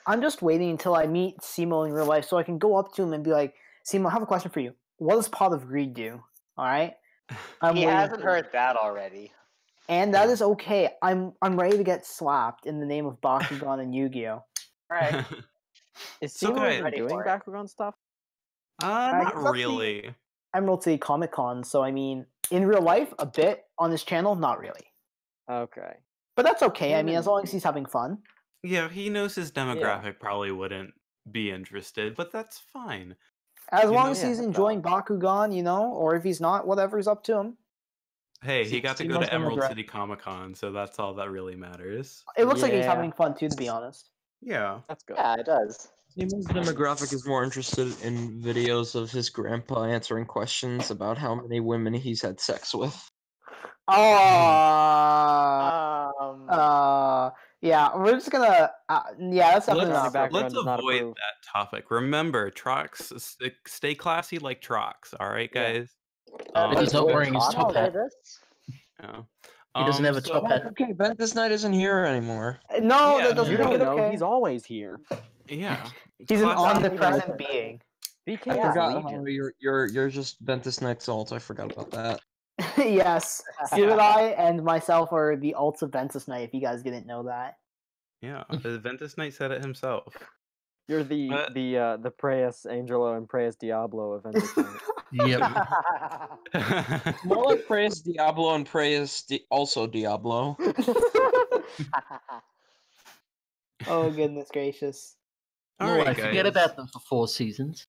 Speaker 6: I'm just waiting until I meet Simo in real life so I can go up to him and be like, Simo, I have a question for you. What does Pot of Greed do? Alright? I'm
Speaker 3: He
Speaker 6: waiting
Speaker 3: hasn't
Speaker 6: for-
Speaker 3: heard that already.
Speaker 6: And that is okay. I'm ready to get slapped in the name of Bakugan and Yu-Gi-Oh!
Speaker 3: Right.
Speaker 8: Is
Speaker 1: So
Speaker 8: Simo
Speaker 1: okay.
Speaker 8: even
Speaker 3: Ready
Speaker 8: doing
Speaker 3: for it.
Speaker 8: Bakugan stuff?
Speaker 1: Not
Speaker 6: he's up to-
Speaker 1: really.
Speaker 6: Emerald City Comic Con, so I mean, in real life, a bit. On his channel, not really.
Speaker 8: Okay.
Speaker 6: But that's okay. I mean, as
Speaker 8: Hmm.
Speaker 6: long as he's having fun.
Speaker 1: Yeah, he knows his demographic probably wouldn't be interested, but that's fine.
Speaker 6: As
Speaker 1: You
Speaker 6: long
Speaker 1: know-
Speaker 6: as
Speaker 8: Yeah,
Speaker 6: he's
Speaker 8: that's
Speaker 6: enjoying Bakugan, you know, or if he's not, whatever's up to him.
Speaker 1: Hey, he got to go
Speaker 5: Simo's
Speaker 1: to Emerald
Speaker 5: demogra-
Speaker 1: City Comic Con, so that's all that really matters.
Speaker 6: It looks like he's
Speaker 8: Yeah.
Speaker 6: having fun too, to be honest.
Speaker 1: Yeah.
Speaker 8: That's good.
Speaker 3: Yeah, it does.
Speaker 5: Simo's demographic is more interested in videos of his grandpa answering questions about how many women he's had sex with.
Speaker 6: Yeah, we're just gonna. Yeah, that's definitely
Speaker 1: Let's,
Speaker 6: not
Speaker 8: back-
Speaker 6: appropriate.
Speaker 1: let's
Speaker 8: does not
Speaker 1: avoid
Speaker 8: approve.
Speaker 1: that topic. Remember, Trox, stay classy like Trox, alright,
Speaker 8: Yeah.
Speaker 1: guys?
Speaker 4: But he's not
Speaker 3: Cool.
Speaker 4: wearing his
Speaker 3: I'll
Speaker 4: top
Speaker 3: say
Speaker 4: hat.
Speaker 3: this.
Speaker 1: Yeah.
Speaker 4: He doesn't have a
Speaker 1: so-
Speaker 4: top hat.
Speaker 5: Okay, Ventus Knight isn't here anymore.
Speaker 6: No,
Speaker 1: Yeah,
Speaker 6: that doesn't
Speaker 8: You
Speaker 6: make
Speaker 8: don't
Speaker 6: it
Speaker 8: know.
Speaker 6: okay.
Speaker 8: He's always here.
Speaker 1: Yeah.
Speaker 6: He's an
Speaker 1: Classy-
Speaker 6: omnipresent being.
Speaker 8: BK
Speaker 5: I
Speaker 8: is
Speaker 5: forgot
Speaker 8: Legion.
Speaker 5: how you're just Ventus Knight's alt. I forgot about that.
Speaker 6: Yes, Suidai and myself are the ults of Ventus Knight. If you guys didn't know that.
Speaker 1: Yeah, Ventus Knight said it himself.
Speaker 8: You're the
Speaker 1: But-
Speaker 8: the Preus Angelo and Preus Diablo of Ventus.
Speaker 4: Yep.
Speaker 5: More like Preus Diablo and Preus also Diablo.
Speaker 6: Oh goodness gracious!
Speaker 1: Alright,
Speaker 4: I forget
Speaker 1: guys.
Speaker 4: about them for 4 seasons.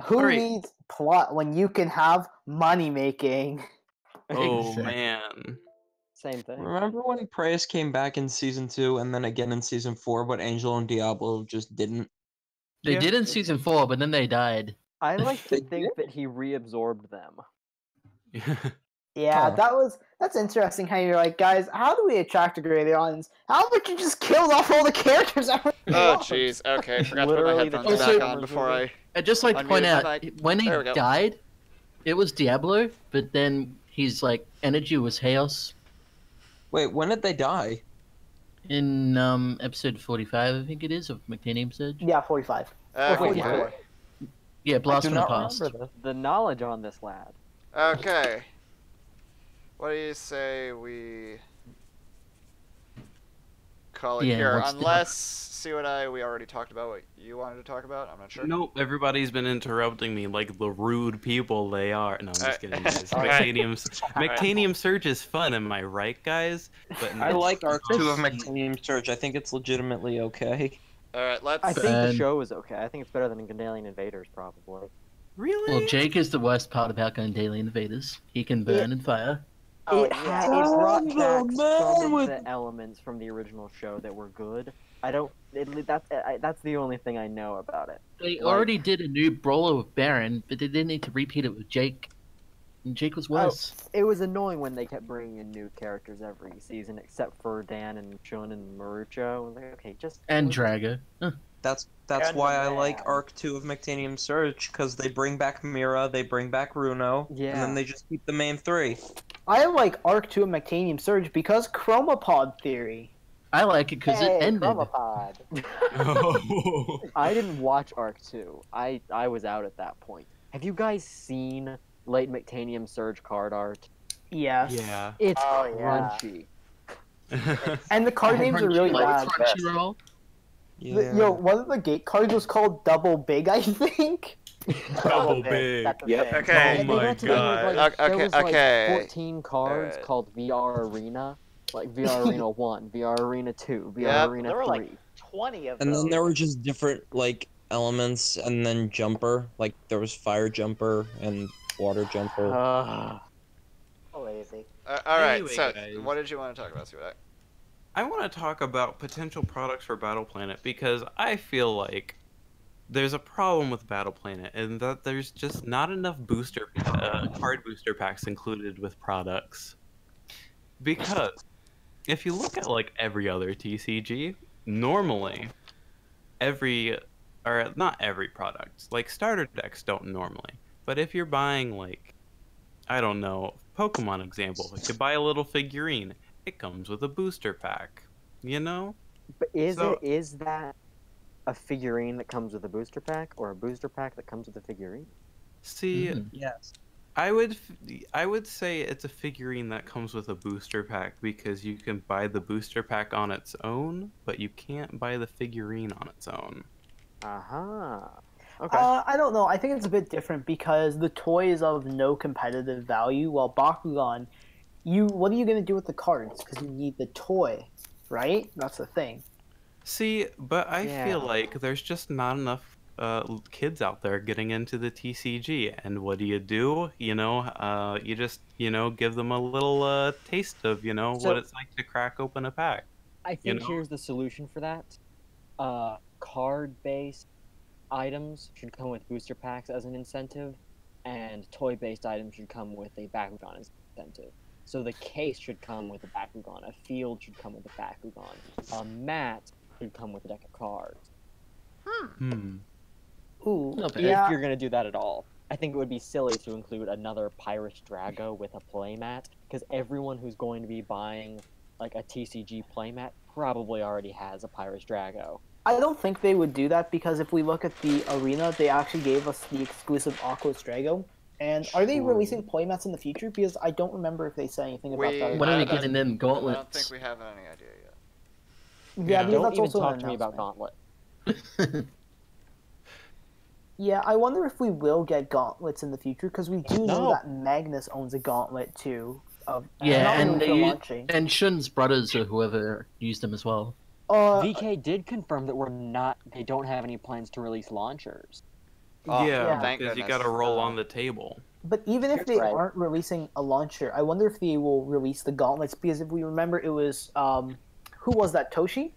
Speaker 6: Who
Speaker 1: Alright.
Speaker 6: needs plot when you can have money making?
Speaker 1: Oh
Speaker 4: Exactly.
Speaker 1: man.
Speaker 8: Same thing.
Speaker 5: Remember when Preus came back in season 2 and then again in season 4, but Angel and Diablo just didn't?
Speaker 4: They
Speaker 1: Yeah.
Speaker 4: did in season 4, but then they died.
Speaker 8: I like to
Speaker 5: They
Speaker 8: think that he reabsorbed them.
Speaker 6: Yeah,
Speaker 5: Huh.
Speaker 6: that's interesting. How you're like, guys, how do we attract a greater audience? How about you just kill off all the characters?
Speaker 2: Oh jeez. Okay, I forgot to put my
Speaker 8: Literally the
Speaker 2: headphones back
Speaker 6: Also-
Speaker 2: on before I.
Speaker 4: I'd just like to point
Speaker 2: Unmuted my
Speaker 4: out,
Speaker 2: mic.
Speaker 4: when he
Speaker 2: There we go.
Speaker 4: died, it was Diablo, but then his like energy was Chaos.
Speaker 5: Wait, when did they die?
Speaker 4: In episode 45, I think it is, of Mectanium Surge.
Speaker 6: Yeah, 45.
Speaker 2: Okay.
Speaker 6: 44.
Speaker 4: Yeah, Blast
Speaker 5: I
Speaker 4: from
Speaker 5: do
Speaker 4: the
Speaker 5: not
Speaker 4: Past.
Speaker 5: remember this.
Speaker 8: The knowledge on this lad.
Speaker 2: Okay. What do you say we call it
Speaker 4: Yeah,
Speaker 2: here?
Speaker 4: what's the-
Speaker 2: Unless we already talked about what you wanted to talk about. I'm not sure.
Speaker 1: Nope, everybody's been interrupting me like the rude people they are. No, I'm just kidding, guys.
Speaker 2: Alright.
Speaker 1: Mectanium Surge is fun, am I right, guys? But
Speaker 5: I like Arc 2 of
Speaker 4: This-
Speaker 5: Mectanium Surge. I think it's legitimately okay.
Speaker 2: All right, let's.
Speaker 8: I think the
Speaker 4: And-
Speaker 8: show is okay. I think it's better than Gandalian Invaders, probably.
Speaker 1: Really?
Speaker 4: Well, Jake is the worst part about Gandalian Invaders. He can burn and fire.
Speaker 3: Oh,
Speaker 8: it
Speaker 3: yeah.
Speaker 8: brought
Speaker 5: Oh,
Speaker 8: back
Speaker 5: man,
Speaker 8: some of
Speaker 5: with-
Speaker 8: the elements from the original show that were good. I don't. That's the only thing I know about it.
Speaker 4: They
Speaker 8: Like-
Speaker 4: already did a new brawler with Baron, but they didn't need to repeat it with Jake. And Jake was worse.
Speaker 8: It was annoying when they kept bringing in new characters every season, except for Dan and Shun and Marucho. I was like, okay, just
Speaker 4: And Drago. Huh.
Speaker 5: That's
Speaker 3: And
Speaker 5: why
Speaker 3: the
Speaker 5: I like
Speaker 3: man.
Speaker 5: Arc 2 of Mectanium Surge, because they bring back Mira, they bring back Runo, and
Speaker 8: Yeah.
Speaker 5: then they just keep the main 3.
Speaker 6: I like Arc 2 and Mectanium Surge because Chromapod theory.
Speaker 4: I like it because
Speaker 3: Hey,
Speaker 4: it ended.
Speaker 3: Chromapod.
Speaker 8: I didn't watch Arc 2. I was out at that point. Have you guys seen late Mectanium Surge card art?
Speaker 6: Yes.
Speaker 1: Yeah.
Speaker 8: It's
Speaker 3: Oh, yeah.
Speaker 8: crunchy.
Speaker 6: And the card names are really bad.
Speaker 4: Crunchyroll.
Speaker 6: Yo, one of the gate cards was called Double Big, I think.
Speaker 1: Double big.
Speaker 3: That's a
Speaker 9: Yep.
Speaker 3: thing.
Speaker 2: Okay.
Speaker 1: Oh my god.
Speaker 8: There was
Speaker 2: Okay.
Speaker 8: 14 cards
Speaker 2: Alright.
Speaker 8: called VR Arena. Like VR Arena 1, VR Arena 2, VR
Speaker 2: Yep.
Speaker 8: Arena
Speaker 3: There were
Speaker 8: 3.
Speaker 3: like 20 of
Speaker 5: And
Speaker 3: those.
Speaker 5: then there were just different like elements, and then jumper. Like there was fire jumper and water jumper.
Speaker 3: So lazy.
Speaker 2: All right.
Speaker 1: Anyway,
Speaker 2: So,
Speaker 1: guys.
Speaker 2: what did you want to talk about, Sudak?
Speaker 1: I want to talk about potential products for Battle Planet because I feel like there's a problem with Battle Planet and that there's just not enough card booster packs included with products. Because if you look at like every other TCG, normally not every product, like starter decks don't normally. But if you're buying like, I don't know, Pokemon example, like you buy a little figurine, it comes with a booster pack, you know?
Speaker 8: But is
Speaker 1: So-
Speaker 8: that a figurine that comes with a booster pack, or a booster pack that comes with a figurine?
Speaker 1: See,
Speaker 4: Mhm.
Speaker 5: Yes.
Speaker 1: I would say it's a figurine that comes with a booster pack because you can buy the booster pack on its own, but you can't buy the figurine on its own.
Speaker 8: Okay.
Speaker 6: I don't know. I think it's a bit different because the toy is of no competitive value, while Bakugan, what are you going to do with the cards? Because you need the toy, right? That's the thing.
Speaker 1: See, but I feel
Speaker 8: Yeah.
Speaker 1: like there's just not enough kids out there getting into the TCG, and what do? You just give them a little taste of
Speaker 8: So-
Speaker 1: what it's like to crack open a pack.
Speaker 8: I think
Speaker 1: know?
Speaker 8: here's the solution for that. Card-based items should come with booster packs as an incentive, and toy-based items should come with a Bakugan as an incentive. So the case should come with a Bakugan, a field should come with a Bakugan, a mat should come with a deck of cards.
Speaker 1: Hmm.
Speaker 6: Ooh,
Speaker 4: Not bad.
Speaker 6: yeah.
Speaker 8: If you're gonna do that at all. I think it would be silly to include another Pyrus Drago with a playmat, because everyone who's going to be buying like a TCG playmat probably already has a Pyrus Drago.
Speaker 6: I don't think they would do that because if we look at the arena, they actually gave us the exclusive Aquos Drago. And are they
Speaker 8: True.
Speaker 6: releasing playmats in the future? Because I don't remember if they said anything about that.
Speaker 4: When are they
Speaker 2: I don't-
Speaker 4: getting them
Speaker 2: I don't
Speaker 4: gauntlets?
Speaker 2: think we have any idea yet.
Speaker 6: Yeah,
Speaker 1: Yeah.
Speaker 6: because
Speaker 8: Don't
Speaker 6: that's
Speaker 8: even
Speaker 6: also
Speaker 8: talk
Speaker 6: an
Speaker 8: to me about
Speaker 6: announcement.
Speaker 8: Gauntlet.
Speaker 6: Yeah, I wonder if we will get gauntlets in the future because we do know
Speaker 8: No.
Speaker 6: that Magnus owns a gauntlet too.
Speaker 4: Yeah,
Speaker 6: not
Speaker 4: and
Speaker 6: only
Speaker 4: they
Speaker 6: for
Speaker 4: use-
Speaker 6: launching.
Speaker 4: And Shun's brothers or whoever used them as well.
Speaker 8: VK did confirm that they don't have any plans to release launchers.
Speaker 2: Oh,
Speaker 1: yeah,
Speaker 2: thank
Speaker 1: because you
Speaker 2: goodness.
Speaker 1: got to roll on the table.
Speaker 6: But even if
Speaker 3: That's
Speaker 6: they
Speaker 3: right.
Speaker 6: aren't releasing a launcher, I wonder if they will release the gauntlets because if we remember, it was who was that? Toshi,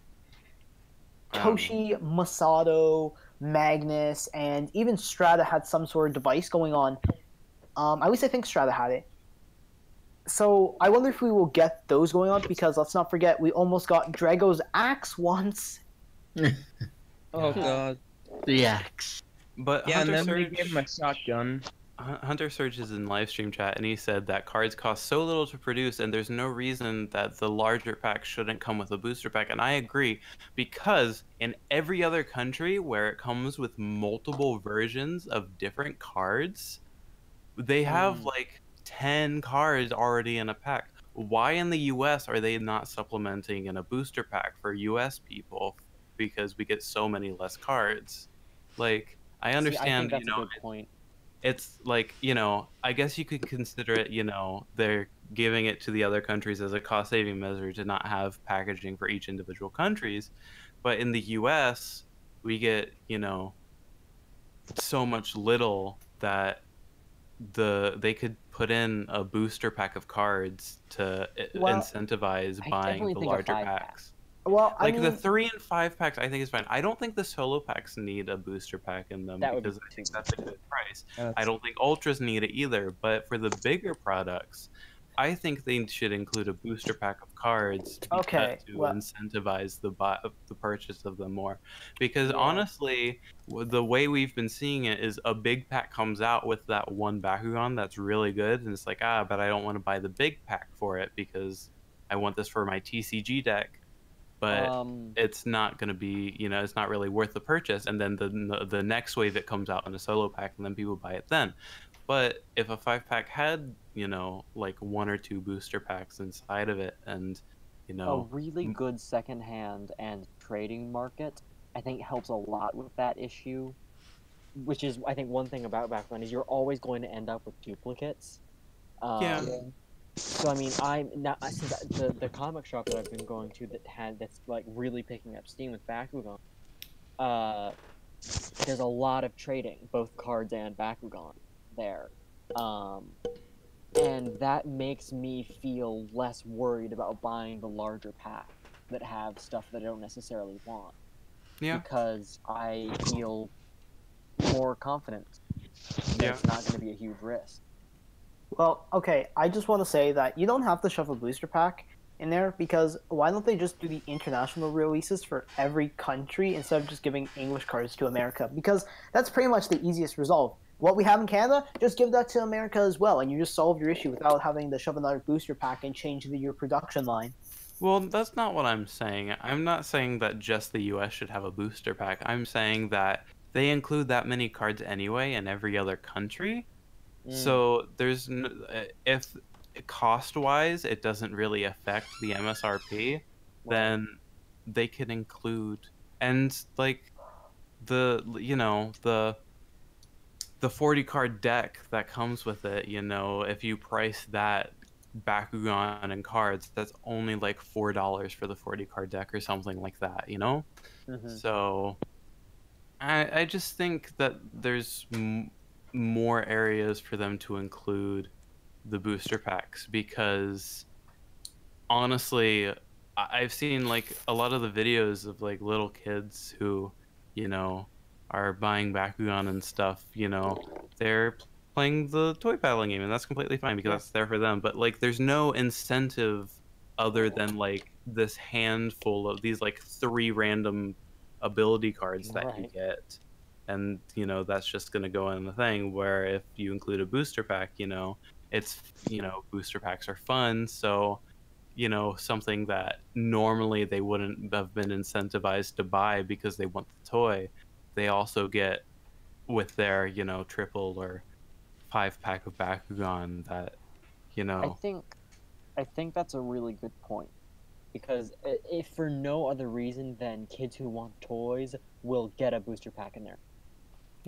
Speaker 6: Masato, Magnus, and even Strata had some sort of device going on. At least I think Strata had it. So I wonder if we will get those going on because let's not forget we almost got Drago's axe once.
Speaker 5: Oh god.
Speaker 4: The axe.
Speaker 1: But
Speaker 5: Yeah, and
Speaker 1: Hunter
Speaker 5: then they
Speaker 1: Surge,
Speaker 5: gave him a shotgun.
Speaker 1: Hunter Surge is in live stream chat, and he said that cards cost so little to produce, and there's no reason that the larger pack shouldn't come with a booster pack. And I agree, because in every other country where it comes with multiple versions of different cards, they have like 10 cards already in a pack. Why in the US are they not supplementing in a booster pack for US people? Because we get so many less cards. Like, I
Speaker 8: See,
Speaker 1: understand,
Speaker 8: I think that's a good point.
Speaker 1: it's like, I guess you could consider it, they're giving it to the other countries as a cost saving measure to not have packaging for each individual countries. But in the US, we get, so much little that they could put in a booster pack of cards to
Speaker 6: Well,
Speaker 1: incentivize
Speaker 8: I
Speaker 1: buying
Speaker 8: definitely
Speaker 1: the
Speaker 8: think a
Speaker 1: larger
Speaker 8: 5-pack.
Speaker 1: packs.
Speaker 6: Well, I
Speaker 1: Like
Speaker 6: mean,
Speaker 1: the 3 and 5 packs, I think is fine. I don't think the solo packs need a booster pack in them
Speaker 8: That would be
Speaker 1: because I think
Speaker 8: too
Speaker 1: that's a good price. I
Speaker 5: That's-
Speaker 1: don't think ultras need it either. But for the bigger products, I think they should include a booster pack of cards
Speaker 6: Okay,
Speaker 1: to
Speaker 6: well,
Speaker 1: incentivize the purchase of them more. Because
Speaker 8: Yeah.
Speaker 1: honestly, the way we've been seeing it is a big pack comes out with that one Bakugan that's really good, and it's like, but I don't want to buy the big pack for it because I want this for my TCG deck. But it's not going to be, it's not really worth the purchase. And then the next wave it comes out in a solo pack, and then people buy it then. But if a 5-pack had, like 1 or 2 booster packs inside of it, and
Speaker 8: a really good secondhand and trading market, I think helps a lot with that issue. Which is, I think, one thing about Bakugan is you're always going to end up with duplicates.
Speaker 1: Yeah.
Speaker 8: So I mean, I'm now since the comic shop that I've been going to that's like really picking up steam with Bakugan. There's a lot of trading, both cards and Bakugan there, and that makes me feel less worried about buying the larger pack that have stuff that I don't necessarily want.
Speaker 1: Yeah.
Speaker 8: Because I feel more confident that it's not going to be a huge risk.
Speaker 6: Well, okay, I just want to say that you don't have to shove a booster pack in there, because why don't they just do the international releases for every country instead of just giving English cards to America? Because that's pretty much the easiest resolve. What we have in Canada, just give that to America as well, and you just solve your issue without having to shove another booster pack and change your production line.
Speaker 1: Well, that's not what I'm saying. I'm not saying that just the US should have a booster pack. I'm saying that they include that many cards anyway in every other country. So there's if cost-wise it doesn't really affect the MSRP, then they can include, and like the 40 card deck that comes with it, if you price that Bakugan and cards, that's only like $4 for the 40 card deck or something like that, So I just think that there's more areas for them to include the booster packs, because honestly, I've seen like a lot of the videos of like little kids who, are buying Bakugan and stuff, they're playing the toy battling game, and that's completely fine because that's there for them. But like, there's no incentive other than like this handful of these like 3 random ability cards that you get. And that's just going to go in the thing where if you include a booster pack, it's booster packs are fun, so something that normally they wouldn't have been incentivized to buy because they want the toy, they also get with their triple or 5-pack of Bakugan that
Speaker 8: I think that's a really good point, because if for no other reason than kids who want toys will get a booster pack in there.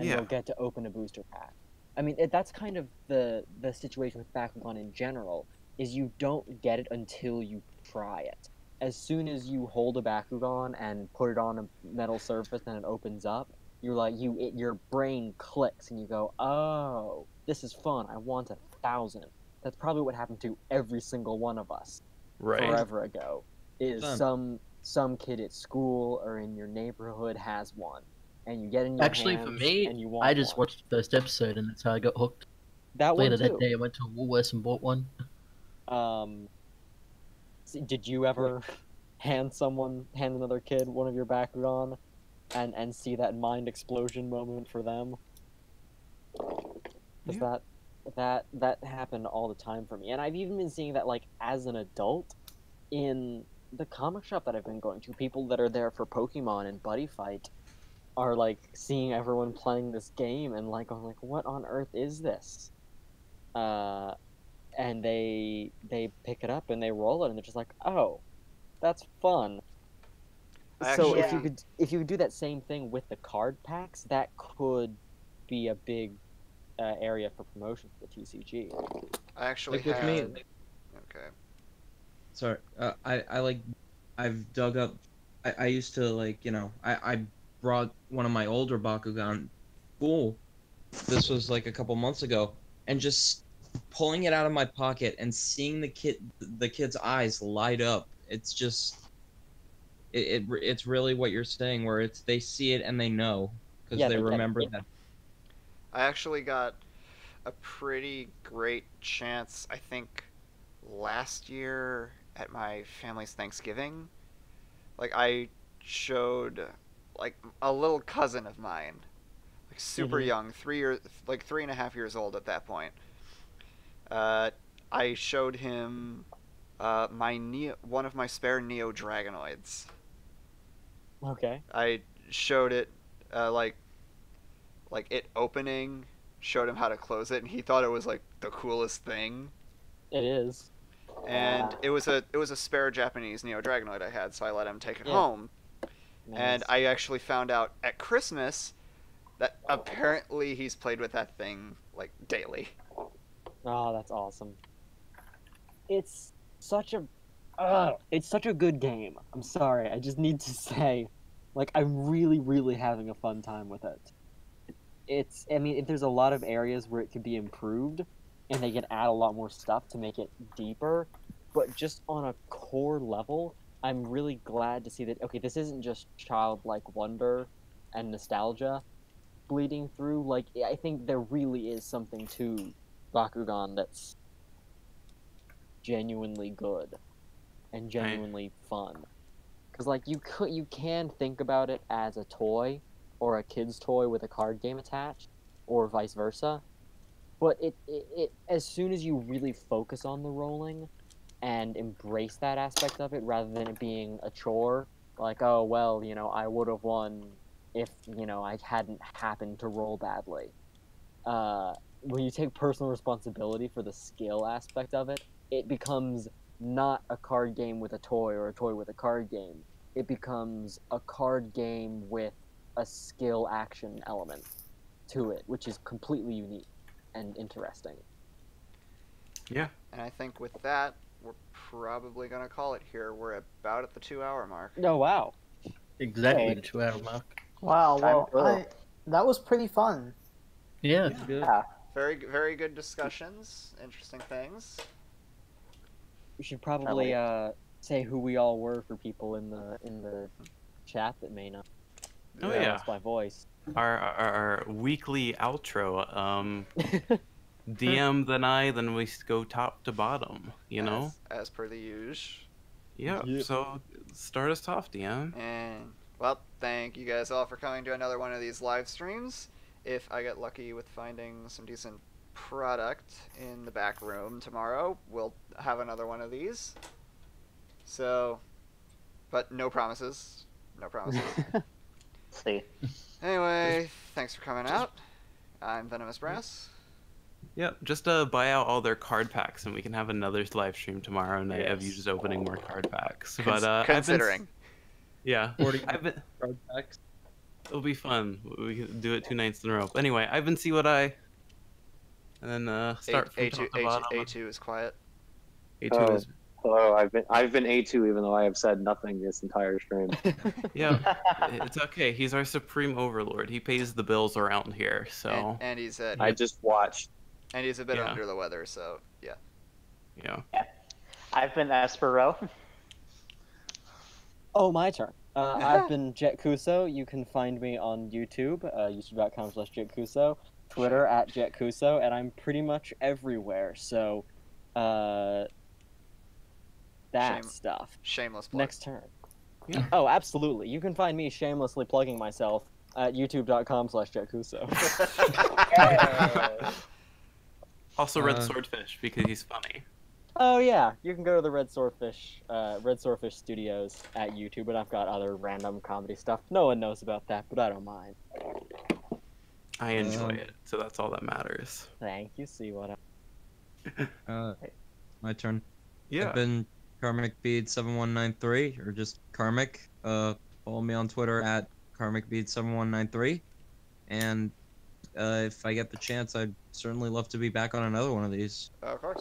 Speaker 8: And they'll get to open a booster pack. I mean, that's kind of the situation with Bakugan in general, is you don't get it until you try it. As soon as you hold a Bakugan and put it on a metal surface and it opens up, you're like, your brain clicks and you go, oh, this is fun, I want 1,000. That's probably what happened to every single one of us forever ago, is some kid at school or in your neighborhood has one. And you get in your hands,
Speaker 4: for me,
Speaker 8: and you want
Speaker 4: I just
Speaker 8: one.
Speaker 4: watched the first episode, and that's how I got hooked.
Speaker 8: Later
Speaker 4: that day, I went to Woolworths and bought one.
Speaker 8: Did you ever hand another kid one of your Bakugan, and see that mind explosion moment for them? Because that happened all the time for me, and I've even been seeing that like as an adult in the comic shop that I've been going to. People that are there for Pokemon and Buddy Fight are like seeing everyone playing this game and like going like, what on earth is this? And they pick it up and they roll it and they're just like, oh, that's fun. So if you could do that same thing with the card packs, that could be a big area for promotion for the TCG.
Speaker 2: I actually
Speaker 5: with me.
Speaker 2: Okay.
Speaker 5: Sorry, I've dug up. I used to I brought one of my older Bakugan school. This was like a couple months ago, and just pulling it out of my pocket and seeing the kid's eyes light up. It's just it's really what you're saying, where they see it and they know because they remember that.
Speaker 2: I actually got a pretty great chance, I think last year at my family's Thanksgiving. Like I showed like a little cousin of mine, like super young, 3 years, like 3.5 years old at that point. I showed him one of my spare Neo Dragonoids.
Speaker 8: Okay.
Speaker 2: I showed it like it opening, showed him how to close it, and he thought it was like the coolest thing.
Speaker 8: It is.
Speaker 2: And it was a spare Japanese Neo Dragonoid I had, so I let him take it
Speaker 8: Yeah.
Speaker 2: home.
Speaker 8: Nice.
Speaker 2: And I actually found out at Christmas that apparently he's played with that thing like daily.
Speaker 8: Oh, that's awesome. It's such a good game. I'm sorry. I just need to say, like, I'm really, really having a fun time with it. I mean, if there's a lot of areas where it could be improved, and they can add a lot more stuff to make it deeper, but just on a core level, I'm really glad to see that, okay, this isn't just childlike wonder and nostalgia bleeding through. Like, I think there really is something to Bakugan that's genuinely good and genuinely fun. Because, like, you can think about it as a toy, or a kid's toy with a card game attached, or vice versa. But it as soon as you really focus on the rolling and embrace that aspect of it, rather than it being a chore, like, oh, well, I would have won if, I hadn't happened to roll badly. When you take personal responsibility for the skill aspect of it, it becomes not a card game with a toy or a toy with a card game. It becomes a card game with a skill action element to it, which is completely unique and interesting.
Speaker 1: Yeah.
Speaker 2: And I think with that, we're probably going to call it here. We're about at the 2-hour mark.
Speaker 8: Oh, wow.
Speaker 4: Exactly the 2 hour mark.
Speaker 6: Wow,
Speaker 3: Time
Speaker 6: well,
Speaker 3: flew.
Speaker 6: that was pretty fun.
Speaker 4: Yeah.
Speaker 3: Yeah.
Speaker 2: Very, very good discussions. Interesting things.
Speaker 8: We should probably say who we all were for people in the chat that may not
Speaker 1: Oh,
Speaker 8: know
Speaker 1: yeah.
Speaker 8: us by voice.
Speaker 1: Our weekly outro. DM then then we go top to bottom, you know?
Speaker 2: As per the usual.
Speaker 1: Yeah. So start us off, DM.
Speaker 2: And, well, thank you guys all for coming to another one of these live streams. If I get lucky with finding some decent product in the back room tomorrow, we'll have another one of these. So, but no promises. No promises.
Speaker 3: See.
Speaker 2: Anyway, thanks for coming out. I'm Venomous Brass.
Speaker 1: Yep. Just buy out all their card packs, and we can have another live stream tomorrow night of you just opening more card packs. But
Speaker 2: Considering.
Speaker 1: Yeah.
Speaker 5: 40
Speaker 1: I've been.
Speaker 5: card packs.
Speaker 1: It'll be fun. We can do it 2 nights in a row. But anyway, I've been See What I. And then start from top to bottom.
Speaker 2: A2 is quiet.
Speaker 1: A2 is.
Speaker 9: Hello, I've been A2 even though I have said nothing this entire stream.
Speaker 1: Yeah, it's okay. He's our supreme overlord. He pays the bills around here, so.
Speaker 2: And he's
Speaker 9: I just watched.
Speaker 2: and he's a bit under the weather, so yeah.
Speaker 1: Yeah.
Speaker 3: I've been Espero.
Speaker 8: Oh, my turn. I've been Jet Kuso. You can find me on YouTube, youtube.com/JetKuso, Twitter @JetKuso, and I'm pretty much everywhere. So, stuff.
Speaker 2: Shameless plug.
Speaker 8: Next turn.
Speaker 1: Yeah.
Speaker 8: Oh, absolutely. You can find me shamelessly plugging myself at youtube.com/JetKuso.
Speaker 1: Also, Red Swordfish because he's funny.
Speaker 8: Oh yeah, you can go to the Red Swordfish Studios at YouTube, and I've got other random comedy stuff. No one knows about that, but I don't mind.
Speaker 1: I enjoy it, so that's all that matters.
Speaker 8: Thank you. See what
Speaker 5: My turn.
Speaker 1: Yeah.
Speaker 5: I've been Karmic Bead 7193 or just Karmic. Follow me on Twitter at Karmic Bead 7193. And if I get the chance, I'd certainly love to be back on another one of these.
Speaker 2: Of course.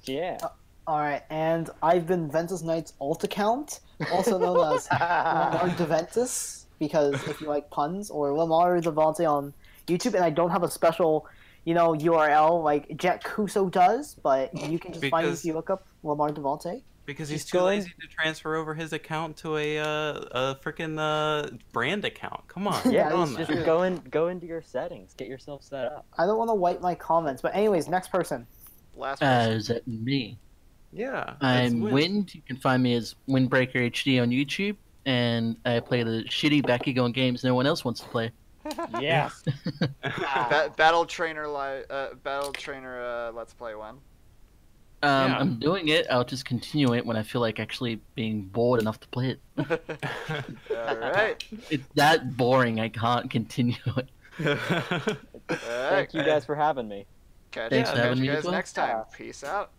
Speaker 8: Yeah.
Speaker 6: Alright, and I've been Ventus Knight's alt account, also known as Lamar DeVentus, because if you like puns, or Lamar Devante on YouTube, and I don't have a special, URL like Jet Kuso does, but you can just find me if you look up Lamar Devante.
Speaker 1: Because he's too lazy to transfer over his account to a freaking brand account. Come on,
Speaker 8: Yeah,
Speaker 1: get on
Speaker 8: just
Speaker 1: that.
Speaker 8: go into your settings, get yourself set up.
Speaker 6: I don't want to wipe my comments, but anyways, next person.
Speaker 2: Last person.
Speaker 4: Is that me?
Speaker 1: Yeah. that's
Speaker 4: I'm Wind. You can find me as Windbreaker HD on YouTube, and I play the shitty Bakugan games no one else wants to play.
Speaker 8: Yes.
Speaker 2: Battle Trainer Let's Play one.
Speaker 1: Yeah.
Speaker 4: I'm doing it. I'll just continue it when I feel like actually being bored enough to play it.
Speaker 2: All right.
Speaker 4: It's that boring. I can't continue it.
Speaker 2: All right.
Speaker 8: Thank you guys for having me.
Speaker 2: Catch
Speaker 4: Thanks for having
Speaker 2: you
Speaker 4: me as
Speaker 2: guys
Speaker 4: well.
Speaker 2: next time. Peace out.